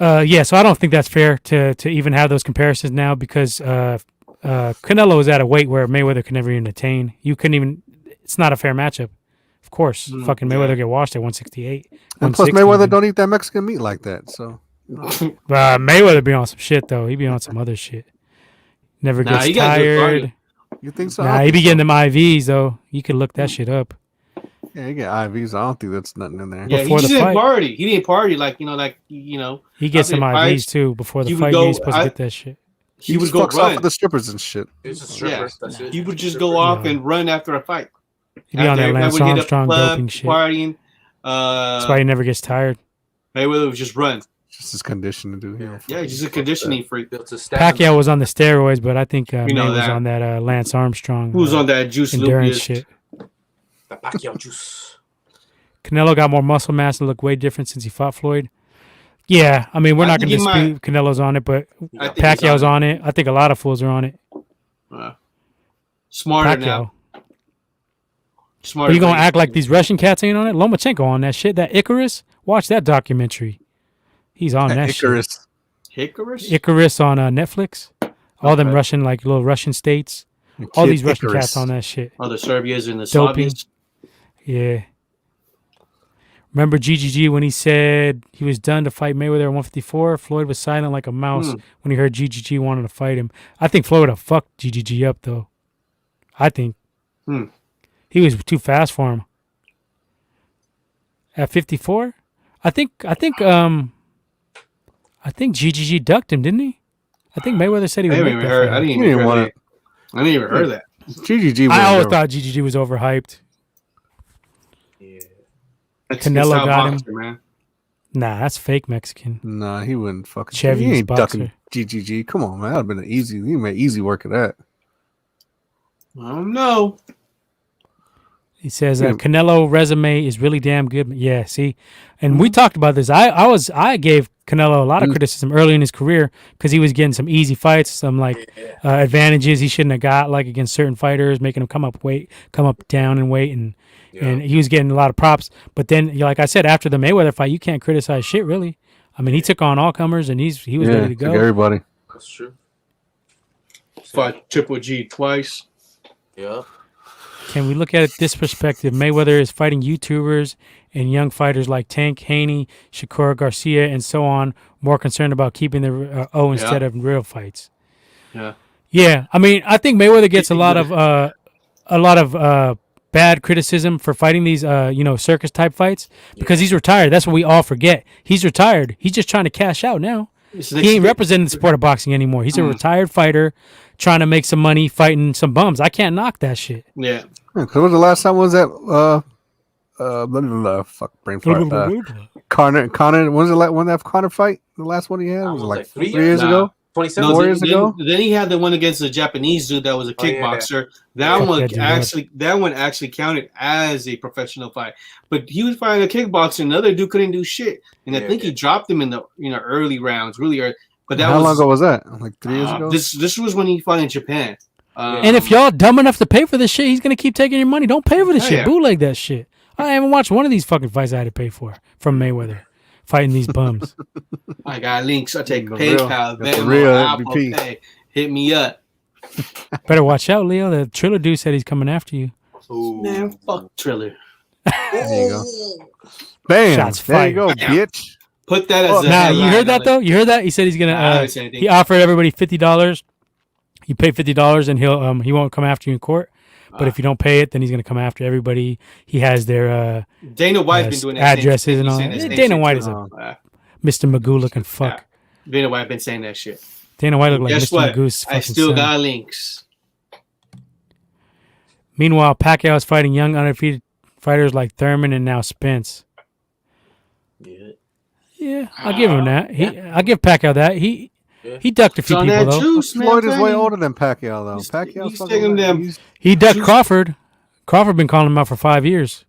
Yeah, so I don't think that's fair to even have those comparisons now because Canelo is at a weight where Mayweather could never even attain. You couldn't even. It's not a fair matchup. Of course, fucking Mayweather get washed at 168. And plus, Mayweather don't eat that Mexican meat like that. So Mayweather be on some shit though. He be on some other shit. Never gets tired. You think so? Nah, he be getting them IVs though. You can look that shit up. Yeah, you get IVs. I don't think that's nothing in there. Yeah, he didn't party. He didn't party like. He gets some IVs too before the fight. He's supposed to get that shit. He would go run off with the strippers and shit. He's a stripper. That's it. He would just go off and run after a fight. He'd be on that Lance Armstrong doping shit. Partying. That's why he never gets tired. Mayweather would just run. Just his condition to do. Yeah, he's just a conditioning freak. Pacquiao was on the steroids, but I think Mayweather was on that Lance Armstrong. Who's on that juice endurance shit? The Pacquiao juice. Canelo got more muscle mass and looked way different since he fought Floyd. Yeah, I mean, we're not going to dispute Canelo's on it, but Pacquiao's on it. I think a lot of fools are on it. Smarter Pacquiao. Now. Smarter. Are you going to act like these Russian cats ain't on it? Lomachenko on that shit. That Icarus? Watch that documentary. He's on that Icarus. Shit. Icarus on Netflix. All them Russian, like little Russian states. All these Russian cats on that shit. All the Serbias and the Soviets. Yeah. Remember GGG when he said he was done to fight Mayweather at 154? Floyd was silent like a mouse when he heard GGG wanted to fight him. I think Floyd would have fucked GGG up, though. I think. He was too fast for him. At 54? I think GGG ducked him, didn't he? I think Mayweather said he would. I didn't even heard that. GGG. I always thought GGG was overhyped. Yeah. Canelo got him. Man. Nah, that's fake Mexican. Nah, he wouldn't fucking. Chevy's he ain't boxer. Ducking GGG. Come on, man. That'd have been easy. He made easy work of that. I don't know. He says Canelo resume is really damn good. Yeah, see, and we talked about this. I gave Canelo a lot of criticism early in his career because he was getting some easy fights, some advantages he shouldn't have got, like against certain fighters, making him come up down in weight, and he was getting a lot of props. But then, like I said, after the Mayweather fight, you can't criticize shit really. I mean, he took on all comers and he was ready to go. Everybody. That's true. Fought Triple G twice. Yeah. Can we look at it this perspective? Mayweather is fighting YouTubers and young fighters like Tank, Haney, Shakur Garcia, and so on, more concerned about keeping the instead of real fights. Yeah. Yeah. I mean, I think Mayweather gets a lot of bad criticism for fighting these circus type fights because he's retired. That's what we all forget. He's retired. He's just trying to cash out now. He ain't representing the sport of boxing anymore. He's a retired fighter trying to make some money fighting some bums. I can't knock that shit. Yeah. Because when the last time was that brain fart. Connor, when was that Connor fight? The last one he had was like 3 years ago. 27 years ago. Then he had the one against the Japanese dude that was a kickboxer. That one actually counted as a professional fight. But he was fighting a kickboxer, and the other dude couldn't do shit. And I think he dropped him in the early rounds, really early. But how long ago was that? Like 3 years ago. This was when he fought in Japan. And if y'all dumb enough to pay for this shit, he's gonna keep taking your money. Don't pay for this shit. Bootleg that shit. I haven't watched one of these fucking fights I had to pay for from Mayweather. Fighting these bums. I got links. I take PayPal, Venmo, Apple Pay. Hit me up. Better watch out, Leo. The Triller dude said he's coming after you. Ooh. Man, fuck Triller. There you go. Bam. Shots there fired. you go, bitch. Put that as a you heard that though? You heard that? He said he's gonna. He offered everybody $50. You pay $50 and he won't come after you in court. But if you don't pay it, then he's gonna come after everybody. He has their Dana White's been doing that addresses and all. Dana White is a Mr. Magoo looking fuck. Yeah. Dana White been saying that shit. Dana White look like Guess Mr. what? Magoo's fucking I still son. got links. Meanwhile, Pacquiao is fighting young undefeated fighters like Thurman and now Spence. Yeah, I'll give him that. I'll give Pacquiao that. He ducked a few people though. Juice, Floyd is way older than Pacquiao though. Pacquiao's he ducked Crawford. Crawford been calling him out for 5 years.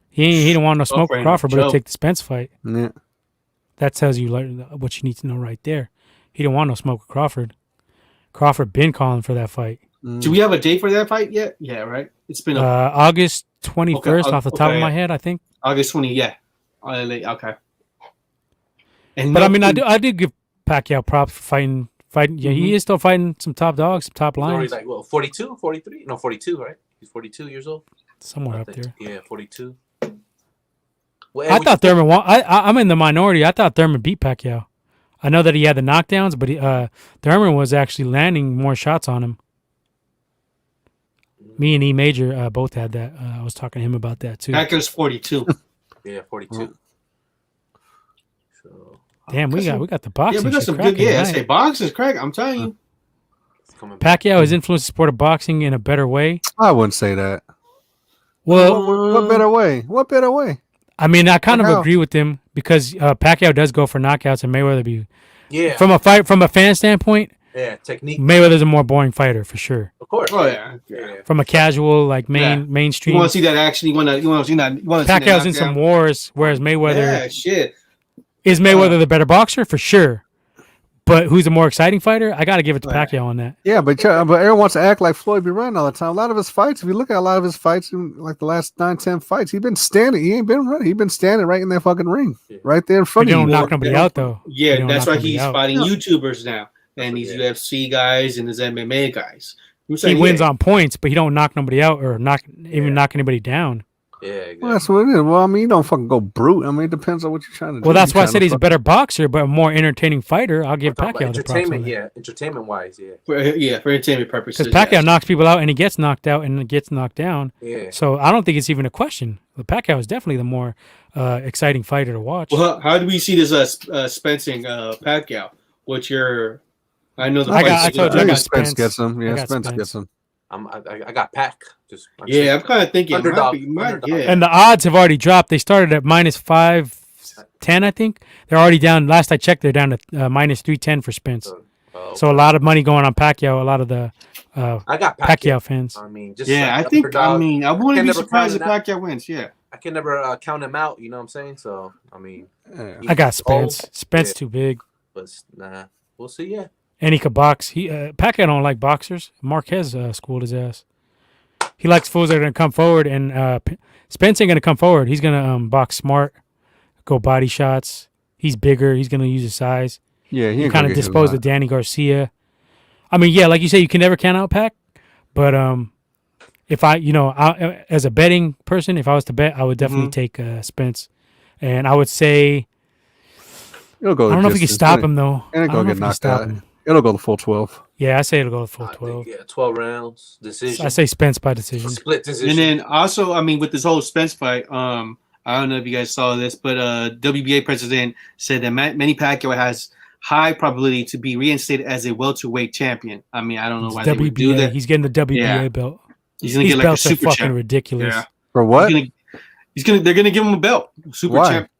He didn't want no smoke with Crawford, but he'll take the Spence fight. Yeah. That tells you what you need to know right there. He didn't want no smoke with Crawford. Crawford been calling for that fight. Do we have a date for that fight yet? Yeah, right. It's been August 21st off the top of my head, I think. August 20. Yeah. Okay. But I mean, I did give Pacquiao props for fighting. Yeah, he is still fighting some top dogs, some top lions. He's like 42, 43? No, 42, right? He's 42 years old. Somewhere up there. Yeah, 42. I thought Thurman won. I'm in the minority. I thought Thurman beat Pacquiao. I know that he had the knockdowns, but Thurman was actually landing more shots on him. Me and E Major both had that. I was talking to him about that too. Pacquiao's 42. Yeah, 42. So, damn, we got the boxing. Yeah, we got some good. Yeah, I say boxing's crack. I'm telling you. Pacquiao has influenced the sport of boxing in a better way. I wouldn't say that. Well, what better way? What better way? I mean, I kind of agree with him because Pacquiao does go for knockouts and Mayweather be. Yeah. From a fan standpoint. Yeah, technique. Mayweather's a more boring fighter for sure. Of course. Oh yeah. From a casual mainstream. You want to see that action? You want to see that? Pacquiao's in some wars, whereas Mayweather. Yeah, shit. Is Mayweather the better boxer for sure? But who's a more exciting fighter? I got to give it to Pacquiao on that. Yeah, but everyone wants to act like Floyd be running all the time. A lot of his fights, if you look at a lot of his fights, in like the last 9-10 fights, he's been standing. He ain't been running. He's been standing right in that fucking ring, right there in front of you. He don't knock nobody out though. Yeah, that's why he's fighting YouTubers now, and these UFC guys and his MMA guys. He wins on points, but he don't knock nobody out or knock anybody down. Yeah, exactly. Well, that's what it is. Well, I mean, you don't fucking go brute. I mean, it depends on what you're trying to do. Well, that's why I said he's a better boxer, but a more entertaining fighter. I'll give Pacquiao the props on that. Yeah, entertainment-wise, yeah. For entertainment purposes. Because Pacquiao knocks people out, and he gets knocked out, and gets knocked down. Yeah. So I don't think it's even a question. But Pacquiao is definitely the more exciting fighter to watch. Well, how do we see this Spencing Pacquiao? What's your? I know the. I told you I got Spence gets him. Yeah, Spence gets him. I got Pac. I'm kind of thinking underdog. Yeah. And the odds have already dropped. They started at -510, I think. They're already down. Last I checked, they're down to -310 for Spence. So a lot of money going on Pacquiao. A lot of the I got Pacquiao fans. I mean, just I think. I mean, I wouldn't be surprised if Pacquiao wins. Yeah. I can never count him out. You know what I'm saying? So I mean, I got Spence. Spence too big. But nah, we'll see. Yeah. And he could box. Pacquiao don't like boxers. Marquez schooled his ass. He likes fools that are going to come forward, and Spence ain't going to come forward. He's going to box smart, go body shots. He's bigger. He's going to use his size. Yeah, he kind of disposed of Danny Garcia. I mean, yeah, like you say, you can never count out Pac. But if I as a betting person, if I was to bet, I would definitely take Spence. And I would say, I don't know if he can stop him, though. And go get knocked out. It'll go the full 12. Yeah, I say it'll go the full 12. Yeah, 12 rounds, decision. I say Spence by decision. Split decision. And then also, I mean, with this whole Spence fight, I don't know if you guys saw this, but WBA president said that Manny Pacquiao has high probability to be reinstated as a welterweight champion. I mean, I don't know why they would do that. He's getting the WBA belt. He's gonna get like a super fucking champ. ridiculous. Yeah. For what? They're gonna give him a belt, super champ.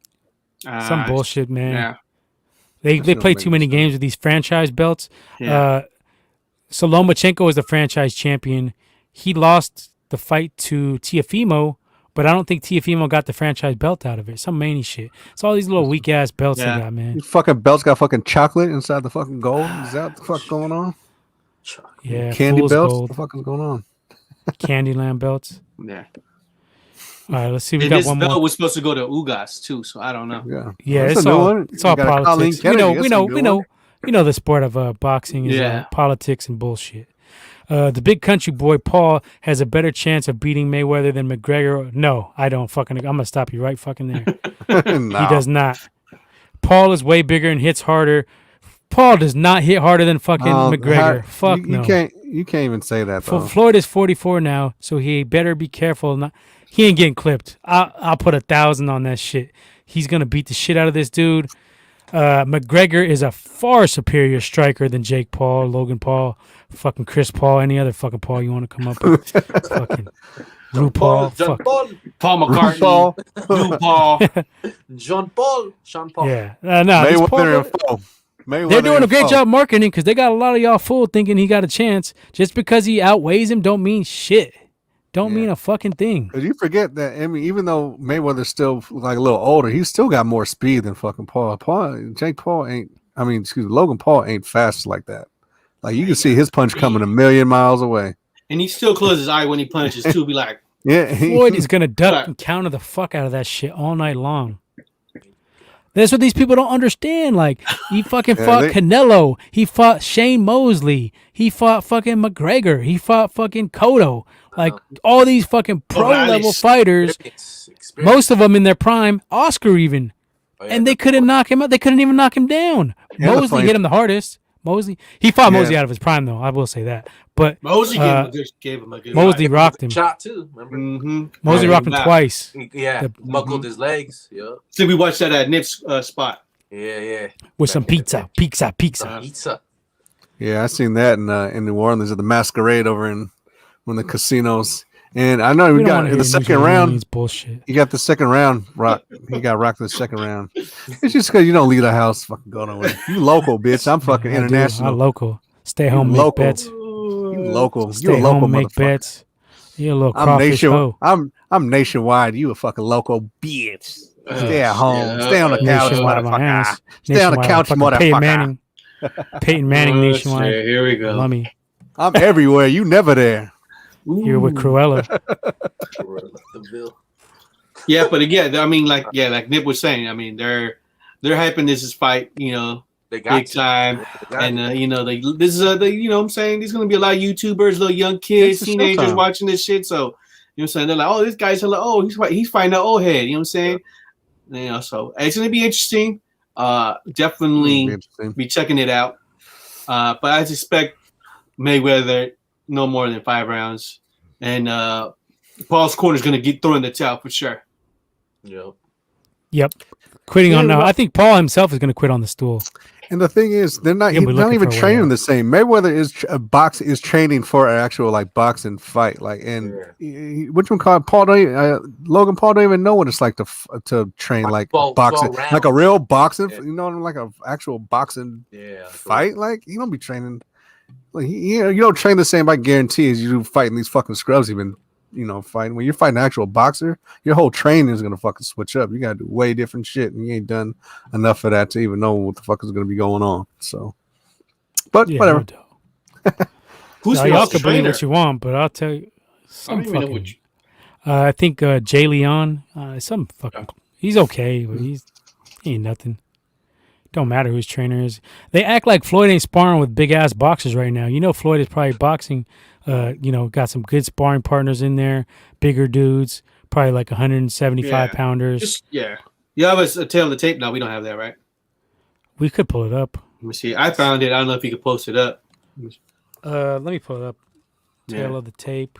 Some bullshit, man. Yeah. They play too many games with these franchise belts. Yeah. So Lomachenko is the franchise champion. He lost the fight to Teofimo, but I don't think Teofimo got the franchise belt out of it. Some many shit. It's all these little weak ass belts they got, man. These fucking belts got fucking chocolate inside the fucking gold. Is that what the fuck going on? Yeah, candy belts. Gold. What the fuck is going on? Candyland belts. Yeah. All right, let's see. We got one more. This belt was supposed to go to Ugas too, so I don't know. Yeah, it's all politics. We know the sport of boxing is politics and bullshit. The big country boy Paul has a better chance of beating Mayweather than McGregor. No, I don't fucking. I'm gonna stop you right fucking there. No. He does not. Paul is way bigger and hits harder. Paul does not hit harder than fucking McGregor. You can't even say that. Though. Floyd is 44 now, so he better be careful. He ain't getting clipped. I'll put 1,000 on that shit. He's gonna beat the shit out of this dude. McGregor is a far superior striker than Jake Paul, Logan Paul, fucking Chris Paul, any other fucking Paul you want to come up with. Fucking RuPaul. Paul McCartney. RuPaul. Sean Paul. Yeah. No. They're doing a great job marketing because they got a lot of y'all fooled thinking he got a chance. Just because he outweighs him don't mean shit. Don't mean a fucking thing. But you forget that, I mean, even though Mayweather's still like a little older, he's still got more speed than fucking Paul. Logan Paul ain't fast like that. Like you can see his punch coming a million miles away. And he still closes his eye when he punches too. Be like, Floyd is gonna duck and counter the fuck out of that shit all night long. That's what these people don't understand. Like, he fucking fought Canelo. He fought Shane Mosley. He fought fucking McGregor. He fought fucking Cotto. Like, all these fucking pro-level fighters, most of them in their prime, Oscar even. And they couldn't knock him out. They couldn't even knock him down. Mosley hit him the hardest. He fought Mosley out of his prime, though. I will say that. But Mosley gave him a good Mosley rocked him. Shot, too. Remember? Mm-hmm. Mosley rocked him twice. Yeah. Buckled his legs. Yeah. So we watched that at Nip's spot. Yeah. With some pizza. Yeah, I seen that in New Orleans at the Masquerade over in one of the casinos. And I know we got in the second round. Bullshit. You got the second round. He got rocked in the second round. It's just because you don't leave the house fucking going away. You local, bitch. I'm fucking international. I'm local. Stay home, make bets. You local. Stay You a local home, make motherfucker. Bets. You a little crawfish hoe. I'm nationwide. You a fucking local bitch. Stay at home. Stay on the couch, motherfucker. Stay on the couch, motherfucker. Peyton Manning nationwide. Here we go. Lummy. I'm everywhere. You never there. You're with Cruella. Yeah, but again, I mean, like Nip was saying, I mean, they're hyping this fight, big time, and this is what I'm saying, there's gonna be a lot of YouTubers, little young kids, teenagers watching this shit. So, what I'm saying, they're like, oh, this guy's he's fighting an old head. You know what I'm saying? So it's gonna be interesting. Definitely be checking it out. But I expect Mayweather no more than 5 rounds, and Paul's corner is going to get thrown in the towel for sure. Yep. Quitting on now. I think Paul himself is going to quit on the stool. And the thing is, they're not even training the same. Mayweather is training for an actual boxing fight. Which one called Paul? Logan Paul don't even know what it's like to train boxing, like a real boxing. Like an actual boxing fight. Like you don't be training. Like you don't train the same. I guarantee as you do fighting these fucking scrubs. You've been fighting. When you're fighting an actual boxer, your whole training is gonna fucking switch up. You gotta do way different shit, and you ain't done enough of that to even know what the fuck is gonna be going on. So, but whatever. Y'all can believe what you want, but I'll tell you, I think Jay Leon, some fucking, he's okay, but he ain't nothing. Don't matter who his trainer is. They act like Floyd ain't sparring with big ass boxers right now. Floyd is probably boxing. Got some good sparring partners in there, bigger dudes, probably like 175 pounders. You have a tail of the tape now. We don't have that, right? We could pull it up. Let me see. I found it. I don't know if you could post it up. Let me pull it up. Tail of the tape.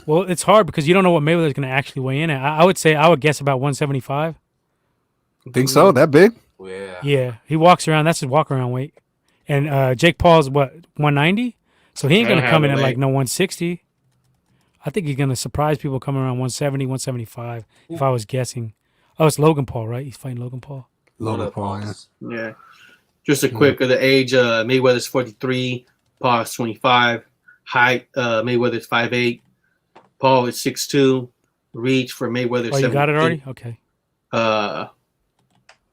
Well, it's hard because you don't know what Mayweather's going to actually weigh in at. I would guess about 175. Think so? That big? Yeah. Yeah. He walks around. That's his walk around weight. And Jake Paul's what, 190? So he ain't going to come in at like no 160. I think he's going to surprise people coming around 170, 175 if I was guessing. Oh, it's Logan Paul, right? He's fighting Logan Paul. Logan Paul, yeah. Just a quick of the age. Mayweather's 43. Paul is 25. Height. Mayweather's 5'8". Paul is 6'2". Reach for Mayweather. Oh, you got it already? Okay.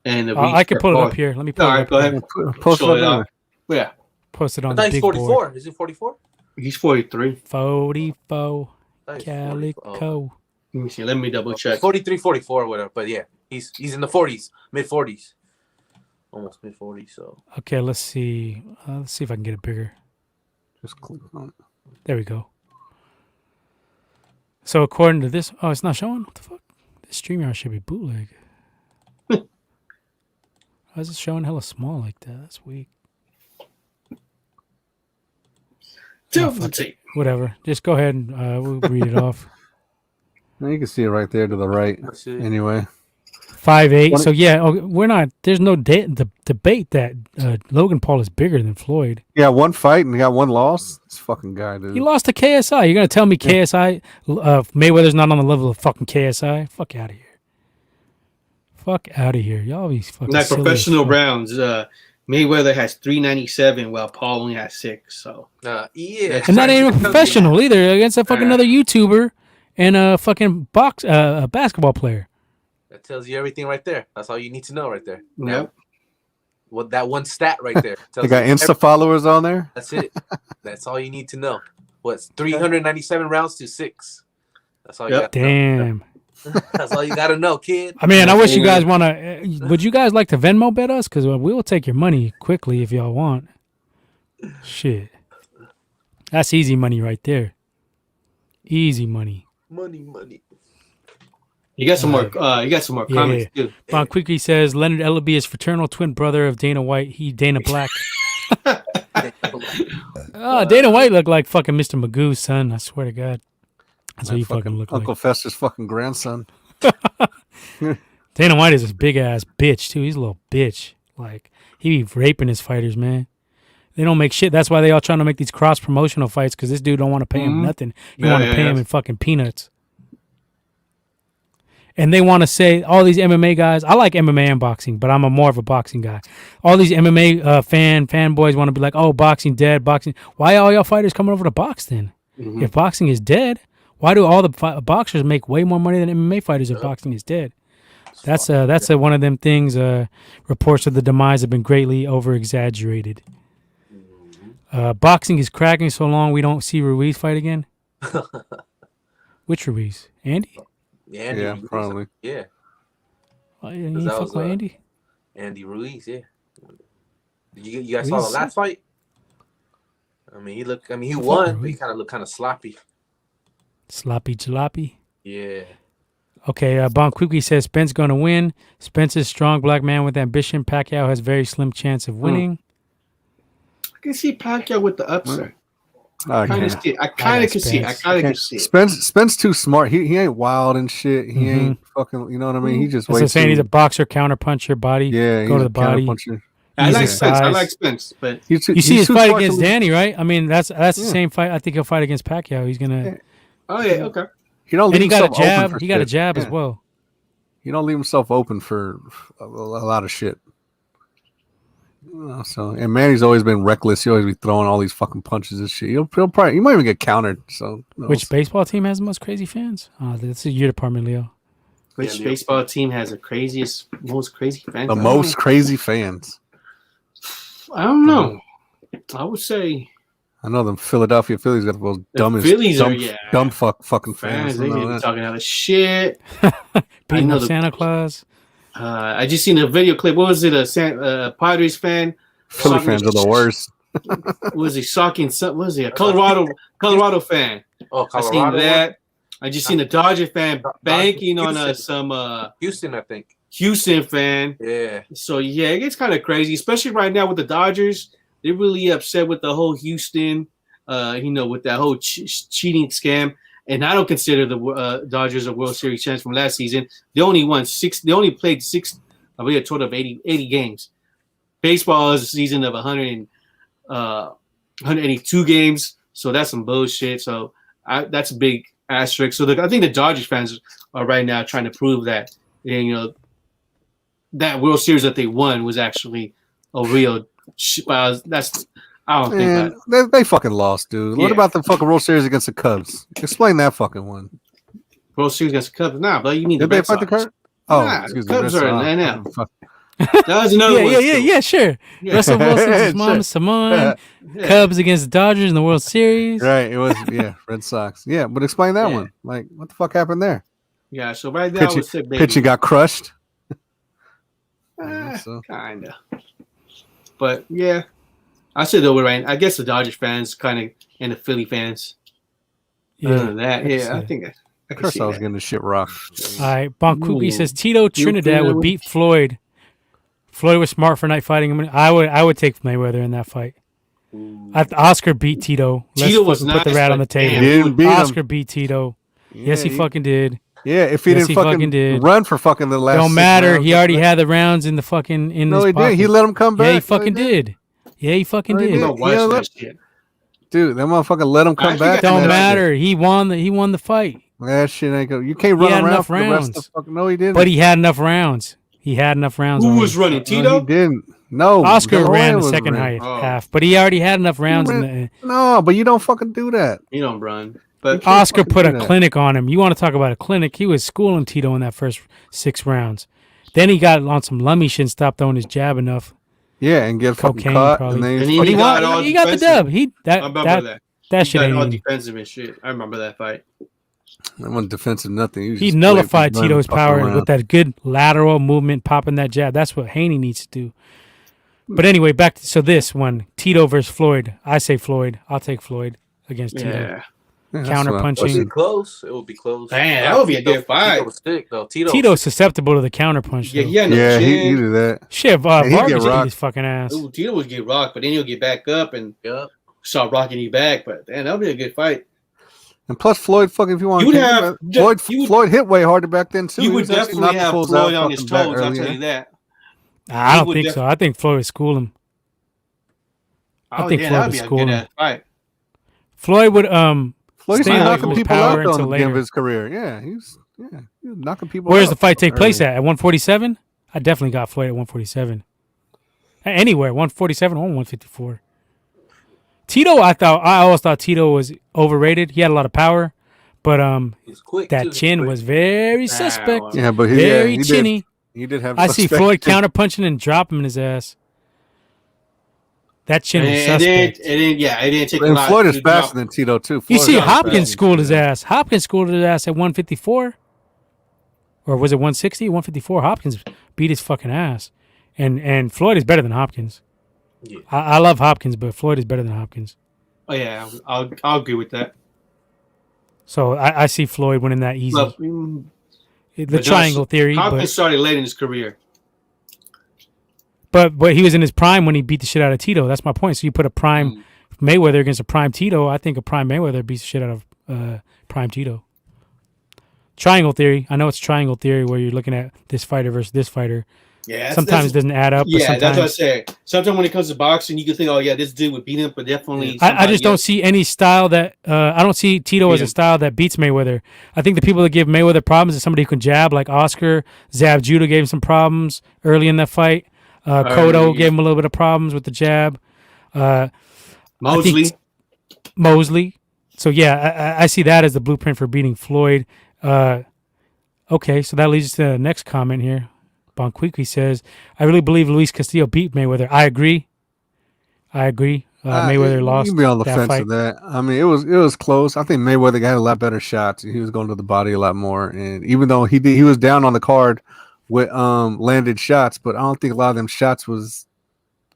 And the I can pull it up here. Let me pull it up. Go ahead. Post it up. Yeah. Post it on the big board. He's 44. Is he 44? He's 43. 44. Calico. Let me see. Let me double check. 43, 44, whatever. But yeah, he's in the 40s, mid 40s, almost mid 40s. So okay, let's see. Let's see if I can get it bigger. Just click on it. There we go. So according to this, it's not showing. What the fuck? This StreamYard should be bootleg. Why is it showing hella small like that? That's weak. Whatever. Just go ahead and we'll read it off. You can see it right there to the right. Anyway, 5'8". So yeah, we're not. There's no debate that Logan Paul is bigger than Floyd. Yeah, one fight and he got one loss. This fucking guy, dude. He lost to KSI. You're gonna tell me KSI Mayweather's not on the level of fucking KSI? Fuck out of here. Fuck out of here. Y'all be fucking. Like professional rounds, Mayweather has 397, while Paul only has 6. So yeah, and that ain't even professional either. Against a fucking another YouTuber and a fucking a basketball player. That tells you everything right there. That's all you need to know right there. Yep. What that one stat right there. They got Insta followers on there. That's it. That's all you need to know. What's 397 rounds to 6? That's all you got. Damn. That's all you got to know, kid. I mean, I wish you guys want to. Would you guys like to Venmo bet us? Because we will take your money quickly if y'all want. Shit. That's easy money right there. Easy money. Money. You got some more. You got some more comments too. Von Quickly says Leonard Ellaby is fraternal twin brother of Dana White. Dana Black. Dana White looked like fucking Mr. Magoo's son. I swear to God. That's what you fucking look like. Uncle Fester's fucking grandson. Dana White is a big ass bitch too. He's a little bitch. Like he be raping his fighters, man. They don't make shit. That's why they all trying to make these cross promotional fights because this dude don't want to pay him nothing. He want to pay him in fucking peanuts. And they want to say all these MMA guys. I like MMA and boxing, but I'm more of a boxing guy. All these MMA fanboys want to be like, "Oh, boxing dead, boxing." Why are all y'all fighters coming over to box then? If boxing is dead, why do all the boxers make way more money than MMA fighters if boxing is dead? That's one of them things. Reports of the demise have been greatly over exaggerated. Boxing is cracking so long we don't see Ruiz fight again. Which Ruiz? Andy? Yeah, probably. Yeah. Oh, you fuck with Andy? Andy Ruiz, yeah. You guys saw the last fight? I mean, he won, but he kind of looked kind of sloppy. Sloppy jalopy? Yeah. Okay, Bon Quickly says Spence going to win. Spence is strong black man with ambition. Pacquiao has very slim chance of winning. I can see Pacquiao with the upset. I kind of can see it. Spence too smart. He ain't wild and shit. He ain't fucking. You know what I mean? He just. That's saying he's a boxer, counter puncher, body. Yeah, go to the body. I like Spence. I like Spence, but you see his fight against Danny, right? I mean, that's the same fight. I think he'll fight against Pacquiao. He's gonna. Yeah. Oh yeah, okay. And he got a jab. He got a jab as well. You don't leave himself open for a lot of shit. And Manny's always been reckless. He always be throwing all these fucking punches and shit. He might even get countered. So which baseball team has the most crazy fans? That's your department, Leo. Which baseball team has the most crazy fans? The most crazy fans. I don't know. I would say. I know them Philadelphia Phillies got the most dumb fucking fans. They be talking out of shit. Beating up Santa Claus. I just seen a video clip. What was it? A Padres fan. Philly fans are the worst. Was he shocking? What was he? A Colorado fan. Oh, Colorado. I seen that. I just seen a Dodger fan banking on some Houston, I think. Houston fan. Yeah. So yeah, it gets kind of crazy, especially right now with the Dodgers. They're really upset with the whole Houston, with that whole cheating scam. And I don't consider the Dodgers a World Series champs from last season. They only won 6. They only played 6. I believe a total of 80 games. Baseball is a season of 182 games. So that's some bullshit. So that's a big asterisk. So I think the Dodgers fans are right now trying to prove that, that World Series that they won was actually a real. I don't think that they fucking lost, dude. Yeah. What about the fucking World Series against the Cubs? Explain that fucking one. World Series against the Cubs? Nah, but you mean did the they fight the Cubs? Oh, nah, excuse me. Cubs are in NL. That was another one. Yeah, sure. Yeah. Russell Wilson's mom, Simone. Cubs against the Dodgers in the World Series. Right, it was Red Sox. Yeah, but explain that one. Like, what the fuck happened there? Yeah, so right now pitching got crushed. Kind of. But yeah, I said though, right. I guess the Dodgers fans kind of and the Philly fans. Yeah, I think of course I was getting the shit rocked. All right, Bonkuki says Tito Trinidad would beat Floyd. Floyd was smart for not fighting him. I would take Mayweather in that fight. Oscar beat Tito. Tito was put the rat on the table. He didn't beat Oscar beat Tito. Yeah, yes, he fucking did. Yeah, if he didn't fucking run for fucking the last. Don't matter. He already had the rounds in the fucking in his he pocket. Did. He let him come back. Yeah, he fucking did. Yeah, he fucking did. Dude, that motherfucker let him come back. Don't matter. He won the fight. That shit ain't good. You can't run around for the rest of the fucking. No, he didn't. But he had enough rounds. Who was running? Tito? No, he didn't. No, Oscar ran the second half, but he already had enough rounds. No, but you don't fucking do that. You don't run. But Oscar put a clinic on him. You want to talk about a clinic? He was schooling Tito in that first 6 rounds. Then he got on some lummy shit and stopped throwing his jab enough. Yeah, and get fucking caught. Probably. But he got the dub. I remember that shit ain't all defensive and shit. I remember that fight. That wasn't defensive, nothing. He nullified Tito's power with that good lateral movement, popping that jab. That's what Haney needs to do. But anyway, back to this one. Tito versus Floyd. I say Floyd. I'll take Floyd against Tito. Counter punching. It would be close. Man, that would be a good fight. Tito's susceptible to the counter punch. Yeah, he do that. Shit, Vargas eat his fucking ass. Ooh, Tito would get rocked, but then he'll get back up and start rocking you back. But that would be a good fight. And plus, Floyd, fucking, if you want to, Floyd hit way harder back then too. You would definitely have Floyd on his toes. I'll tell you that. I don't think so. I think Floyd would school him. I think Floyd would school him. Floyd would Floyd's knocking people out on the end of his career. Yeah, he's knocking people out. Where does the fight take place at 147? I definitely got Floyd at 147. Anywhere, 147 or 154. Tito, I always thought Tito was overrated. He had a lot of power, but he's quick that chin was very suspect. Yeah, but very chinny. He did have. I see Floyd counter punching and drop him in his ass. That chin was suspect. It didn't take a lot. Floyd is faster than Tito too. You see, Hopkins schooled his ass. Hopkins schooled his ass at 154, or was it 160? 154. Hopkins beat his fucking ass, and Floyd is better than Hopkins. Yeah. I love Hopkins, but Floyd is better than Hopkins. Oh yeah, I'll agree with that. So I see Floyd winning that easy. The triangle theory. Hopkins started late in his career. But he was in his prime when he beat the shit out of Tito. That's my point. So you put a prime Mayweather against a prime Tito. I think a prime Mayweather beats the shit out of prime Tito. Triangle theory. I know it's triangle theory where you're looking at this fighter versus this fighter. Yeah, sometimes it doesn't add up. Yeah, that's what I say. Sometimes when it comes to boxing, you can think, oh yeah, this dude would beat him, but definitely. I just don't see any style that I don't see Tito as a style that beats Mayweather. I think the people that give Mayweather problems is somebody who can jab, like Oscar. Zab Judah gave him some problems early in that fight. Cotto gave him a little bit of problems with the jab. Mosley. So yeah, I see that as the blueprint for beating Floyd. Okay, so that leads us to the next comment here. Bonquiqui says, I really believe Luis Castillo beat Mayweather. I agree. Mayweather lost. You can be on the fence of that. I mean, it was close. I think Mayweather got a lot better shots. He was going to the body a lot more. And even though he was down on the card with landed shots, but I don't think a lot of them shots was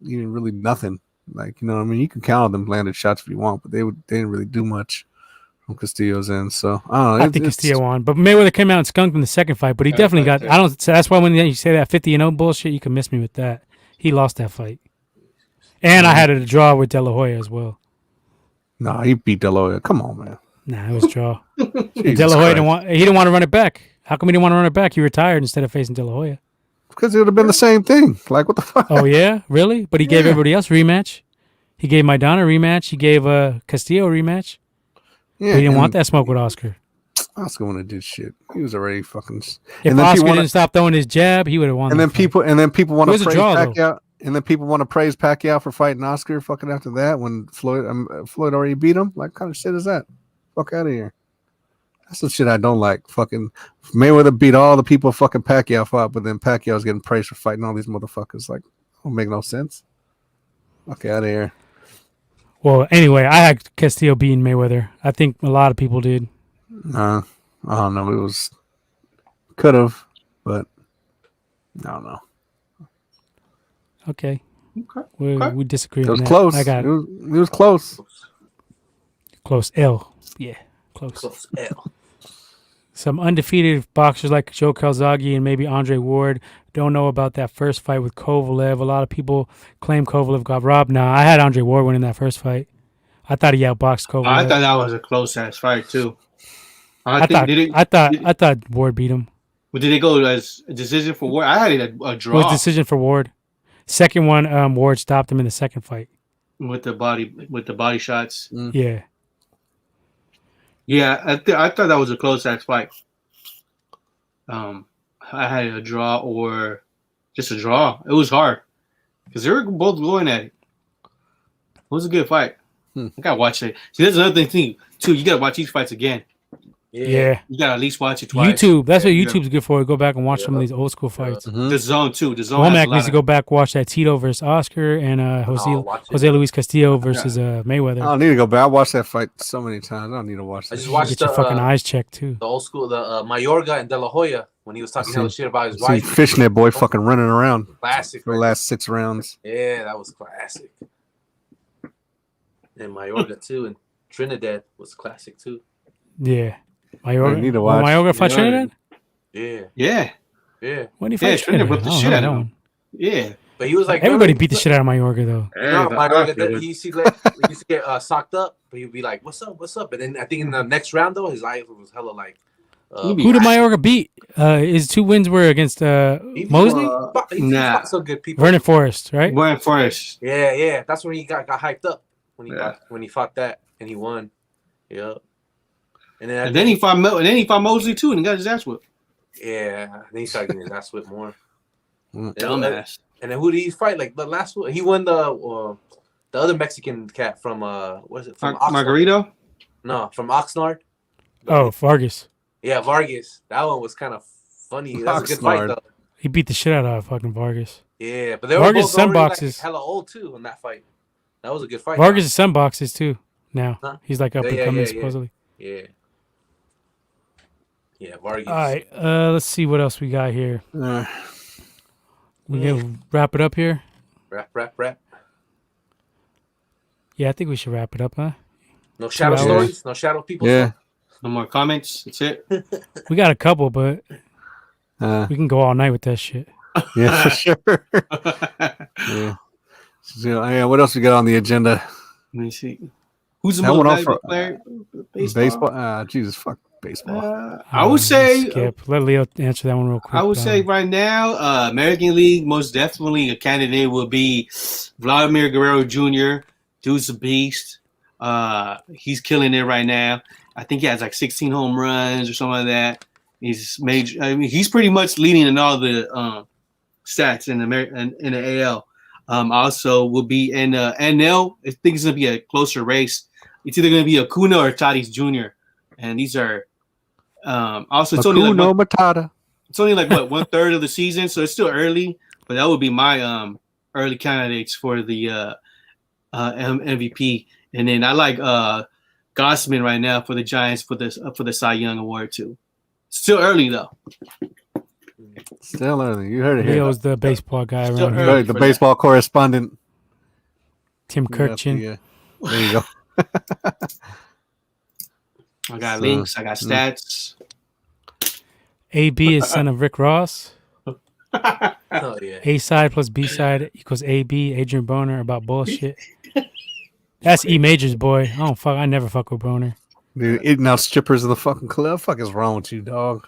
even really nothing. Like, you know what I mean? You can count on them landed shots if you want, but they didn't really do much Castillo's in. So I don't know. I think Castillo won, but Mayweather came out and skunked in the second fight. But he definitely got. I don't. So that's why when you say that 50-0 bullshit, you can miss me with that. He lost that fight, and I had it a draw with De La Hoya as well. Nah, he beat De La Hoya. Come on, man. Nah, it was a draw. De La Hoya didn't want. He didn't want to run it back. How come he didn't want to run it back? He retired instead of facing De La Hoya. Because it would have been the same thing. Like, what the fuck? Oh yeah, really? But he gave everybody else a rematch. He gave Maidana a rematch. He gave Castillo a rematch. Yeah, but he didn't want that smoke with Oscar. Oscar wouldn't have did shit. He was already fucking. If Oscar didn't stop throwing his jab, he would have won. And then people want to praise Pacquiao. And then people want to praise Pacquiao for fighting Oscar. Fucking after that, when Floyd already beat him. Like, what kind of shit is that? Fuck out of here. That's the shit I don't like. Fucking Mayweather beat all the people fucking Pacquiao fought, but then Pacquiao's getting praised for fighting all these motherfuckers. Like, don't make no sense. Fuck out of here. Well, anyway, I had Castillo beating Mayweather. I think a lot of people did. I don't know. It was could have, but I don't know. Okay. We disagree on that. It was close. I got it was close. Close L. Yeah, close. Close L. Some undefeated boxers like Joe Calzaghe and maybe Andre Ward don't know about that first fight with Kovalev. A lot of people claim Kovalev got robbed. Nah, I had Andre Ward winning that first fight. I thought he outboxed Kovalev. I thought that was a close ass fight too. I thought Ward beat him. But did it go as a decision for Ward? I had it a draw. It was a decision for Ward. Second one, Ward stopped him in the second fight with the body shots. Yeah. Yeah, I thought that was a close ass fight. I had a draw or just a draw. It was hard because they were both going at it. It was a good fight. I gotta watch it. See, there's another thing too. You gotta watch these fights again. Yeah. You gotta at least watch it twice. YouTube. That's what YouTube's good for. Go back and watch some of these old school fights. The Zone too. The Zone. Womack needs to go back watch that Tito versus Oscar and Jose Luis Castillo versus Mayweather. I don't need to go back. I watched that fight so many times. I don't need to watch that. I just watched Get your fucking eyes checked too. The old school, the Mayorga and De La Hoya when he was talking hella shit about his wife. Fishnet boy fucking running around. Classic. For the last 6 rounds. Yeah, that was classic. And Mayorga too, and Trinidad was classic too. Yeah. Mayorga. Need to watch. Mayorga fight Trinidad? Yeah. When he fight Trinidad? Whipped the shit out of him. Yeah. But he was like everybody beat the shit out of Mayorga though. Mayorga, he used to get socked up, but he'd be like, "What's up? What's up?" And then I think in the next round though, his eyes was hella like. Who did Mayorga beat? His 2 wins were against Mosley. Nah, so good people. Vernon Forrest, right? Vernon Forrest. Yeah. That's when he got hyped up when he fought that and he won. Yeah. And then he fought Mosley too, and he got his ass whipped. Yeah, then he started getting his ass whipped more. Dumbass. And then who did he fight? Like the last one, he won the other Mexican cat from what is it? From Margarito? No, from Oxnard. Oh, Vargas. Yeah, Vargas. That one was kind of funny. That was a good fight though. He beat the shit out of fucking Vargas. Yeah, but they Vargas were both already, boxes. Like, hella old too in that fight. That was a good fight. Vargas' son boxes too. Now he's like up and coming supposedly. Yeah. Yeah, Vargas. All right, let's see what else we got here. We can wrap it up here. Wrap. Yeah, I think we should wrap it up, huh? No shadow stories, no shadow people. Yeah. No more comments. That's it. We got a couple, but we can go all night with that shit. Yeah, for sure. Yeah. So, what else we got on the agenda? Let me see. Who's the most valuable player? Baseball. Jesus, fuck baseball. I would say Skip. Let Leo answer that one real quick. I would say right now, American League, most definitely a candidate will be Vladimir Guerrero Jr. Dude's a beast. He's killing it right now. I think he has like 16 home runs or something like that. He's major. I mean, he's pretty much leading in all the stats in the AL. Also will be in NL. I think it's gonna be a closer race. It's either gonna be Acuna or Tatis Jr. And these are also it's only like Matata. It's only like what 1/3 of the season, so it's still early. But that would be my early candidates for the MVP. And then I like Gossman right now for the Giants for the Cy Young Award too. Still early though. Still early. You heard it here. Leo's the baseball guy around here. Right, the baseball correspondent. Tim Kirkchin. There you go. I got links. I got stats. AB is son of Rick Ross. Oh yeah. A side plus B side equals AB. Adrian Broner about bullshit. That's E Major's boy. I never fuck with Broner. Dude, eating out strippers in the fucking club. Fuck is wrong with you, dog?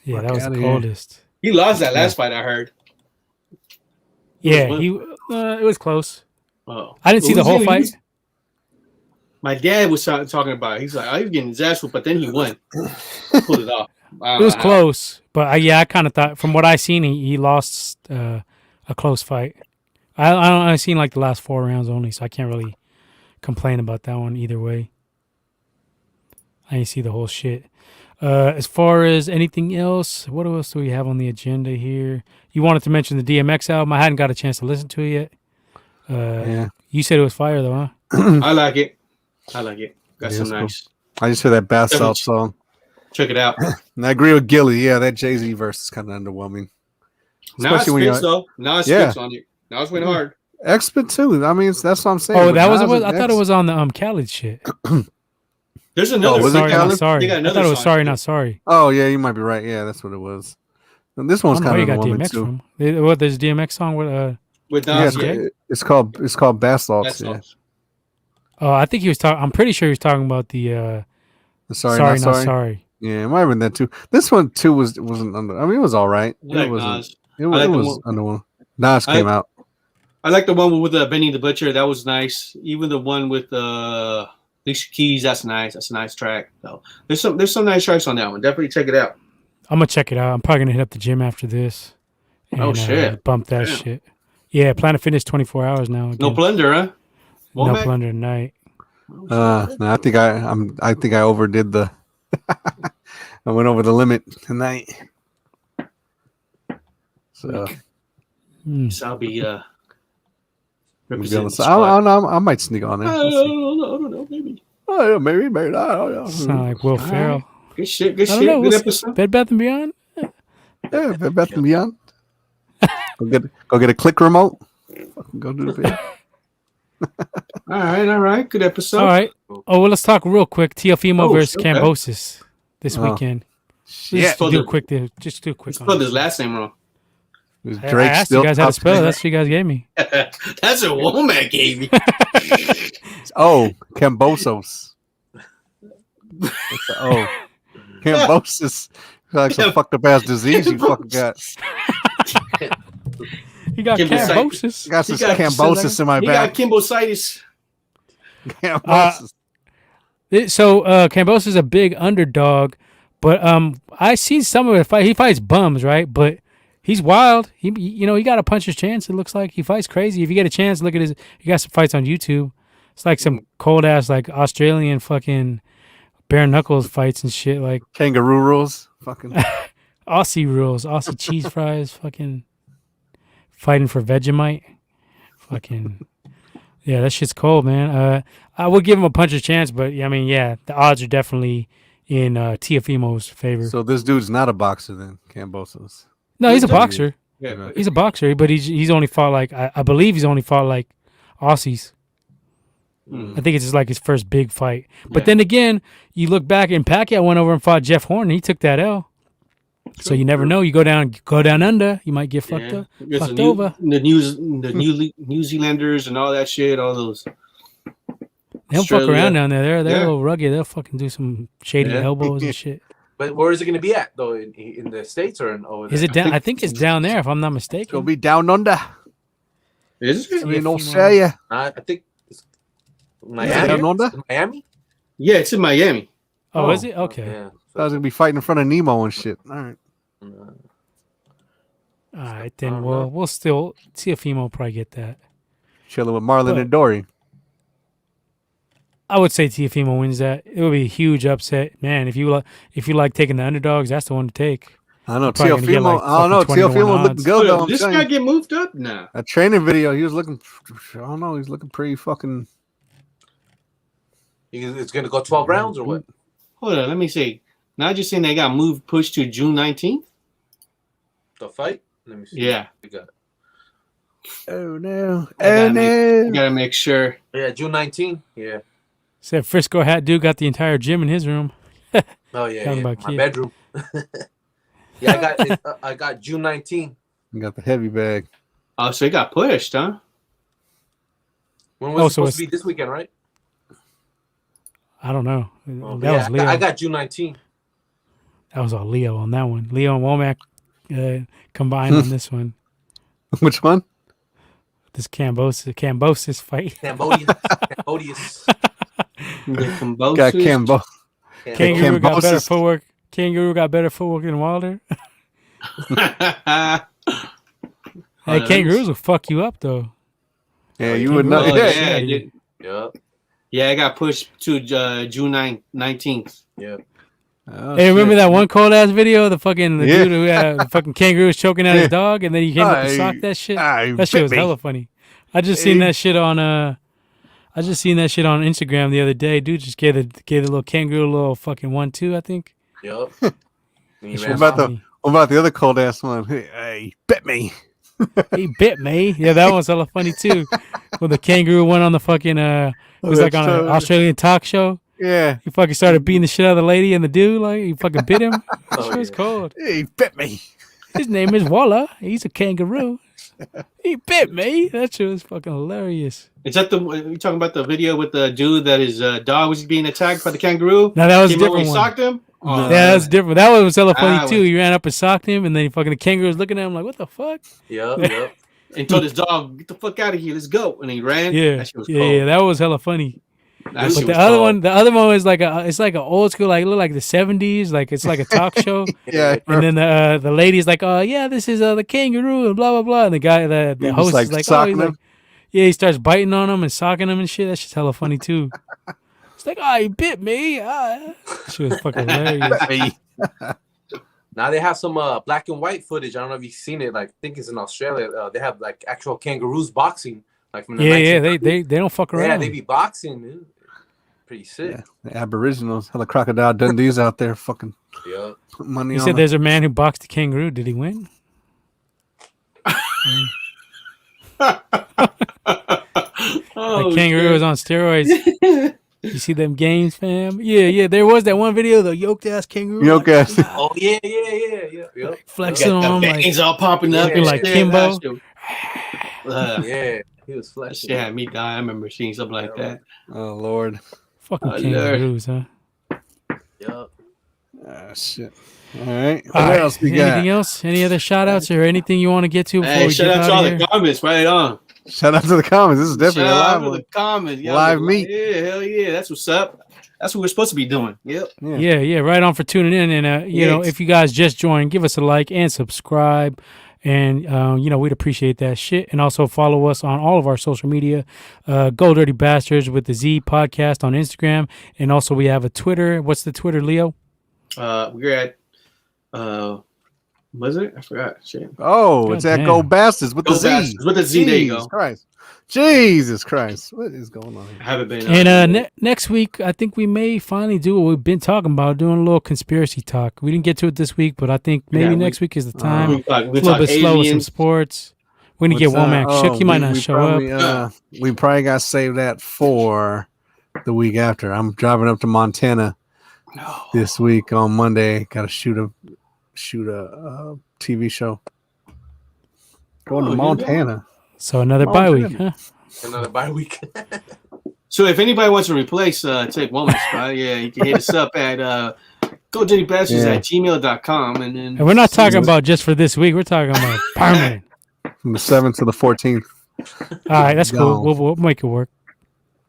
Yeah, that was the coldest. He lost that last fight. I heard. Yeah, it was close. Oh, I didn't see the whole fight. My dad was talking about it. He's like, he was getting his ass whooped, but then he won. Pulled it off. It was close, but I kind of thought, from what I seen, he lost a close fight. I seen like the last 4 rounds only, so I can't really complain about that one either way. I didn't see the whole shit. As far as anything else, what else do we have on the agenda here? You wanted to mention the DMX album. I hadn't got a chance to listen to it yet. Yeah. You said it was fire, though, huh? I like it. Got some nice. Cool. I just heard that Bath Salt song. Check it out. And I agree with Gilly. Yeah, that Jay-Z verse is kind of underwhelming. Now it's spits, though. Now it spits on it. Now it's went hard. X-Spit too. I mean, that's what I'm saying. Oh, that was it. I thought it was on the Khaled shit. There's another. Sorry, not sorry. I thought it was sorry, not sorry. Oh yeah, you might be right. Yeah, that's what it was. And this one's kind of got DMX too. From. What? There's a DMX song with Nas. It's called Bath Salts. Yeah. Oh, I think he was talking. I'm pretty sure he was talking about the sorry, not sorry. Yeah, it might have been that too. This one too wasn't under. I mean, it was all right. It was under. Nas came out. I like the one with Benny the Butcher. That was nice. Even the one with Alicia Keys. That's nice. That's a nice track. So there's some nice tracks on that one. Definitely check it out. I'm gonna check it out. I'm probably gonna hit up the gym after this. And, shit! Bump that shit. Yeah, Planet Fitness 24 hours now. Again. No plunder, huh? No plunder tonight. No, I think I overdid the. I went over the limit tonight. So I'll be I might sneak on there. I don't know, maybe. Oh, maybe. I don't know. Sound like Will Ferrell. Good shit. Good episode. Bed Bath & Beyond? Yeah, Bed Bath & Beyond. Go get a click remote. Fucking go do the bit. All right. Good episode. All right. Oh, well, let's talk real quick. Teofimo versus Kambosos this weekend. Just do a quick. Spelled his last name wrong. I asked you guys how to spell it. That's what you guys gave me. That's what Womack gave me. Kambosos. Kambosos. Like some fucked up ass disease you fucking got. You got Kambosos. Got some Kambosos in my back. He got Kimbositis. Kambosos. So Kambosos is a big underdog, but I see some of it. He fights bums, right? But he's wild. He got a puncher's chance. It looks like he fights crazy. If you get a chance, look at he got some fights on YouTube. It's like some cold ass like Australian fucking bare knuckles fights and shit, like kangaroo rules, fucking Aussie rules, Aussie cheese fries, fucking fighting for Vegemite, fucking yeah, that shit's cold, man. I would give him a puncher's chance, but I mean, yeah, the odds are definitely in Teofimo's favor. So this dude's not a boxer then, Kambosos? No, he's a boxer. Yeah, he's a boxer, but he's only fought like I believe he's only fought like Aussies. I think it's just like his first big fight. But then again, you look back and Pacquiao went over and fought Jeff Horn and he took that L. So you never know. You go down under, you might get fucked up. Fucked over. The New Zealanders and all that shit, all those. They don't fuck around down there. They're a little rugged. They'll fucking do some shady elbows and shit. But where is it going to be at though? In the States or in over there? Is it down? I think it's down there if I'm not mistaken. It's gonna be down under. Is it? In Australia. I think Miami? Yeah, it's in Miami. Oh, is it? Okay. Yeah. I was gonna be fighting in front of Nemo and shit. All right. All right, then we'll still Teofimo will probably get that. Chilling with Marlon and Dory. I would say Teofimo wins that. It would be a huge upset, man. If you like taking the underdogs, that's the one to take. I know Teofimo. I don't know. Teofimo looking good though. This guy get moved up now. A training video, he was looking. I don't know. He's looking pretty fucking. It's gonna go 12 rounds or what? Hold on, let me see. Now just saying they got pushed to June 19th. The fight? Let me see. Yeah. We got it. Oh no! You gotta make sure. Yeah, June 19th. Yeah. Said Frisco hat dude got the entire gym in his room. Oh yeah, my bedroom. Yeah, I got June 19. You got the heavy bag. Oh, so it got pushed, huh? When was it supposed to be this weekend, right? I don't know. That was Leo. I got June 19. That was all Leo on that one. Leo and Womack combined on this one. Which one? This Cambosis fight. Cambodius. Got Cambo. Kangaroo got better footwork. Kangaroo got better footwork than Wilder. Hey, kangaroos will fuck you up though. Yeah, you would know. Yeah, I got pushed to June 19th. Yeah. Oh, hey, remember that one cold ass video? The dude who had the fucking kangaroo was choking at his dog, and then he came up and socked that shit. That shit was hella funny. I just seen that shit on Instagram the other day. Dude just gave the little kangaroo a little fucking 1-2, I think. Yep. What about the other cold ass one? Hey, he bit me. He bit me. Yeah, that one's hella funny too. When the kangaroo went on the fucking it was like on an Australian talk show. Yeah. He fucking started beating the shit out of the lady and the dude, like he fucking bit him. That shit was cold. He bit me. His name is Walla. He's a kangaroo. He bit me. That shit was fucking hilarious. Is that you talking about the video with the dude that his dog was being attacked by the kangaroo? No, that was a different one. Socked him? Oh, yeah, that's different. That one was hella funny too. He ran up and socked him, and then the kangaroo was looking at him like, "What the fuck?" Yep. And told his dog, "Get the fuck out of here, let's go!" And he ran. Yeah, that shit was cold. Yeah, that was hella funny. But the other one is like it's like an old school, like look like the 70s, like it's like a talk show. Yeah, and then the lady's like, "Oh yeah, this is the kangaroo," and blah blah blah. And the guy, the host is like, "Oh, he's like, yeah," he starts biting on him and socking him and shit. That shit's hella funny too. It's like, "Oh, he bit me." She was fucking hilarious. Now they have some black and white footage. I don't know if you've seen it. Like, I think it's in Australia. They have like actual kangaroos boxing. Like from the they don't fuck around. Yeah, they be boxing, dude. Pretty sick. Yeah, the Aboriginals, hella Crocodile Dundee's out there fucking put money on. You said there's a man who boxed a kangaroo. Did he win? The kangaroo was on steroids. You see them games, fam? Yeah. There was that one video, the yoked ass kangaroo. Yoked ass. Oh yeah. Like, flexing on him, veins all popping up, like Kimbo. Yeah, he was flexing. Yeah, me die. I remember seeing something like that. Oh Lord, fucking kangaroos, huh? Yup. Shit. All right. What else we got? Anything else? Any other shout outs or anything you want to get to before we shout out to all the comments right on. Shout out to the comments. This is definitely a live one. The comments. Live meet. Yeah, hell yeah. That's what's up. That's what we're supposed to be doing. Yep. Yeah. Right on for tuning in. And, you know, if you guys just joined, give us a like and subscribe. And, you know, we'd appreciate that shit. And also follow us on all of our social media. Go Dirty Bastards with the Z podcast on Instagram. And also we have a Twitter. What's the Twitter, Leo? We're at... was it? I forgot. Shit. Oh, it's at Go Bastards with the Z. Bastards with the Z. There you go. Jesus Christ. What is going on here? I haven't been. And next week, I think we may finally do what we've been talking about, doing a little conspiracy talk. We didn't get to it this week, but I think maybe next week is the time. We a little bit slow with some sports. We're going to get Womack shook. He might not show up. We probably got to save that for the week after. I'm driving up to Montana this week on Monday. Got to shoot a TV show. Going to Montana. So another bye week, huh? Another bye week. So if anybody wants to replace Take Woman's spot, you can hit us up at godirtybastards@gmail.com. And we're not talking about just for this week. We're talking about permanent. From the 7th to the 14th. All right, that's cool. We'll make it work.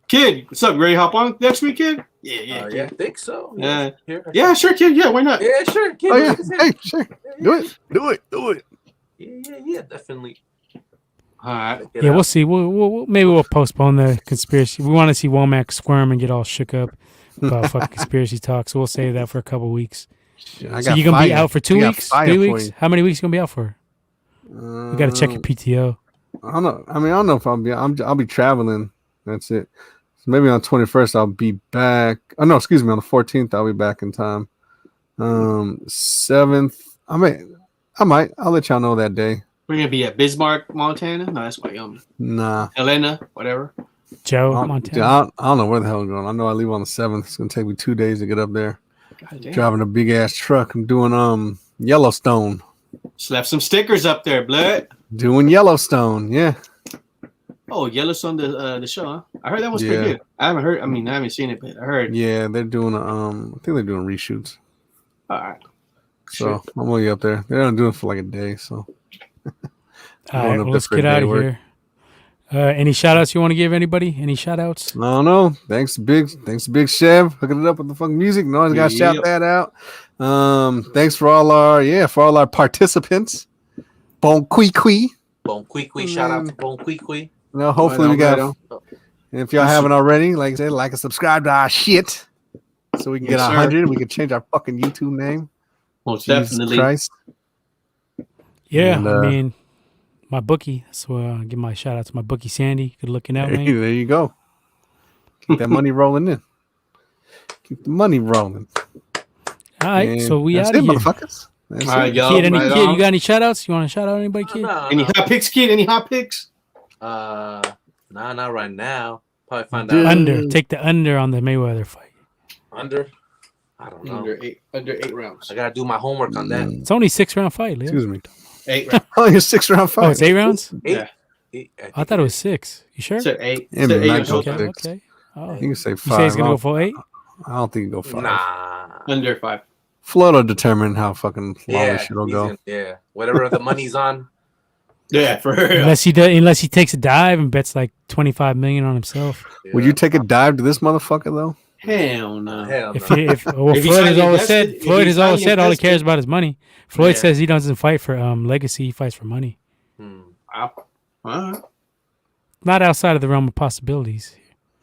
Kid, what's up? Ready to hop on next week, kid? Yeah, I think so. Yeah, sure, kid. Yeah, why not? Yeah, sure, kid. Oh, yeah. Hey, sure. Do it. Yeah, definitely. All right. Yeah, we'll see. Maybe we'll postpone the conspiracy. We want to see Womack squirm and get all shook up about fucking conspiracy talk. So we'll save that for a couple weeks. So you're gonna be out for 2 weeks, 3 weeks? How many weeks you gonna be out for? You got to check your PTO. I don't know. I don't know if I'll be traveling. That's it. So maybe on 21st I'll be back. Oh no, excuse me. On the 14th I'll be back in time. 7th I might. I'll let y'all know that day. We're gonna be at Bismarck, Montana. No, that's Wyoming. Nah. Helena, whatever. Joe, Montana. I don't know where the hell I'm going. I know I leave on the 7th. It's gonna take me 2 days to get up there. Driving a big ass truck. I'm doing Yellowstone. Slap some stickers up there, blood. Doing Yellowstone, yeah. Oh, Yellowstone, the show, huh? I heard that was pretty good. I haven't seen it, but I heard. Yeah, they're doing I think they're doing reshoots. All right. So I'm gonna be up there. They're gonna do it for like a day. So. All right, well, let's get out of here. Any shout outs you want to give anybody? Any shout outs? No. Thanks, Big Chev, hooking it up with the fucking music. No one's got to shout that out. Thanks for all our participants. Bon Kui. Shout out to Bon Kui. No, hopefully we got. And if y'all haven't already, like I said, like and subscribe to our shit, so we can get 100. We can change our fucking YouTube name. Most definitely. Christ. Yeah, and, I mean, my bookie. So I'll give my shout out to my bookie Sandy. Good looking out, man. There you go. Keep that money rolling in. Keep the money rolling. All right, so we out of here. Motherfuckers. All right, y'all. Kid, you got any shout outs? You want to shout out anybody, kid? Any hot picks, kid? Any hot picks? Nah, not right now. Probably find out. Under. Take the under on the Mayweather fight. Under? I don't know. Under eight rounds. I gotta do my homework on that. It's only 6-round fight, Leo. Excuse me. 8 rounds. Oh, it's 6-round fight. Oh, it's 8 rounds? Yeah. I thought it was 6. You sure? It's 8. Yeah, It's 8 Okay. Oh. You can say 5. You say it's gonna go for 8? I don't think you go 5. Nah. Under 5. Flood will determine how fucking long this shit will go. Whatever the money's on. Yeah, for real. Unless he takes a dive and bets like $25 million on himself. Yeah. Would you take a dive to this motherfucker though? Hell no. Floyd has always said all he cares about is money. Floyd says he doesn't fight for legacy; he fights for money. Not outside of the realm of possibilities.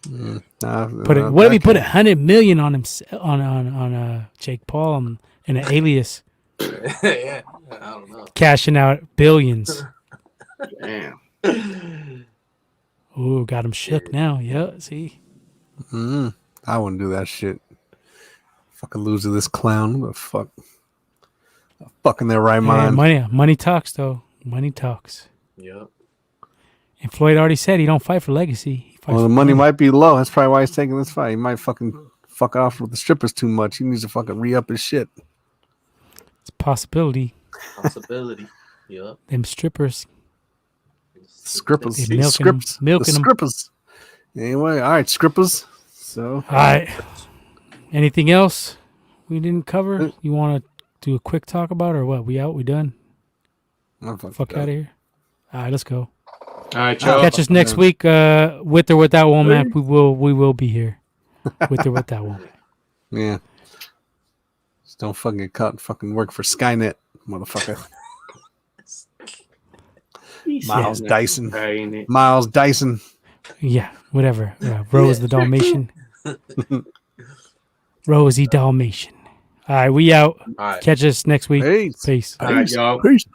What if he put $100 million on him on Jake Paul in an alias? Yeah, I don't know. Cashing out billions. Damn. Ooh, got him shook now. Yeah, see. I wouldn't do that shit. Fucking lose to this clown. What the fuck? Fucking their right mind. Money talks, though. Money talks. Yep. And Floyd already said he don't fight for legacy. The money might be low. That's probably why he's taking this fight. He might fucking fuck off with the strippers too much. He needs to fucking re-up his shit. It's a possibility. Yep. Them strippers. Scrippers. Milking them. Scrippers. Anyway, all right, Scrippers. So. All right. Anything else we didn't cover? You want to do a quick talk about it or what? We out? We done? Fuck out of here. All right, let's go. All right, y'all. Catch us next week with or without Womack. We will be here with or without Womack. Yeah. Just don't fucking get caught and fucking work for Skynet, motherfucker. Miles Dyson. Yeah, whatever. Rose the Dalmatian. Rosie Dalmatian. All right, we out. All right. Catch us next week. Peace. Peace. All right, y'all. Peace.